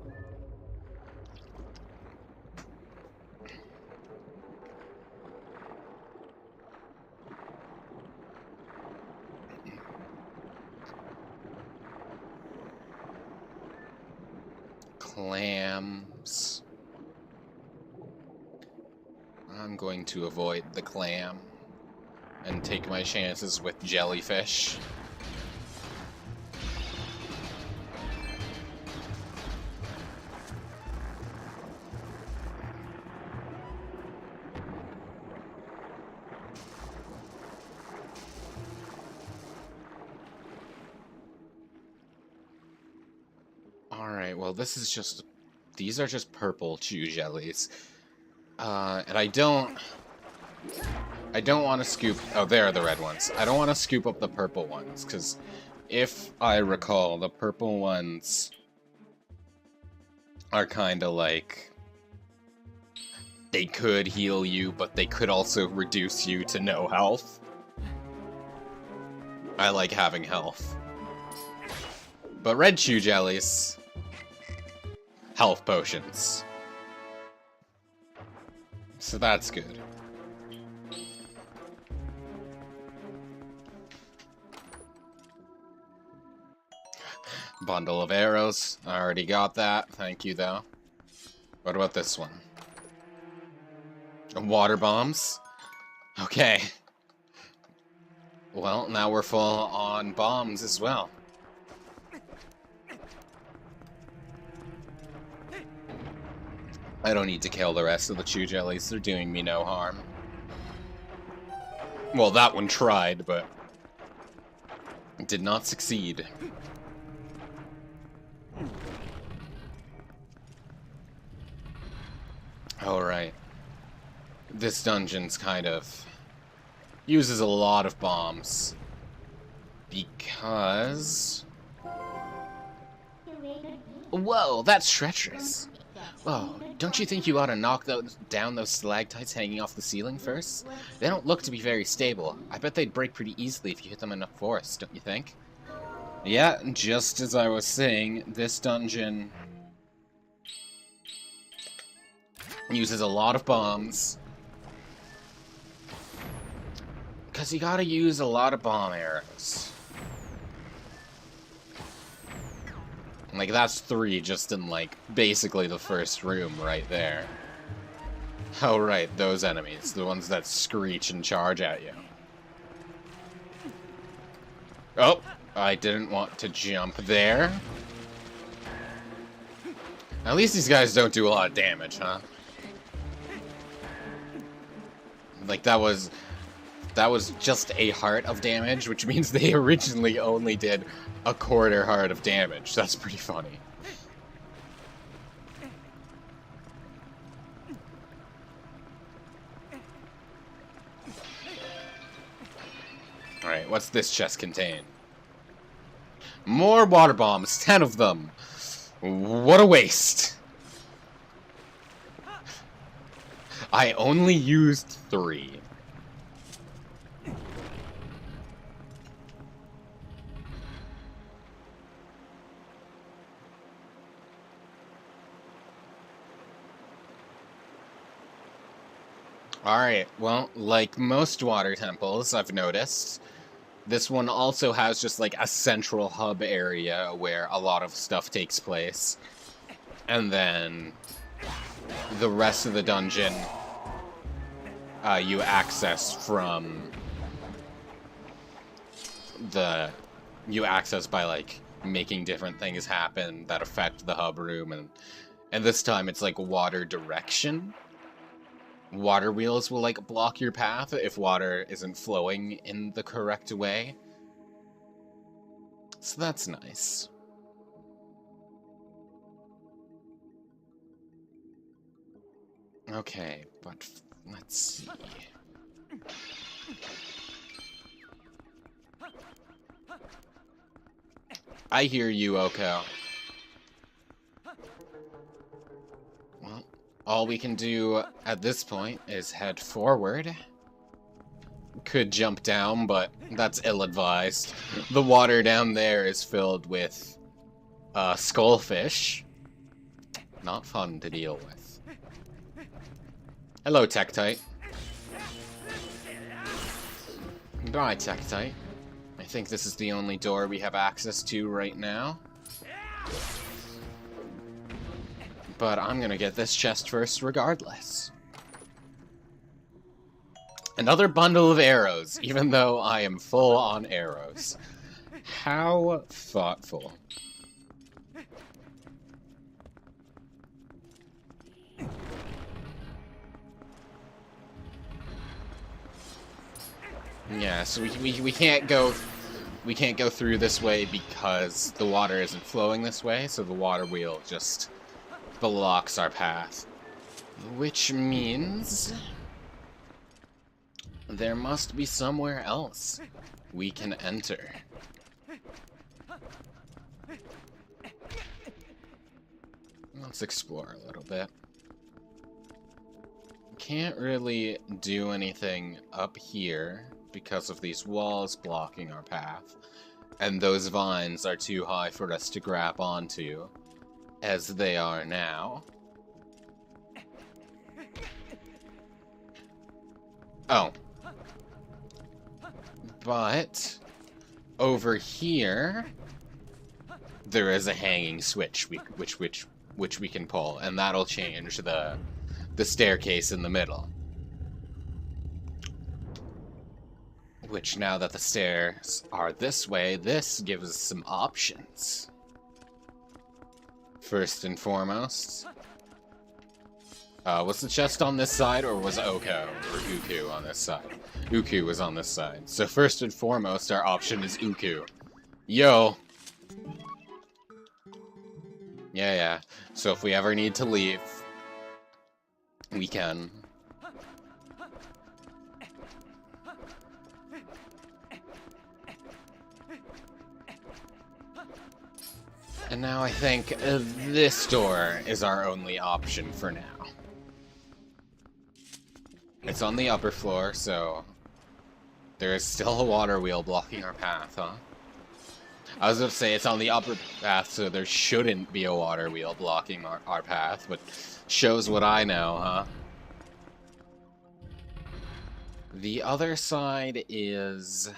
clams. I'm going to avoid the clam and take my chances with jellyfish. Alright, well this is just... These are just purple chew jellies. And I don't want to scoop... Oh, there are the red ones. I don't want to scoop up the purple ones, because if I recall, the purple ones are kind of like... They could heal you, but they could also reduce you to no health. I like having health. But red chew jellies... Health potions. So that's good. Bundle of arrows. I already got that. Thank you, though. What about this one? Water bombs? Okay. Well, now we're full on bombs as well. I don't need to kill the rest of the chew jellies. They're doing me no harm. Well, that one tried, but did not succeed. Alright. This dungeon's kind of... uses a lot of bombs. Because... Whoa, that's treacherous. Oh, don't you think you ought to knock down those stalactites hanging off the ceiling first? They don't look to be very stable. I bet they'd break pretty easily if you hit them enough force, don't you think? Yeah, just as I was saying, this dungeon uses a lot of bombs. Because you gotta use a lot of bomb arrows. Like, that's 3 just in, like, basically the first room right there. Oh, right, those enemies. The ones that screech and charge at you. Oh, I didn't want to jump there. At least these guys don't do a lot of damage, huh? Like, that was just a heart of damage, which means they originally only did a quarter heart of damage. That's pretty funny. Alright, what's this chest contain? More water bombs, 10 of them! What a waste! I only used 3. Alright, well, like most water temples, I've noticed, this one also has just like a central hub area where a lot of stuff takes place. And then the rest of the dungeon you access from you access by like making different things happen that affect the hub room, and this time it's like water direction. Water wheels will, like, block your path if water isn't flowing in the correct way. So that's nice. Okay, but let's see. I hear you, Oko. Well, all we can do at this point is head forward. Could jump down, but that's ill-advised. The water down there is filled with skullfish. Not fun to deal with. Hello, Tektite. Bye, Tektite. I think this is the only door we have access to right now. But I'm gonna get this chest first regardless. Another bundle of arrows, even though I am full on arrows. How thoughtful. Yeah, so we can't go through this way because the water isn't flowing this way, so the water wheel just blocks our path. Which means there must be somewhere else we can enter. Let's explore a little bit. Can't really do anything up here because of these walls blocking our path, and those vines are too high for us to grab onto as they are now. Oh. But over here there is a hanging switch which we can pull, and that'll change the staircase in the middle. Which, now that the stairs are this way, this gives us some options. First and foremost, was the chest on this side, or was Oko or Uku on this side? Uku was on this side. So first and foremost, our option is Uku. Yo! Yeah. So if we ever need to leave, we can. And now I think this door is our only option for now. It's on the upper floor, so there is still a water wheel blocking our path, huh? I was going to say it's on the upper path, so there shouldn't be a water wheel blocking our path, but shows what I know, huh? The other side is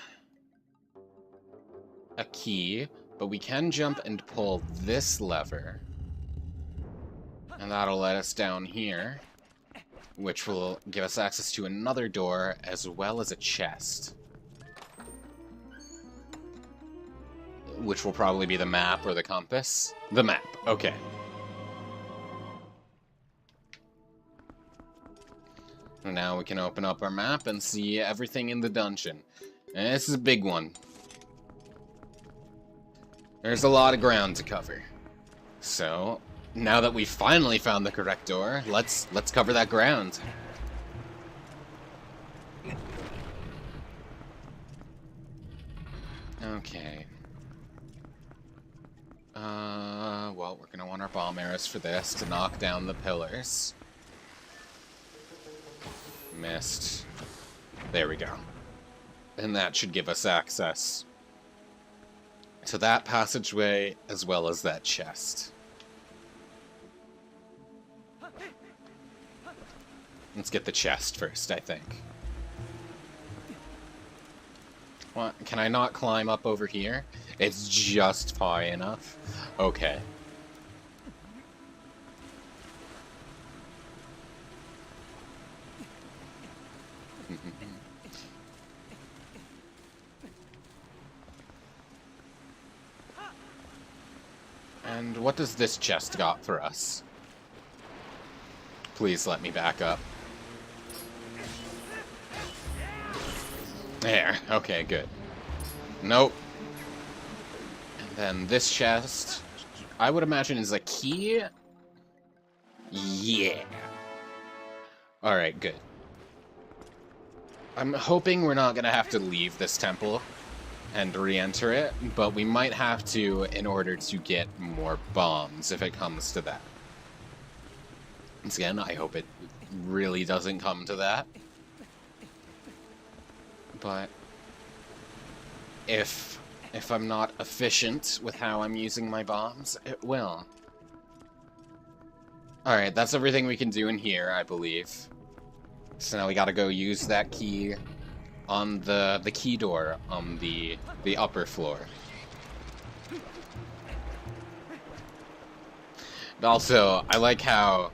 a key, but we can jump and pull this lever, and that'll let us down here, which will give us access to another door as well as a chest, which will probably be the map or the compass. The map, okay. And now we can open up our map and see everything in the dungeon. And this is a big one. There's a lot of ground to cover. So, now that we've finally found the correct door, let's cover that ground. Okay. Well, we're gonna want our bomb arrows for this to knock down the pillars. Missed. There we go. And that should give us access to that passageway as well as that chest. Let's get the chest first, I think. What? Can I not climb up over here? It's just high enough. Okay. And what does this chest got for us? Please let me back up. There. Okay, good. Nope. And then this chest, I would imagine, is a key? Yeah. Alright, good. I'm hoping we're not gonna have to leave this temple and re-enter it, but we might have to in order to get more bombs if it comes to that. Once again, I hope it really doesn't come to that. But if I'm not efficient with how I'm using my bombs, it will. Alright, that's everything we can do in here, I believe. So now we gotta go use that key on the key door on the upper floor. Also, I like how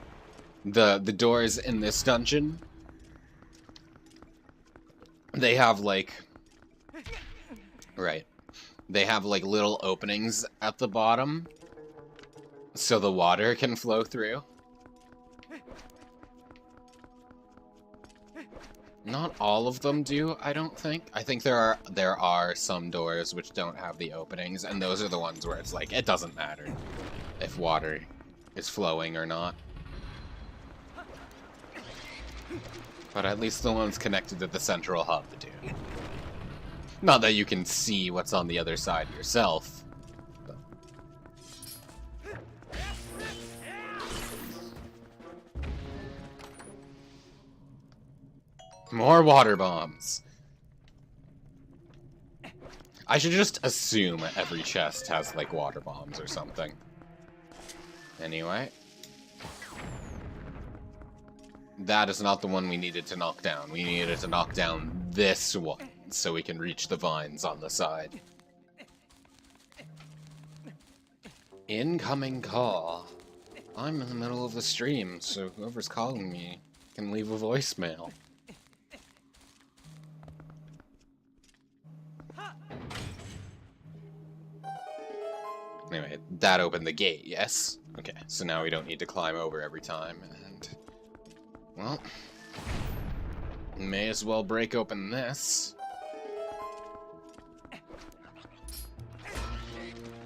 the doors in this dungeon, they have like, right, they have like little openings at the bottom so the water can flow through. Not all of them do, I don't think. I think there are some doors which don't have the openings, and those are the ones where it's like, it doesn't matter if water is flowing or not. But at least the ones connected to the central hub do. Not that you can see what's on the other side yourself. But... more water bombs. I should just assume every chest has, like, water bombs or something. Anyway. That is not the one we needed to knock down. We needed to knock down this one, so we can reach the vines on the side. Incoming call. I'm in the middle of the stream, so whoever's calling me can leave a voicemail. Anyway, that opened the gate, yes? Okay, so now we don't need to climb over every time, and... well... may as well break open this.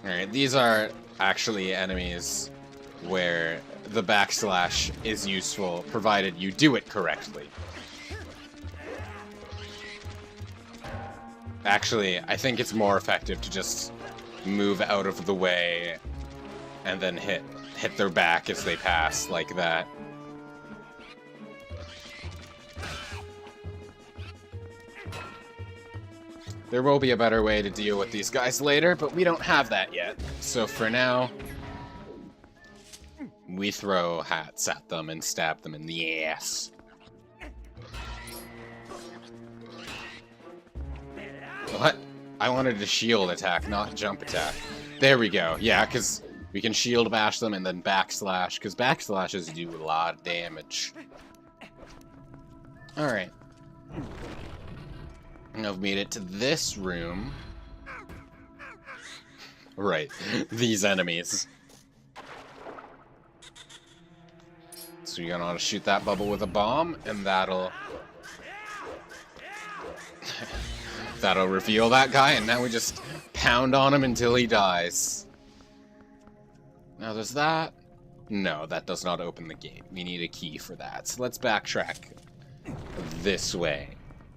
Alright, these are actually enemies where the backslash is useful, provided you do it correctly. Actually, I think it's more effective to just move out of the way and then hit their back as they pass, like that. There will be a better way to deal with these guys later, but we don't have that yet. So for now, we throw hats at them and stab them in the ass. What? I wanted a shield attack, not jump attack. There we go. Yeah, because we can shield bash them and then backslash, because backslashes do a lot of damage. Alright. I've made it to this room. Right, these enemies. So you're gonna want to shoot that bubble with a bomb, and that'll... that'll reveal that guy, and now we just pound on him until he dies. Now there's that. No, that does not open the gate. We need a key for that. So let's backtrack this way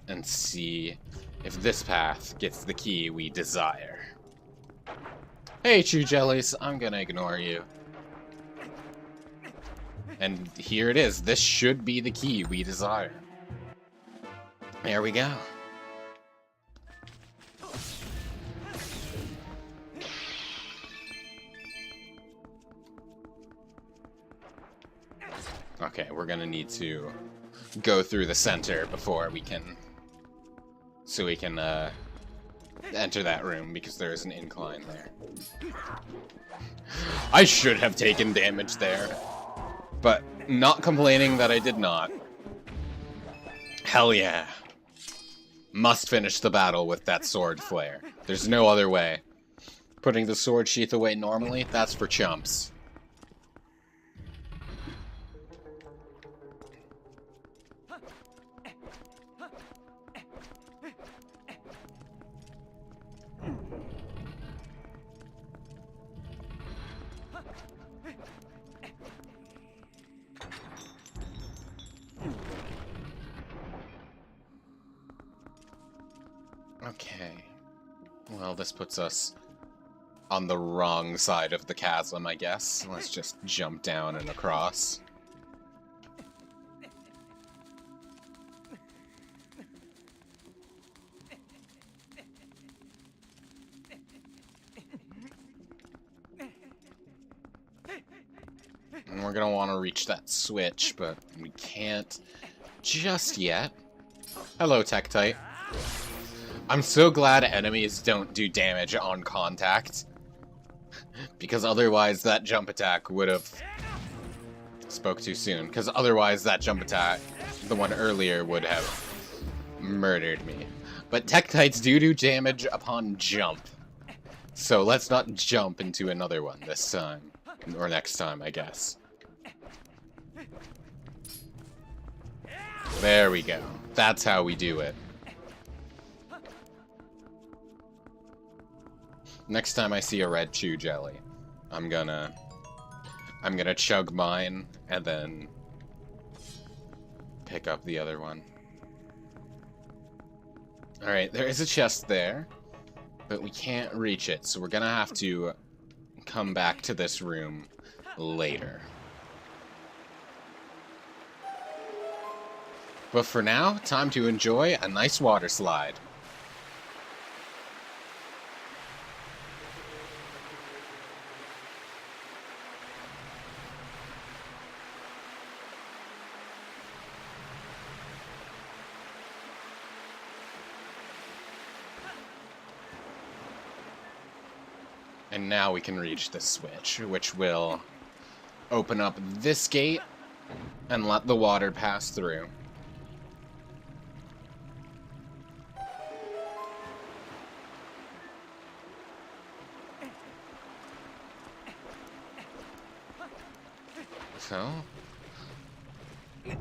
and see if this path gets the key we desire. Hey, True Jellies, I'm gonna ignore you. And here it is. This should be the key we desire. There we go. Okay, we're gonna need to go through the center before we can... so we can, enter that room, because there is an incline there. I should have taken damage there, but not complaining that I did not. Hell yeah. Must finish the battle with that sword flare. There's no other way. Putting the sword sheath away normally, that's for chumps. Okay. Well, this puts us on the wrong side of the chasm, I guess. Let's just jump down and across. And we're gonna want to reach that switch, but we can't just yet. Hello, Tektite. I'm so glad enemies don't do damage on contact. Because otherwise that jump attack would have... Spoke too soon. Because otherwise that jump attack, the one earlier, would have murdered me. But Tektites do damage upon jump. So let's not jump into another one this time. Or next time, I guess. There we go. That's how we do it. Next time I see a red chew jelly, I'm gonna chug mine and then pick up the other one. Alright, there is a chest there, but we can't reach it, so we're gonna have to come back to this room later. But for now, time to enjoy a nice water slide. And now we can reach the switch, which will open up this gate and let the water pass through. So,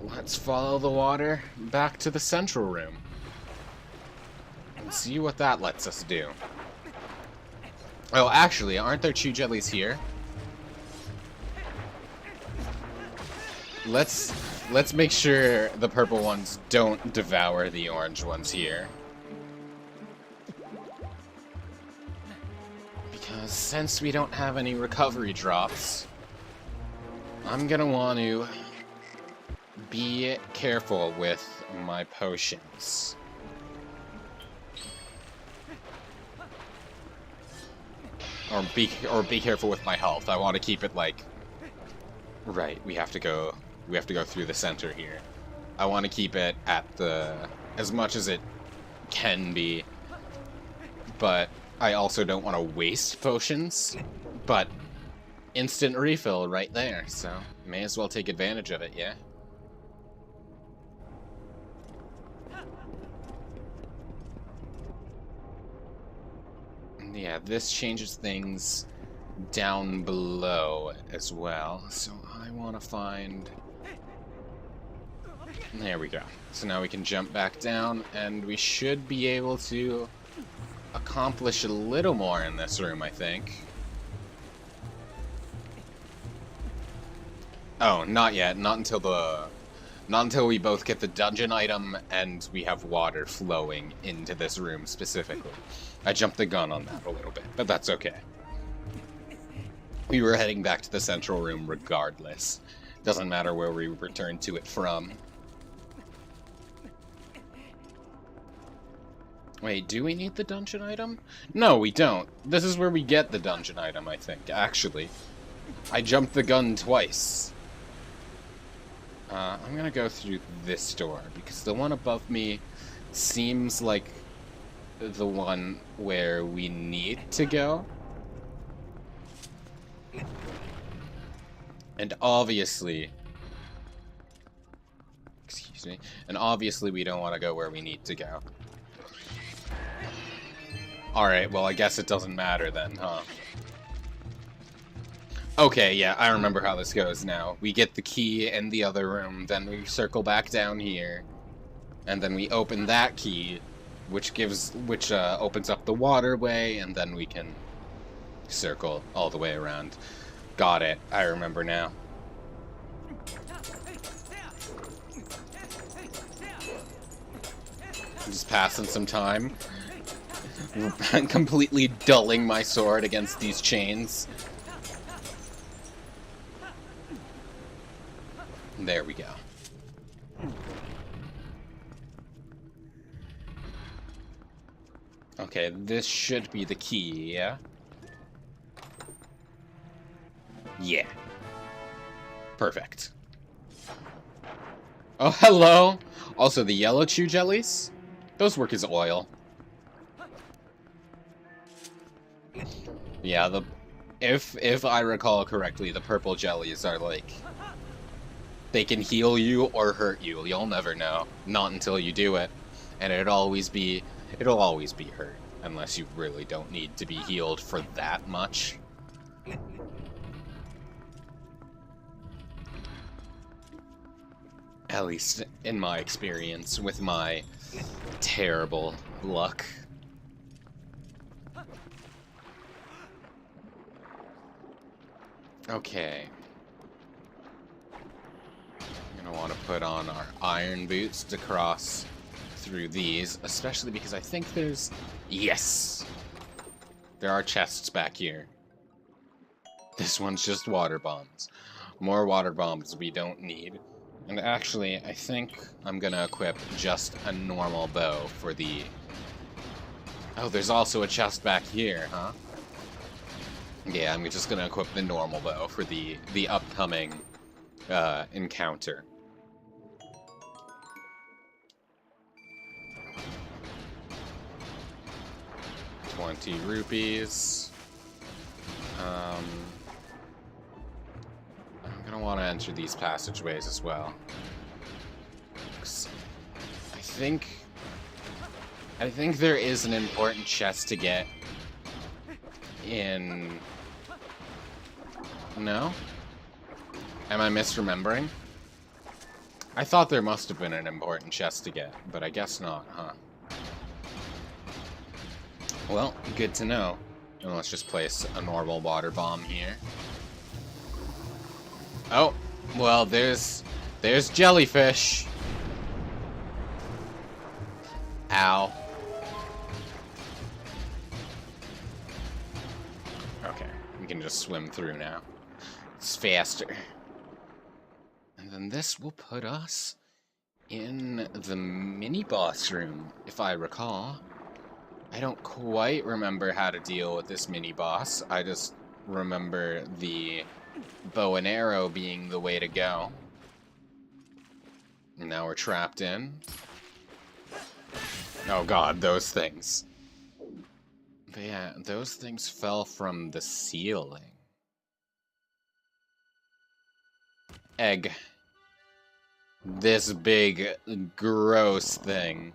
let's follow the water back to the central room and see what that lets us do. Oh, actually, aren't there chew jellies here? Let's make sure the purple ones don't devour the orange ones here. Because since we don't have any recovery drops, I'm gonna want to be careful with my potions. Or be careful with my health. I want to keep it like... Right, we have to go through the center here. I want to keep it at the... as much as it can be. But I also don't want to waste potions. But instant refill right there, so may as well take advantage of it, yeah? Yeah, this changes things down below as well, so I want to find... There we go. So now we can jump back down, and we should be able to accomplish a little more in this room, I think. Oh, not yet. Not until we both get the dungeon item and we have water flowing into this room specifically. I jumped the gun on that a little bit, but that's okay. We were heading back to the central room regardless. Doesn't matter where we return to it from. Wait, do we need the dungeon item? No, we don't. This is where we get the dungeon item, I think, actually. I jumped the gun twice. I'm gonna go through this door, because the one above me seems like the one where we need to go. And obviously... Excuse me. And obviously we don't want to go where we need to go. Alright, well I guess it doesn't matter then, huh? Okay, yeah, I remember how this goes now. We get the key in the other room, then we circle back down here, and then we open that key, which opens up the waterway, and then we can circle all the way around. Got it. I remember now. Just passing some time. Completely dulling my sword against these chains. There we go. Okay, this should be the key, yeah? Yeah. Perfect. Oh, hello! Also, the yellow chew jellies? Those work as oil. Yeah, If I recall correctly, the purple jellies are like, they can heal you or hurt you. You'll never know. Not until you do it. And it'll always be hurt. Unless you really don't need to be healed for that much. At least in my experience with my terrible luck. Okay. I'm gonna want to put on our iron boots to cross through these, especially because I think there's... Yes! There are chests back here. This one's just water bombs. More water bombs we don't need. And actually, I think I'm gonna equip just a normal bow for the... Oh, there's also a chest back here, huh? Yeah, I'm just gonna equip the normal bow for the upcoming encounter. $20 rupees. I'm gonna want to enter these passageways as well. I think there is an important chest to get in... No? Am I misremembering? I thought there must have been an important chest to get, but I guess not, huh? Well, good to know. And let's just place a normal water bomb here. Oh, well, there's jellyfish. Ow. Okay, we can just swim through now. It's faster. And then this will put us in the mini-boss room, if I recall. I don't quite remember how to deal with this mini-boss. I just remember the bow and arrow being the way to go. And now we're trapped in. Oh god, those things. But yeah, those things fell from the ceiling. Egg. This big, gross thing.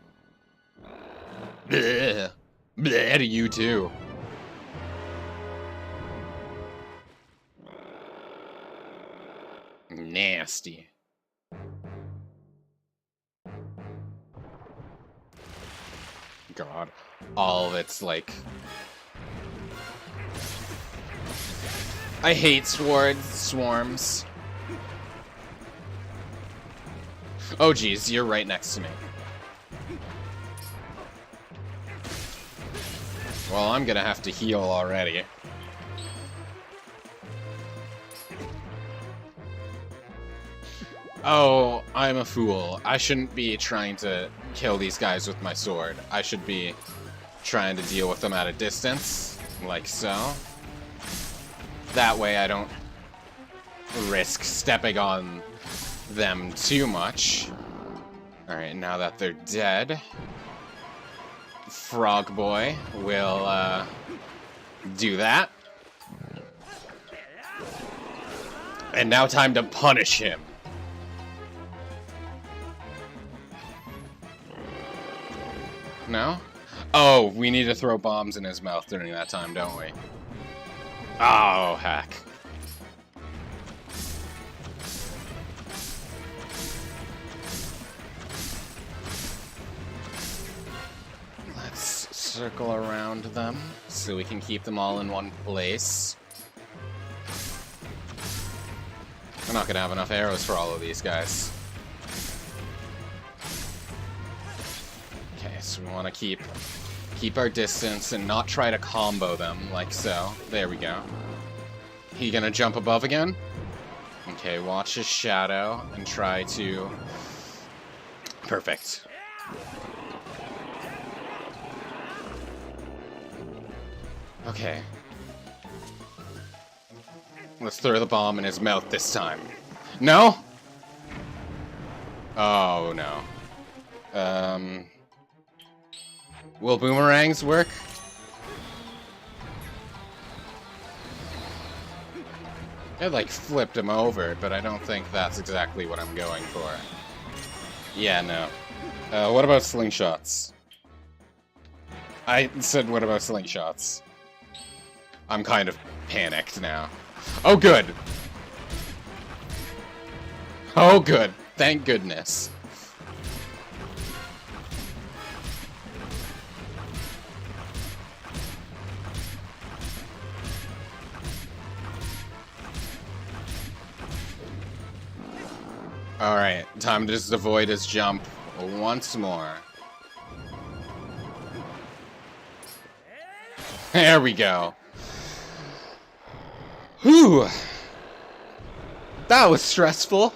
Bleh. Bleh to you too. Nasty. God. All of it's like... I hate swarms. Oh geez, you're right next to me. Well, I'm gonna have to heal already. Oh, I'm a fool. I shouldn't be trying to kill these guys with my sword. I should be trying to deal with them at a distance, like so. That way I don't risk stepping on them too much. Alright, now that they're dead, Frog Boy will do that. And now time to punish him. No? Oh, we need to throw bombs in his mouth during that time, don't we? Oh, heck. Let's circle around them so we can keep them all in one place. We're not gonna have enough arrows for all of these guys. Okay, so we want to keep our distance and not try to combo them like so. There we go. He gonna jump above again? Okay, watch his shadow and try to... Perfect. Okay. Let's throw the bomb in his mouth this time. No? Oh, no. Will boomerangs work? I, like, flipped him over, but I don't think that's exactly what I'm going for. Yeah, no. What about slingshots? I said, what about slingshots? I'm kind of panicked now. Oh, good! Oh, good. Thank goodness. Alright, time to just avoid his jump once more. There we go. Whew! That was stressful.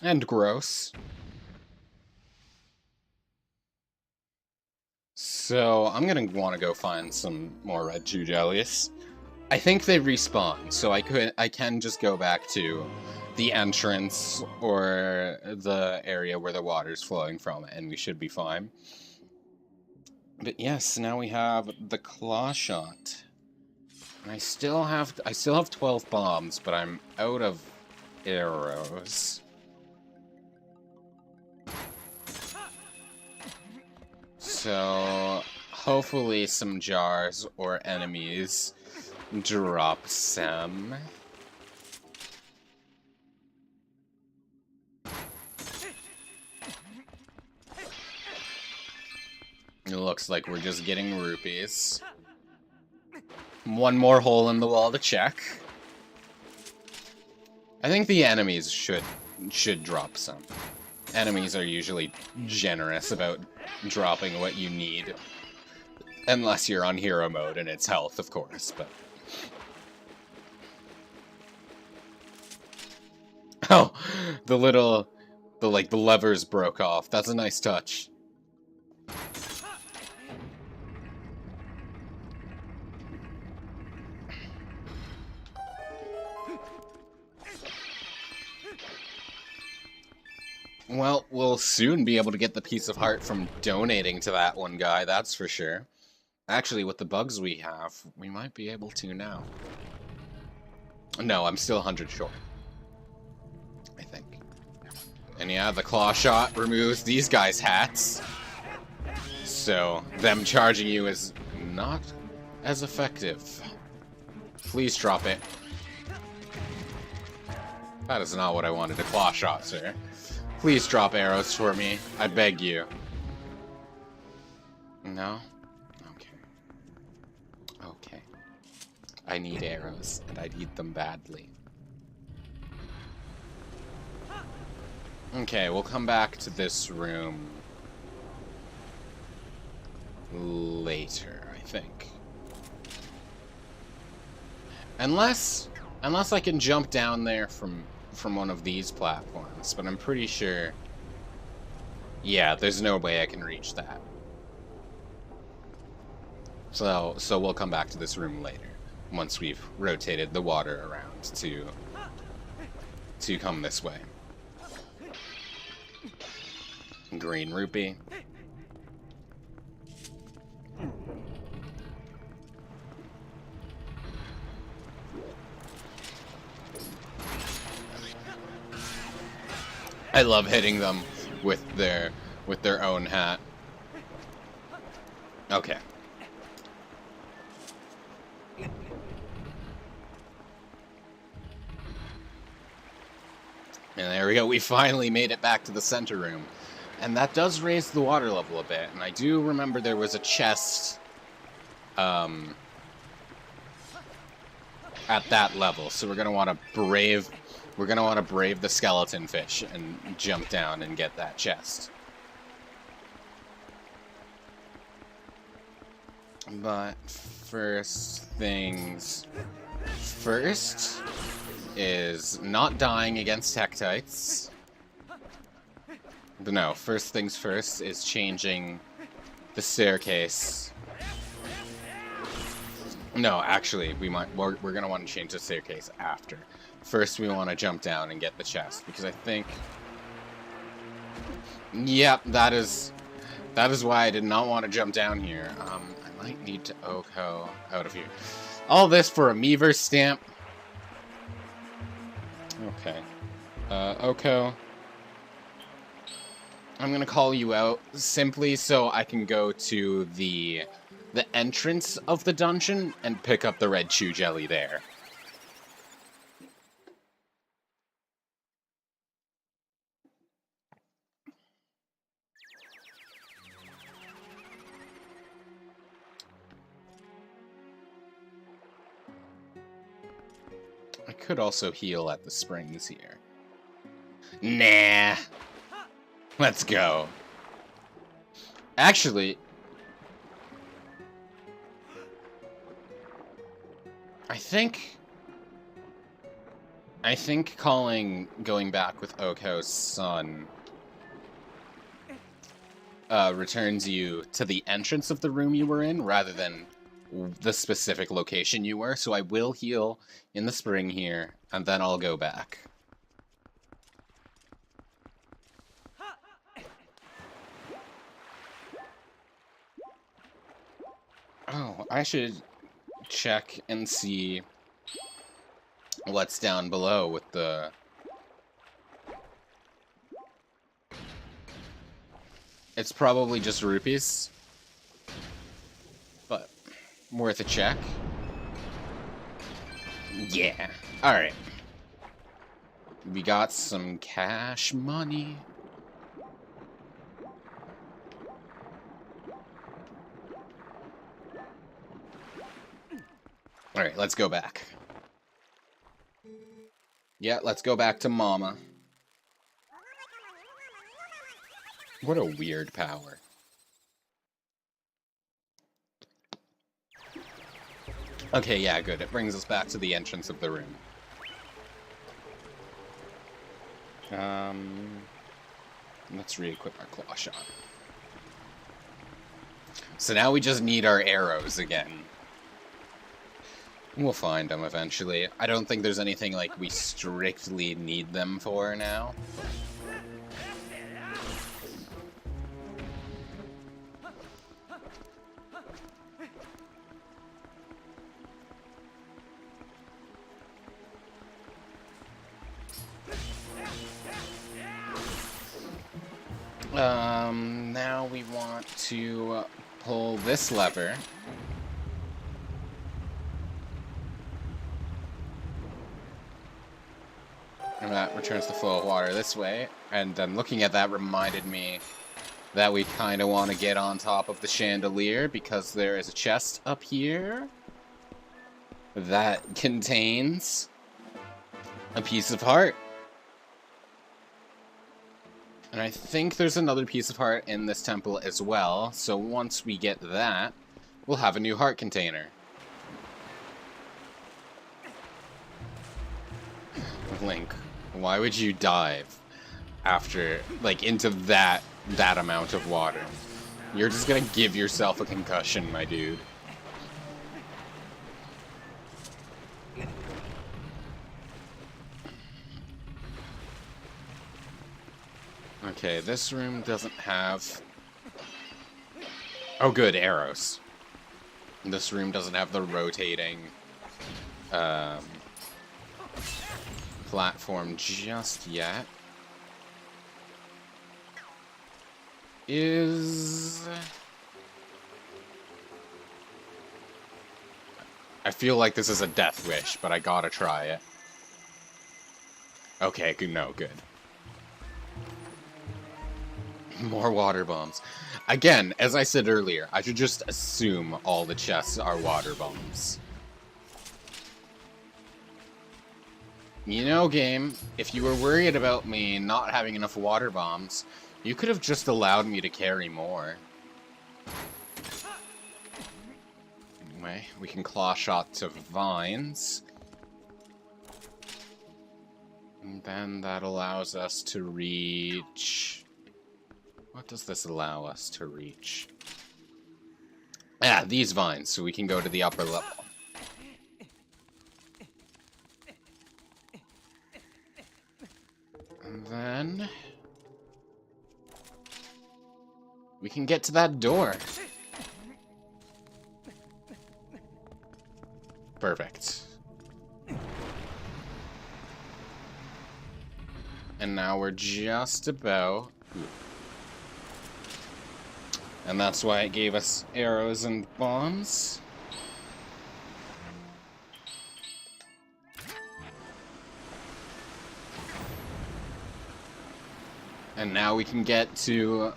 And gross. So, I'm gonna want to go find some more red Jew jellies. I think they respawn, so I can just go back to the entrance or the area where the water's flowing from, and we should be fine. But yes, now we have the claw shot. And I still have 12 bombs, but I'm out of arrows. So hopefully some jars or enemies drop some. It looks like we're just getting rupees. One more hole in the wall to check. I think the enemies should drop some. Enemies are usually generous about dropping what you need. Unless you're on hero mode and it's health, of course, but... Oh, the levers broke off. That's a nice touch. Well, we'll soon be able to get the piece of heart from donating to that one guy, that's for sure. Actually, with the bugs we have, we might be able to now. No, I'm still 100 short. I think. And yeah, the claw shot removes these guys' hats. So, them charging you is not as effective. Please drop it. That is not what I wanted, a claw shot, sir. Please drop arrows for me. I beg you. No? Okay. Okay. I need arrows, and I need them badly. Okay, we'll come back to this room later, I think. Unless I can jump down there from one of these platforms, but I'm pretty sure... Yeah, there's no way I can reach that. So we'll come back to this room later, once we've rotated the water around to come this way. Green rupee. I love hitting them with their own hat. Okay. And there we go, we finally made it back to the center room. And that does raise the water level a bit, and I do remember there was a chest at that level, so we're gonna want to brave the skeleton fish and jump down and get that chest. But first things first is not dying against Tektites. But no, first things first is changing the staircase. No, actually, we're gonna want to change the staircase after. First, we want to jump down and get the chest, because I think... Yep, that is why I did not want to jump down here. I might need to Oko out of here. All this for a Meaver stamp. Okay. Oko. I'm gonna call you out simply so I can go to the entrance of the dungeon and pick up the red chew jelly there. I could also heal at the springs here. Nah. Let's go. Actually, I think going back with Oko's son returns you to the entrance of the room you were in rather than the specific location you were. So I will heal in the spring here, and then I'll go back. Oh, I should check and see what's down below with the... It's probably just rupees, but worth a check. Yeah. Alright. We got some cash money. Alright, let's go back. Yeah, let's go back to Mama. What a weird power. Okay, yeah, good. It brings us back to the entrance of the room. Let's re-equip our claw shot. So now we just need our arrows again. We'll find them eventually. I don't think there's anything like we strictly need them for now. Now we want to pull this lever. And that returns the flow of water this way. And then looking at that reminded me that we kind of want to get on top of the chandelier because there is a chest up here that contains a piece of heart. And I think there's another piece of heart in this temple as well. So once we get that, we'll have a new heart container. Link, why would you dive after, like, into that amount of water? You're just gonna give yourself a concussion, my dude. Okay, this room doesn't have... Oh, good, arrows. This room doesn't have the rotating platform just yet. I feel like this is a death wish, but I gotta try it. Okay, no, good. More water bombs. Again, as I said earlier, I should just assume all the chests are water bombs. You know, game, if you were worried about me not having enough water bombs, you could have just allowed me to carry more. Anyway, we can claw shot to vines. And then that allows us to reach... What does this allow us to reach? Ah, these vines, so we can go to the upper level. And then... we can get to that door. Perfect. And now we're just about... And that's why it gave us arrows and bombs. And now we can get to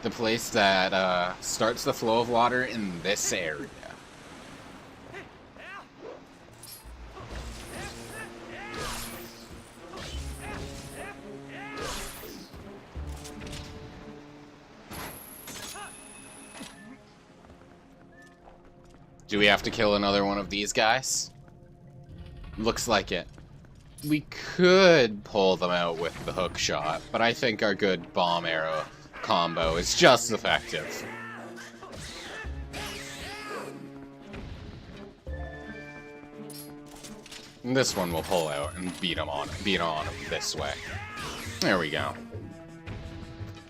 the place that starts the flow of water in this area. Do we have to kill another one of these guys? Looks like it. We could pull them out with the hook shot, but I think our good bomb arrow combo is just effective. And this one we'll pull out and beat on him this way. There we go.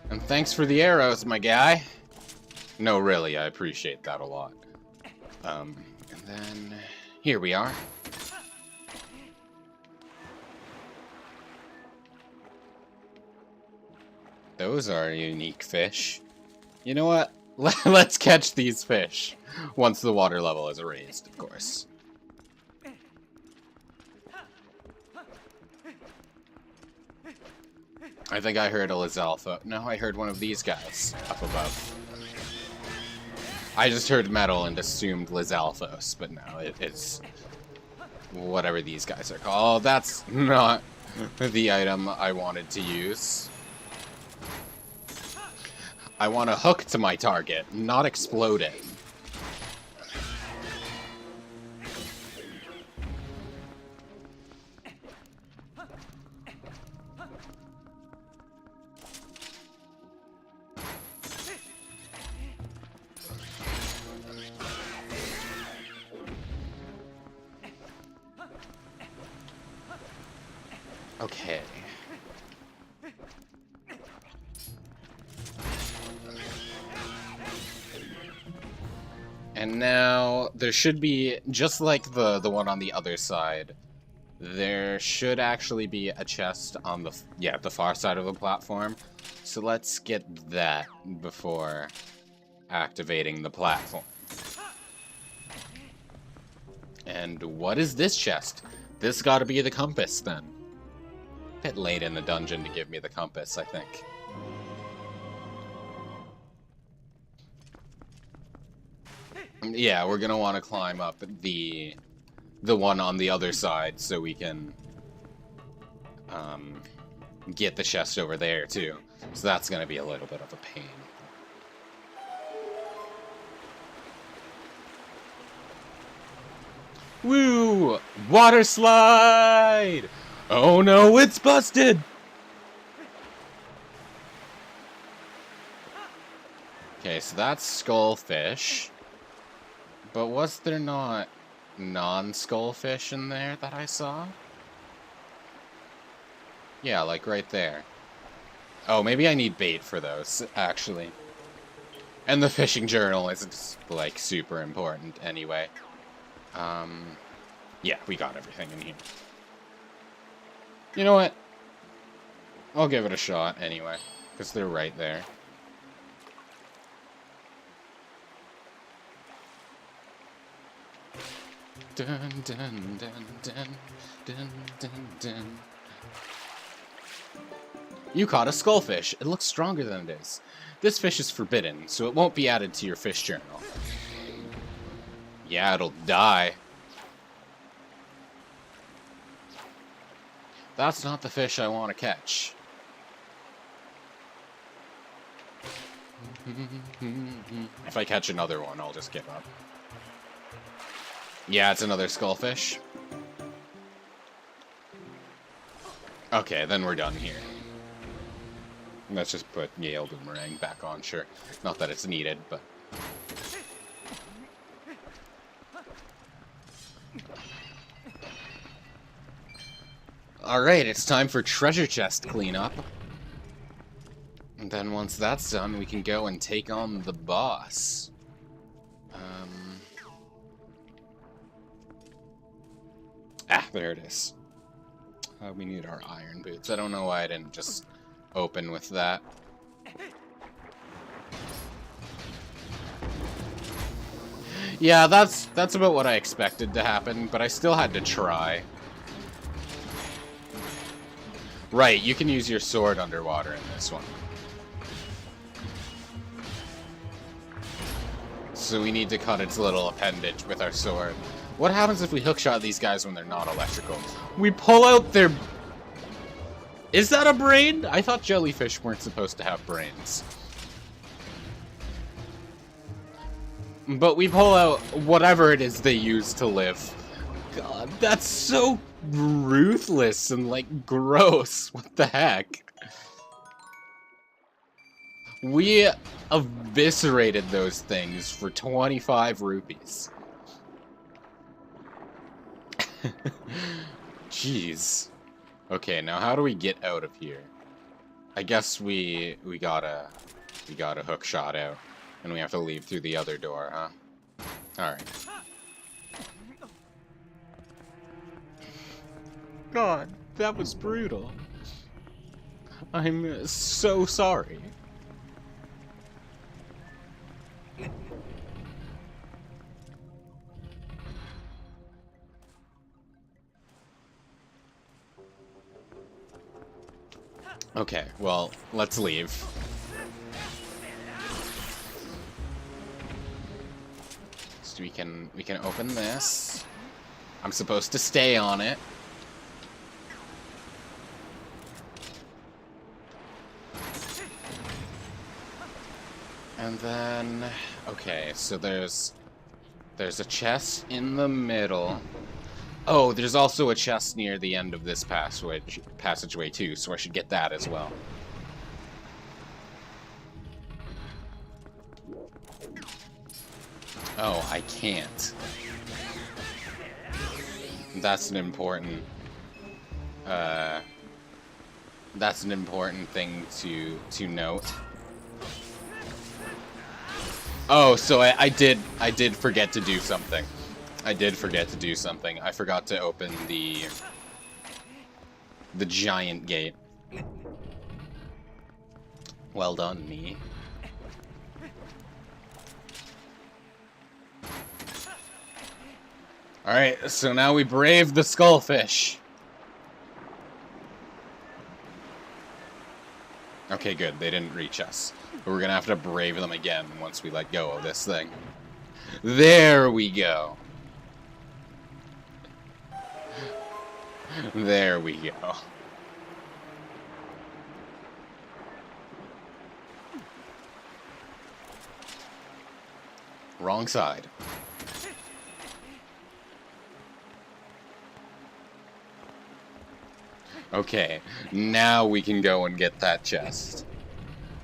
And thanks for the arrows, my guy. No, really, I appreciate that a lot. And then here we are. Those are unique fish. You know what? Let's catch these fish. Once the water level is raised, of course. I think I heard a Lizalfa. No, I heard one of these guys up above. I just heard metal and assumed Lizalfos, but no, it's whatever these guys are called. That's not the item I wanted to use. I want to hook to my target, not explode it. Okay. And now, there should be, just like the one on the other side, there should actually be a chest on the, the far side of the platform. So let's get that before activating the platform. And what is this chest? This gotta be the compass, then. A bit late in the dungeon to give me the compass, I think. Yeah, we're gonna want to climb up the one on the other side so we can get the chest over there too. So that's gonna be a little bit of a pain. Woo! Water slide! Oh no, it's busted! Okay, so that's skullfish. But was there not non-skullfish in there that I saw? Yeah, like right there. Oh, maybe I need bait for those, actually. And the fishing journal isn't, like, super important anyway. Yeah, we got everything in here. You know what? I'll give it a shot anyway, because they're right there. Dun, dun, dun, dun, dun, dun, dun. You caught a skullfish. It looks stronger than it is. This fish is forbidden, so it won't be added to your fish journal. Yeah, it'll die. That's not the fish I want to catch. If I catch another one, I'll just give up. Yeah, it's another skullfish. Okay, then we're done here. Let's just put Yale Boomerang back on, sure. Not that it's needed, but... Alright, it's time for treasure chest cleanup. And then once that's done, we can go and take on the boss. Ah, there it is. We need our iron boots. I don't know why I didn't just open with that. Yeah, that's about what I expected to happen, but I still had to try. Right, you can use your sword underwater in this one. So we need to cut its little appendage with our sword. What happens if we hookshot these guys when they're not electrical? We pull out their... Is that a brain? I thought jellyfish weren't supposed to have brains. But we pull out whatever it is they use to live. God, that's so ruthless and, like, gross. What the heck? We eviscerated those things for 25 rupees. Jeez. Okay, now how do we get out of here? I guess we gotta hook shot out. And we have to leave through the other door, huh? Alright. God, that was brutal. I'm so sorry. Okay, well, let's leave. So we can open this. I'm supposed to stay on it. And then, okay, so there's a chest in the middle. Oh, there's also a chest near the end of this passageway too, so I should get that as well. Oh, I can't. That's an important thing to note. Oh, so I did forget to do something. I did forget to do something. I forgot to open the giant gate. Well done, me. Alright, so now we brave the skullfish. Okay, good. They didn't reach us. But we're gonna have to brave them again once we let go of this thing. There we go. There we go. Wrong side. Okay, now we can go and get that chest.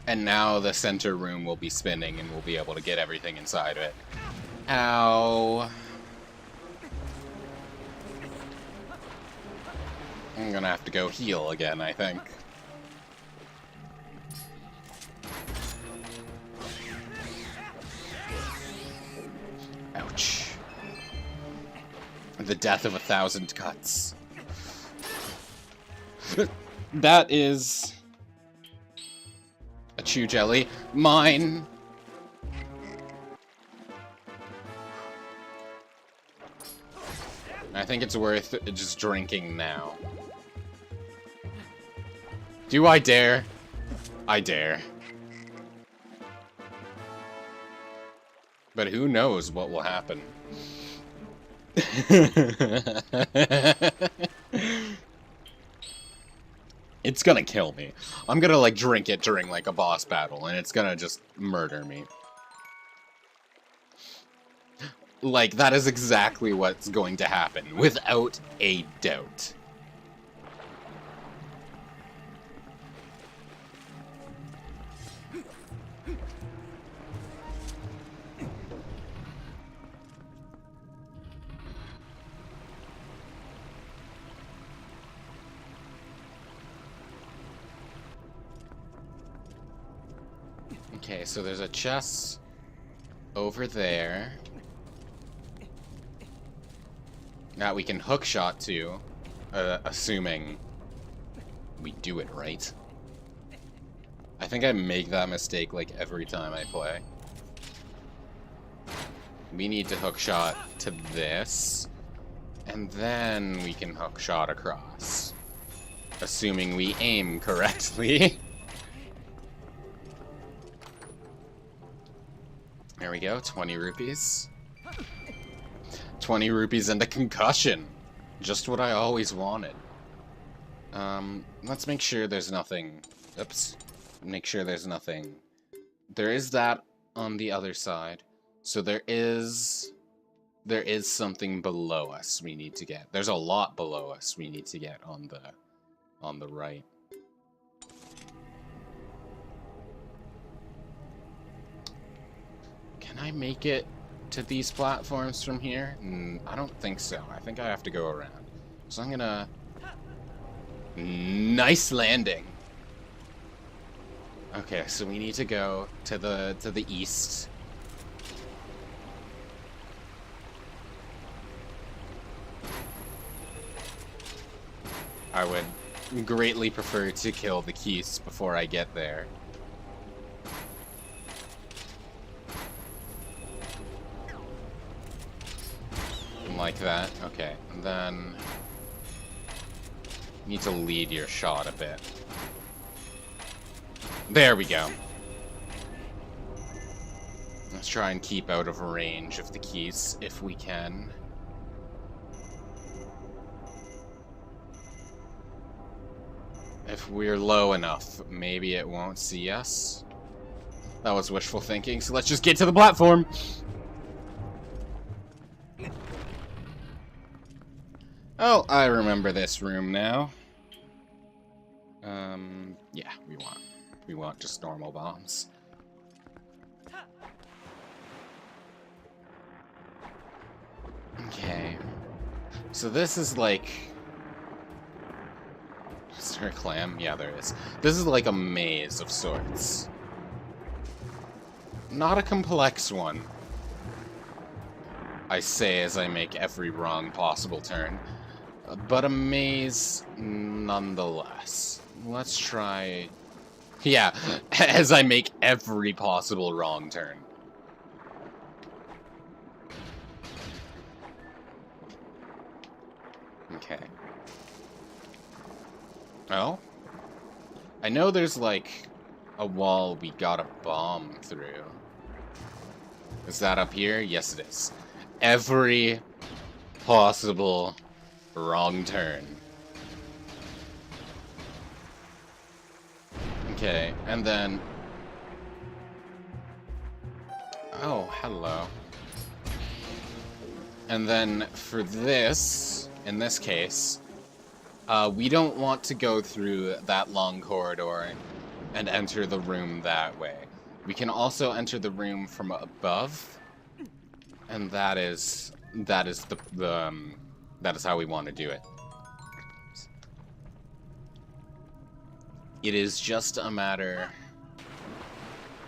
And now the center room will be spinning and we'll be able to get everything inside of it. Ow. I'm gonna have to go heal again, I think. Ouch. The death of 1,000 cuts. That is a chew jelly. Mine. I think it's worth just drinking now. Do I dare? I dare. But who knows what will happen. It's gonna kill me. I'm gonna, like, drink it during, like, a boss battle, and it's gonna just murder me. Like, that is exactly what's going to happen, without a doubt. Okay, so there's a chest over there. that we can hookshot to, assuming we do it right. I think I make that mistake like every time I play. We need to hookshot to this, and then we can hookshot across. Assuming we aim correctly. There we go, 20 rupees. 20 rupees and a concussion. Just what I always wanted. Let's make sure there's nothing. Oops. Make sure there's nothing. There is that on the other side. So there is something below us we need to get. There's a lot below us we need to get on the right. Can I make it to these platforms from here? I don't think so. I think I have to go around. So I'm gonna... Nice landing! Okay, so we need to go to the east. I would greatly prefer to kill the Keys before I get there. Like that. Okay, and then you need to lead your shot a bit. There we go. Let's try and keep out of range of the Keys if we can. If we're low enough, maybe it won't see us. That was wishful thinking, so let's just get to the platform! Oh, I remember this room now. Yeah, we want just normal bombs. Okay. So this is like... Is there a clam? Yeah, there is. This is like a maze of sorts. Not a complex one. I say as I make every wrong possible turn. But a maze nonetheless. Let's try... Yeah, as I make every possible wrong turn. Okay. Oh? I know there's like a wall we gotta bomb through. Is that up here? Yes, it is. Every possible wrong turn. Okay, and then... Oh, hello. And then for this, in this case, we don't want to go through that long corridor and enter the room that way. We can also enter the room from above, and that is how we want to do it. It is just a matter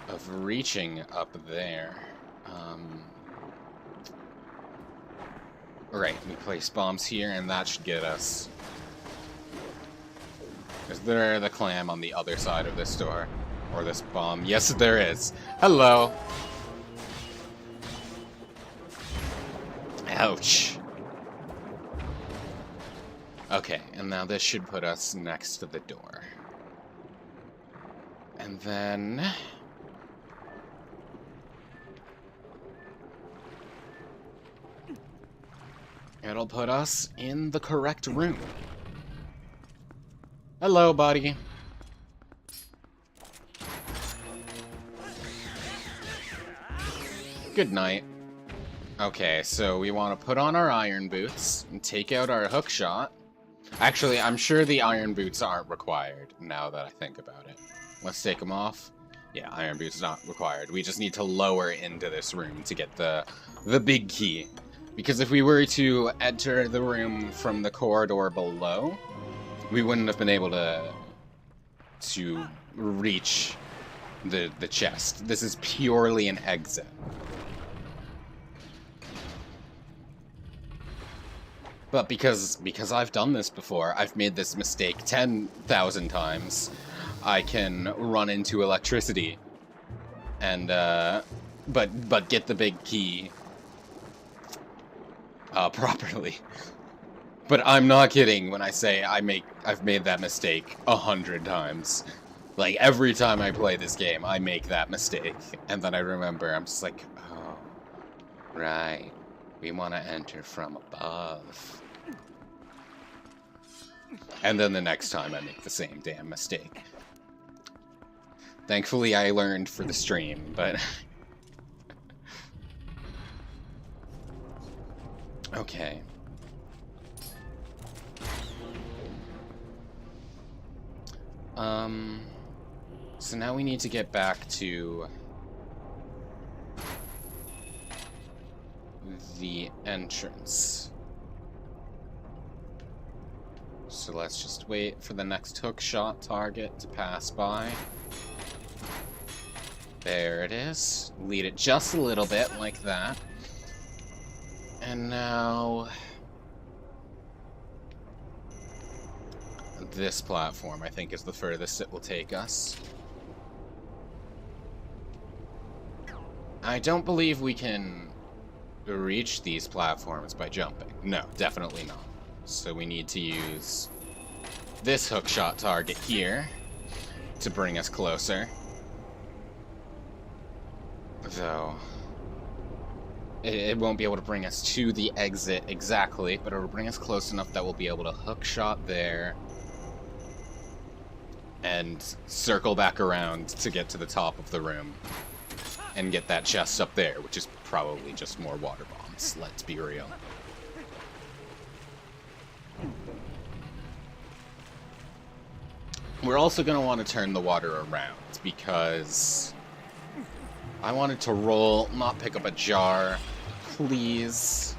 of reaching up there. Right, we place bombs here, and that should get us. Is there the clam on the other side of this door? Or this bomb? Yes, there is. Hello! Ouch. Okay, and now this should put us next to the door. And then... it'll put us in the correct room. Hello, buddy. Good night. Okay, so we want to put on our iron boots and take out our hook shot. Actually, I'm sure the iron boots aren't required, now that I think about it. Let's take them off. Yeah, iron boots not required. We just need to lower into this room to get the big key. Because if we were to enter the room from the corridor below, we wouldn't have been able to reach the chest. This is purely an exit. But because I've done this before, I've made this mistake 10,000 times, I can run into electricity and but get the big key properly. But I'm not kidding when I say I've made that mistake 100 times. Like, every time I play this game, I make that mistake. And then I remember, I'm just like, oh, right. We want to enter from above. And then the next time I make the same damn mistake. Thankfully, I learned for the stream, but... Okay. So now we need to get back to the entrance. So let's just wait for the next hookshot target to pass by. There it is. Lead it just a little bit, like that. And now... this platform, I think, is the furthest it will take us. I don't believe we can reach these platforms by jumping. No, definitely not. So we need to use this hookshot target here to bring us closer. Though, it won't be able to bring us to the exit exactly, but it'll bring us close enough that we'll be able to hookshot there and circle back around to get to the top of the room and get that chest up there, which is probably just more water bombs, let's be real. We're also going to want to turn the water around because I wanted to roll, not pick up a jar, please.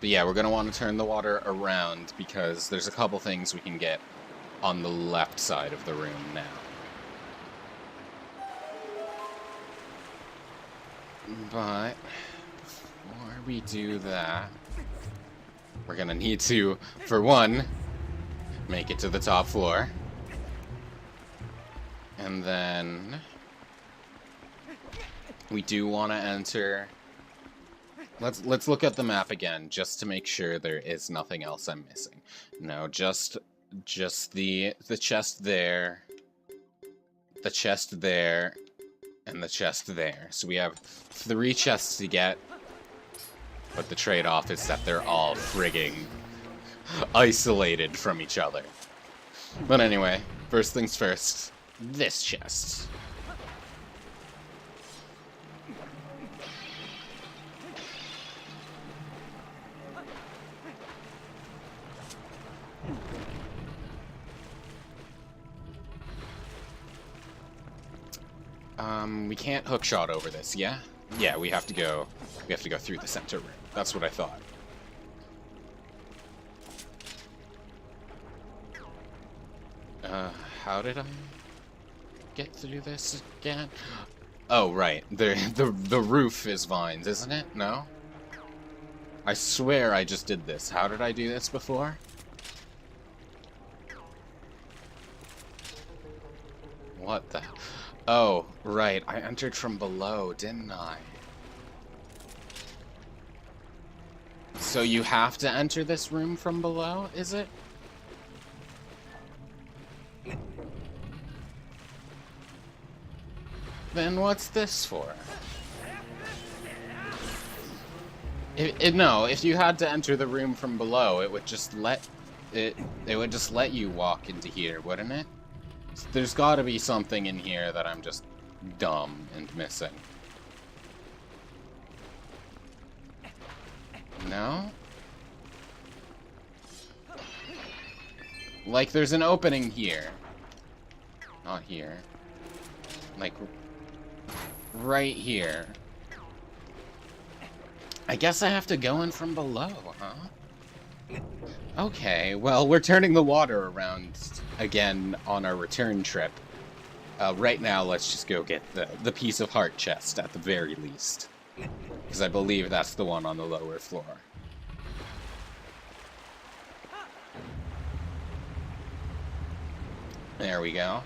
But yeah, we're going to want to turn the water around because there's a couple things we can get on the left side of the room now. But before we do that, we're going to need to, for one, make it to the top floor. And then we do want to enter... Let's look at the map again, just to make sure there is nothing else I'm missing. No, just the chest there, the chest there, and the chest there. So we have 3 chests to get, but the trade-off is that they're all frigging isolated from each other. But anyway, first things first, this chest. We can't hookshot over this, yeah? Yeah, we have to go through the center room. That's what I thought. How did I get through this again? Oh, right. The roof is vines, isn't it? No? I swear I just did this. How did I do this before? What the... Oh, right. I entered from below, didn't I? So you have to enter this room from below, is it? Then what's this for? No, if you had to enter the room from below, it would just let you walk into here, wouldn't it? There's got to be something in here that I'm just dumb and missing. No? Like, there's an opening here. Not here. Like, right here. I guess I have to go in from below, huh? Okay, well, we're turning the water around again on our return trip. Right now, let's just go get the piece of heart chest at the very least. Because I believe that's the one on the lower floor. There we go.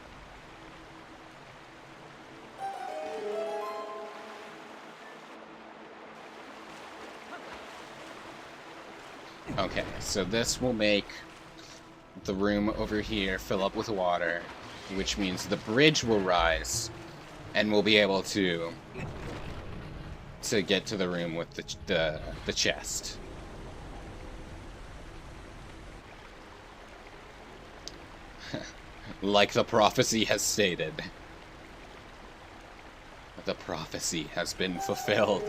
Okay, so this will make the room over here fill up with water, which means the bridge will rise, and we'll be able to get to the room with the chest. Like the prophecy has stated. The prophecy has been fulfilled.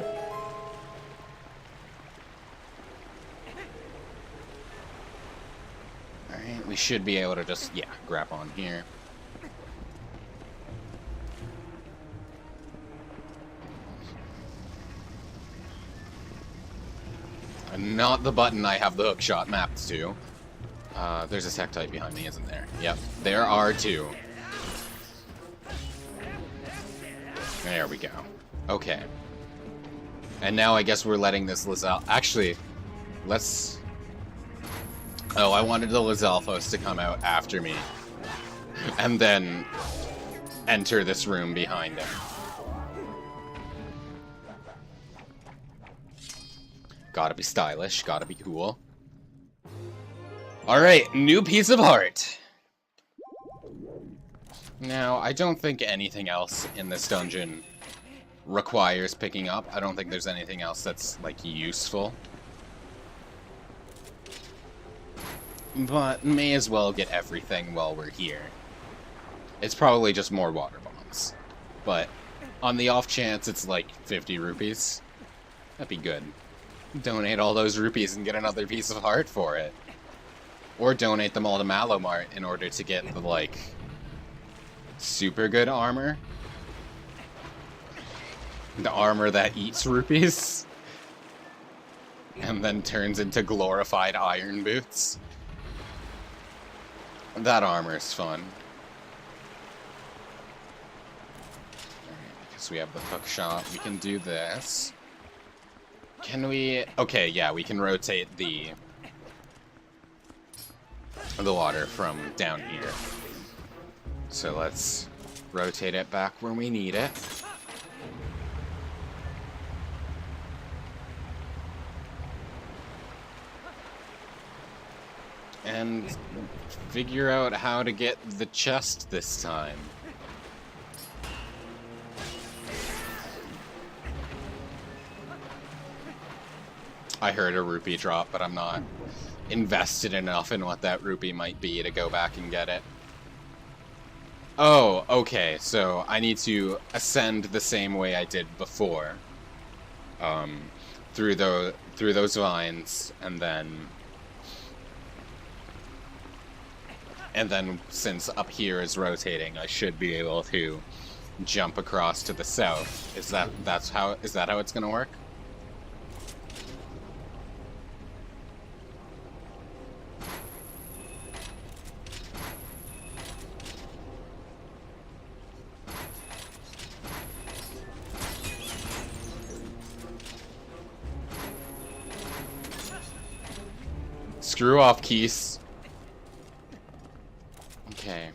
Alright, we should be able to just, yeah, grab on here. And not the button I have the hookshot mapped to. There's a Sectite behind me, isn't there? Yep, there are two. There we go. Okay. And now I guess we're letting this Lizal... Actually, let's... Oh, I wanted the Lizalfos to come out after me. And then enter this room behind him. Gotta be stylish, gotta be cool. Alright, new piece of art. Now, I don't think anything else in this dungeon requires picking up. I don't think there's anything else that's, like, useful. But may as well get everything while we're here. It's probably just more water bombs. But on the off chance it's like 50 rupees, that'd be good. Donate all those rupees and get another piece of art for it. Or donate them all to Malomart in order to get the, like, super good armor. The armor that eats rupees. And then turns into glorified iron boots. That armor's fun. Alright, because we have the hook shot, we can do this. Can we... Okay, yeah, we can rotate the water from down here. So let's rotate it back when we need it. And figure out how to get the chest this time. I heard a rupee drop, but I'm not invested enough in what that rupee might be to go back and get it. Oh, okay, so I need to ascend the same way I did before. Through those vines, and then since up here is rotating, I should be able to jump across to the south. Is that how it's gonna work? Screw off, Keese. Okay.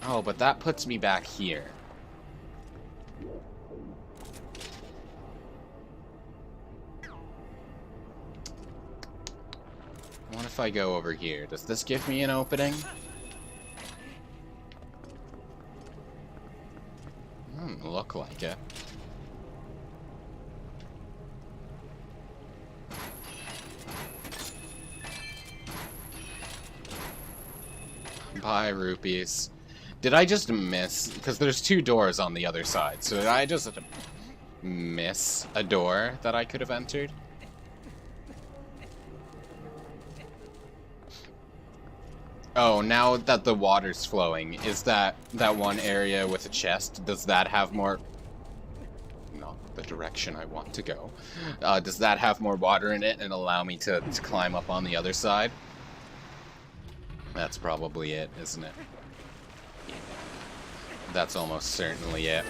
Oh, but that puts me back here. What if I go over here? Does this give me an opening? Doesn't look like it. Bye, rupees. Did I just miss? Because there's two doors on the other side, so did I just miss a door that I could have entered? Oh, now that the water's flowing, is that one area with a chest, does that have more... Not the direction I want to go. Does that have more water in it and allow me to climb up on the other side? That's probably it, isn't it? Yeah. That's almost certainly it.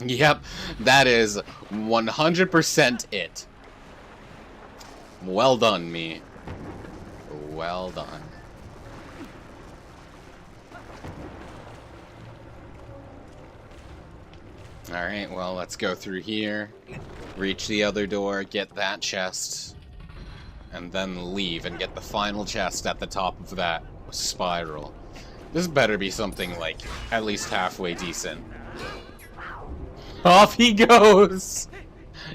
Yep, that is 100% it. Well done, me. Well done. Alright, well, let's go through here, reach the other door, get that chest, and then leave and get the final chest at the top of that spiral. This better be something, like, at least halfway decent. Off he goes!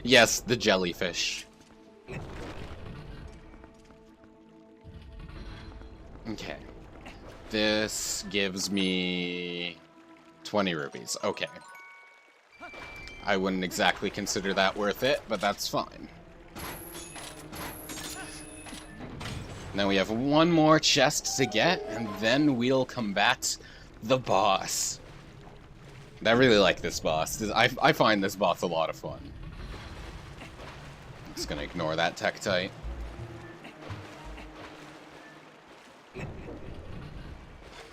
Yes, the jellyfish. Okay. This gives me 20 rupees. Okay. I wouldn't exactly consider that worth it, but that's fine. Now we have one more chest to get, and then we'll combat the boss. I really like this boss. I find this boss a lot of fun. Just gonna ignore that Tektite.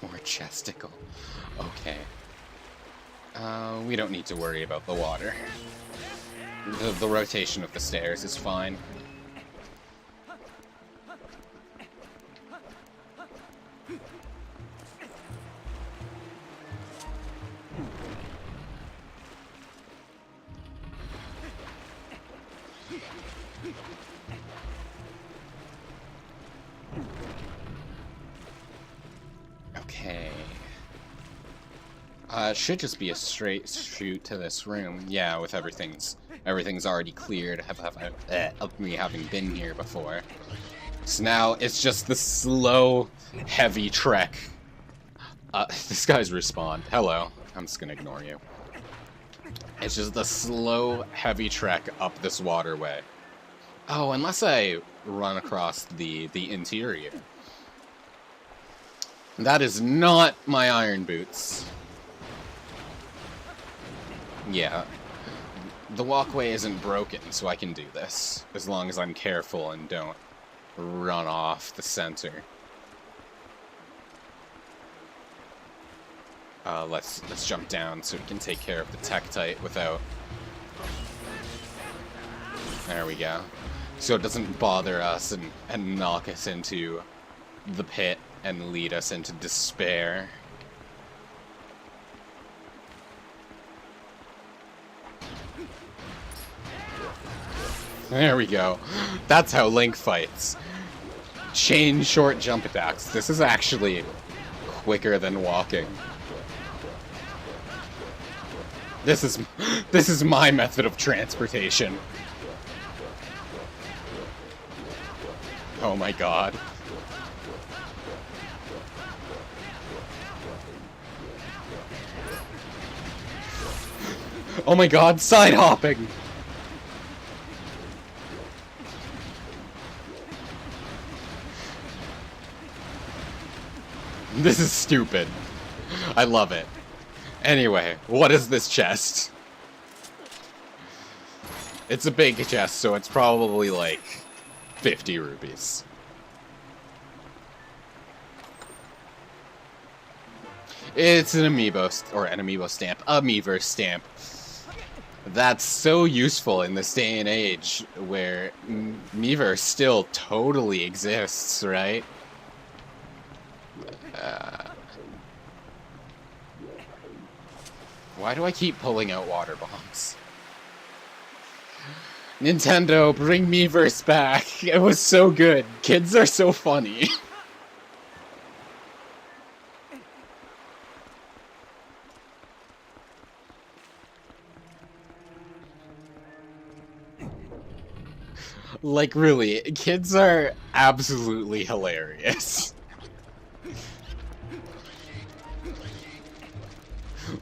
More chesticle. Okay. We don't need to worry about the water. The rotation of the stairs is fine. Okay. It should just be a straight shoot to this room. Yeah, with everything's already cleared of me having been here before. So now it's just the slow, heavy trek. This guy's respawned. Hello. I'm just gonna ignore you. It's just the slow, heavy trek up this waterway. Oh, unless I run across the interior. That is not my iron boots. Yeah. The walkway isn't broken, so I can do this. As long as I'm careful and don't run off the center. Let's jump down so we can take care of the Tektite without... There we go. So it doesn't bother us and knock us into the pit and lead us into despair. There we go. That's how Link fights. Chain short jump attacks. This is actually quicker than walking. This is my method of transportation. Oh my god. Oh my god, side hopping! This is stupid. I love it. Anyway, what is this chest? It's a big chest, so it's probably like 50 rupees. It's an amiibo, or an amiibo stamp, a Miiverse stamp. That's so useful in this day and age where Miiverse still totally exists, right? Why do I keep pulling out water bombs? Nintendo, bring Miiverse back. It was so good. Kids are so funny. Like, really, kids are absolutely hilarious.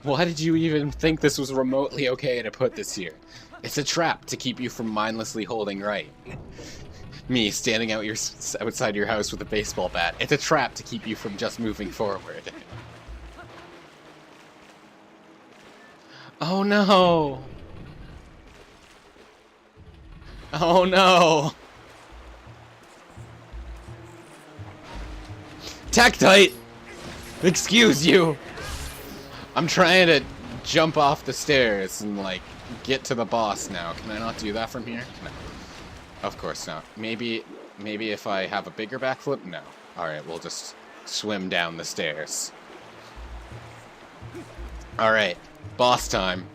Why did you even think this was remotely okay to put this here? It's a trap to keep you from mindlessly holding right. Me standing outside your house with a baseball bat. It's a trap to keep you from just moving forward. Oh no! Oh no! Tactite! Excuse you! I'm trying to jump off the stairs and, like, get to the boss now. Can I not do that from here? No. Of course not. Maybe if I have a bigger backflip? No. Alright, we'll just swim down the stairs. Alright, boss time.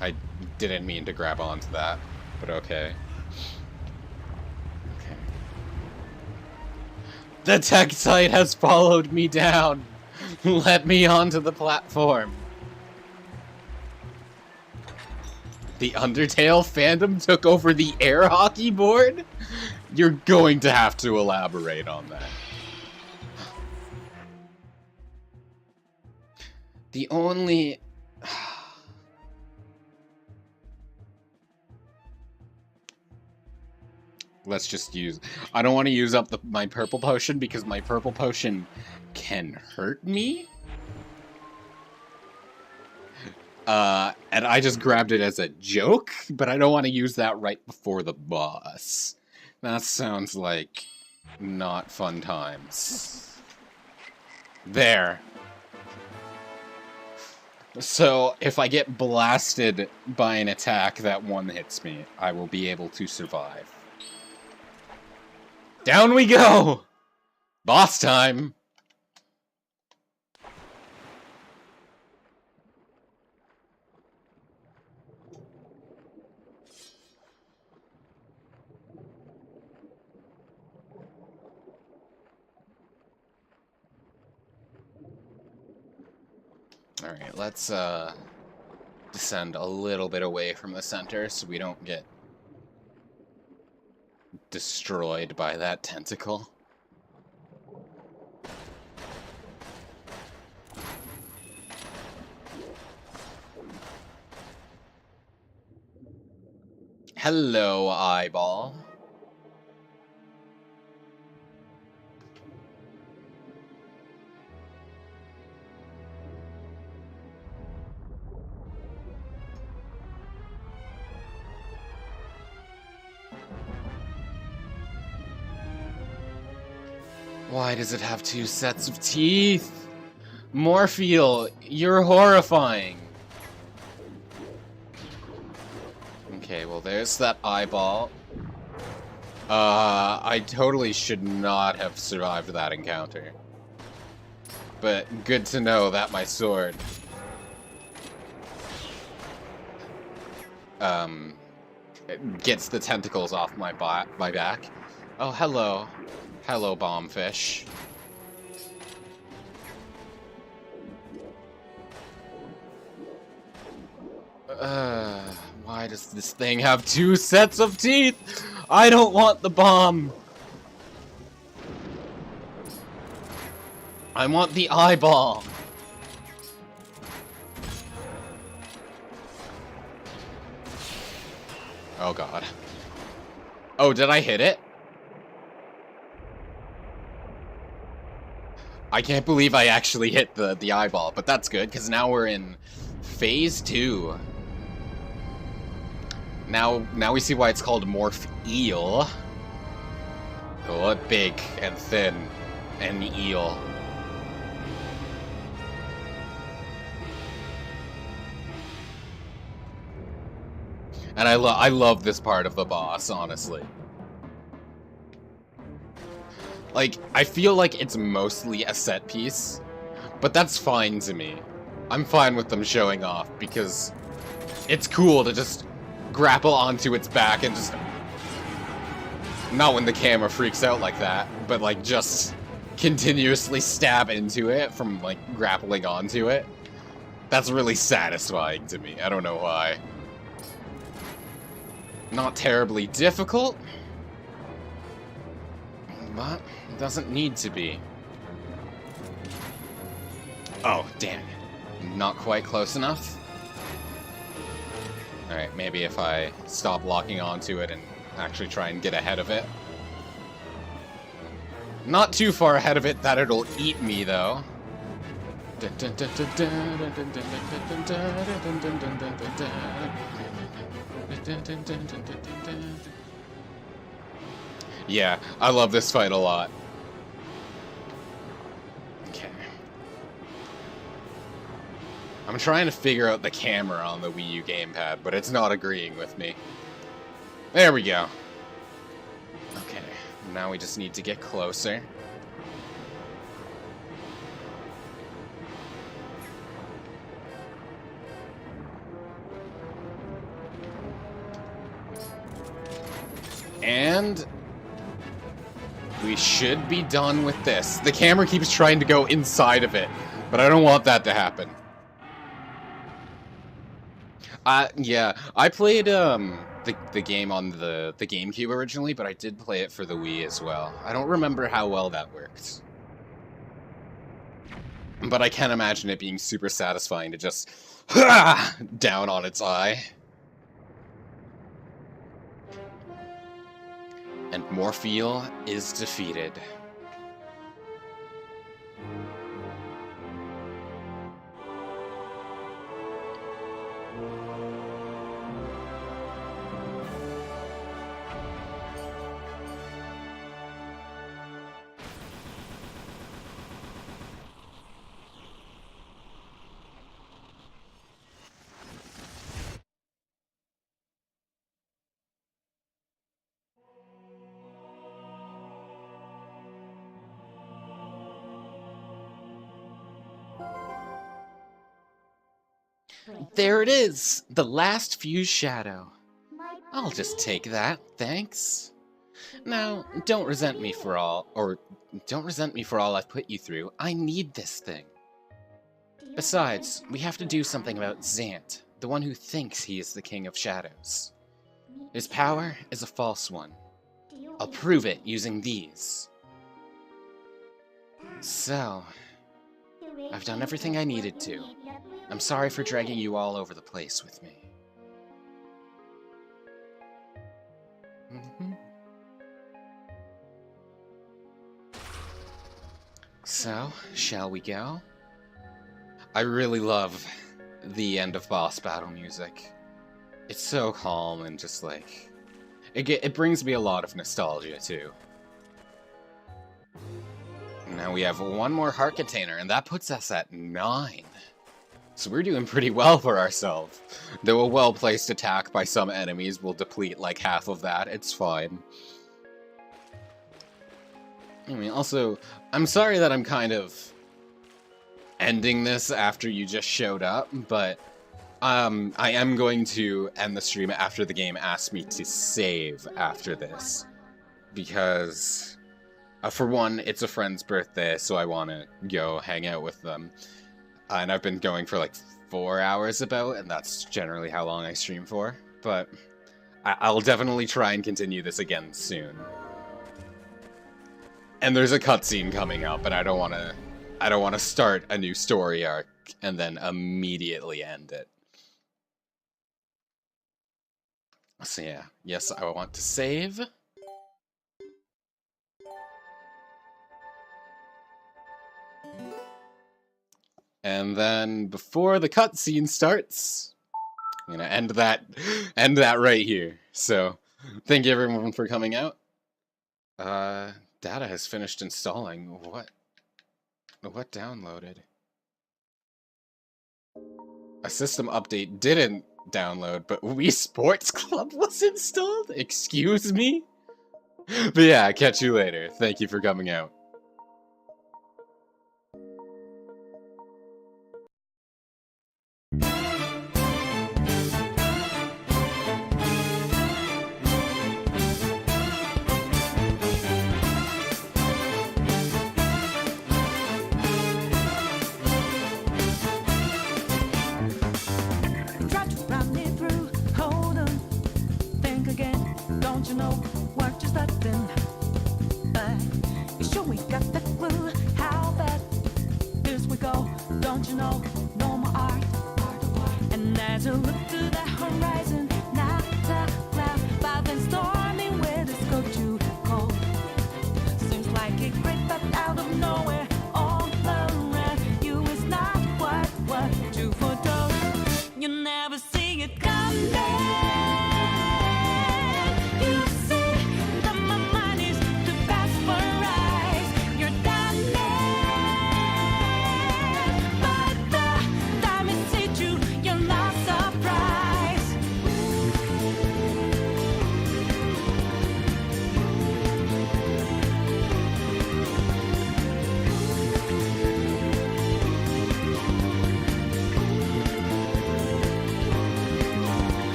I didn't mean to grab onto that, but okay. Okay. The Tectite has followed me down! Let me onto the platform! The Undertale fandom took over the air hockey board? You're going to have to elaborate on that. The only... Let's just use... I don't want to use up my purple potion because my purple potion can hurt me. And I just grabbed it as a joke, but I don't want to use that right before the boss. That sounds like not fun times. There. So, if I get blasted by an attack that one hits me, I will be able to survive. Down we go! Boss time! Alright, let's descend a little bit away from the center so we don't get destroyed by that tentacle. Hello, eyeball. Why does it have two sets of teeth? Morpheal, you're horrifying. Okay, well there's that eyeball. I totally should not have survived that encounter. But good to know that my sword gets the tentacles off my back. Oh, hello. Hello, bombfish. Why does this thing have two sets of teeth? I don't want the bomb. I want the eyeball. Oh god. Oh, did I hit it? I can't believe I actually hit the eyeball, but that's good, because now we're in Phase 2. Now we see why it's called Morph Eel. Oh, big and thin and eel. And I love this part of the boss, honestly. Like, I feel like it's mostly a set piece, but that's fine to me. I'm fine with them showing off, because it's cool to just grapple onto its back and just... Not when the camera freaks out like that, but like just continuously stab into it from like grappling onto it. That's really satisfying to me, I don't know why. Not terribly difficult, but it doesn't need to be. Oh, damn it. Not quite close enough. Alright, maybe if I stop locking onto it and actually try and get ahead of it. Not too far ahead of it that it'll eat me, though. Yeah, I love this fight a lot. Okay. I'm trying to figure out the camera on the Wii U gamepad, but it's not agreeing with me. There we go. Okay, now we just need to get closer. And we should be done with this. The camera keeps trying to go inside of it, but I don't want that to happen. Yeah, I played the game on the GameCube originally, but I did play it for the Wii as well. I don't remember how well that worked. But I can imagine it being super satisfying to just down on its eye. And Morpheal is defeated. There it is! The last fused shadow. I'll just take that, thanks. Now, don't resent me for all I've put you through. I need this thing. Besides, we have to do something about Zant, the one who thinks he is the King of Shadows. His power is a false one. I'll prove it using these. So, I've done everything I needed to. I'm sorry for dragging you all over the place with me. So, shall we go? I really love the end of boss battle music. It's so calm and just like... It brings me a lot of nostalgia, too. Now we have one more heart container, and that puts us at 9. So we're doing pretty well for ourselves. Though a well-placed attack by some enemies will deplete like half of that, it's fine. I mean, also, I'm sorry that I'm kind of ending this after you just showed up, but I am going to end the stream after the game asks me to save after this. Because, for one, it's a friend's birthday, so I want to go hang out with them. And I've been going for like 4 hours about, and that's generally how long I stream for. But I'll definitely try and continue this again soon. And there's a cutscene coming up, and I don't want to start a new story arc and then immediately end it. So yeah, yes, I want to save. And then before the cutscene starts, I'm gonna end that right here. So thank you everyone for coming out. Data has finished installing. What downloaded? A system update didn't download, but Wii Sports Club was installed? Excuse me? But yeah, catch you later. Thank you for coming out. Don't you know, no more art, and as you look to the horizon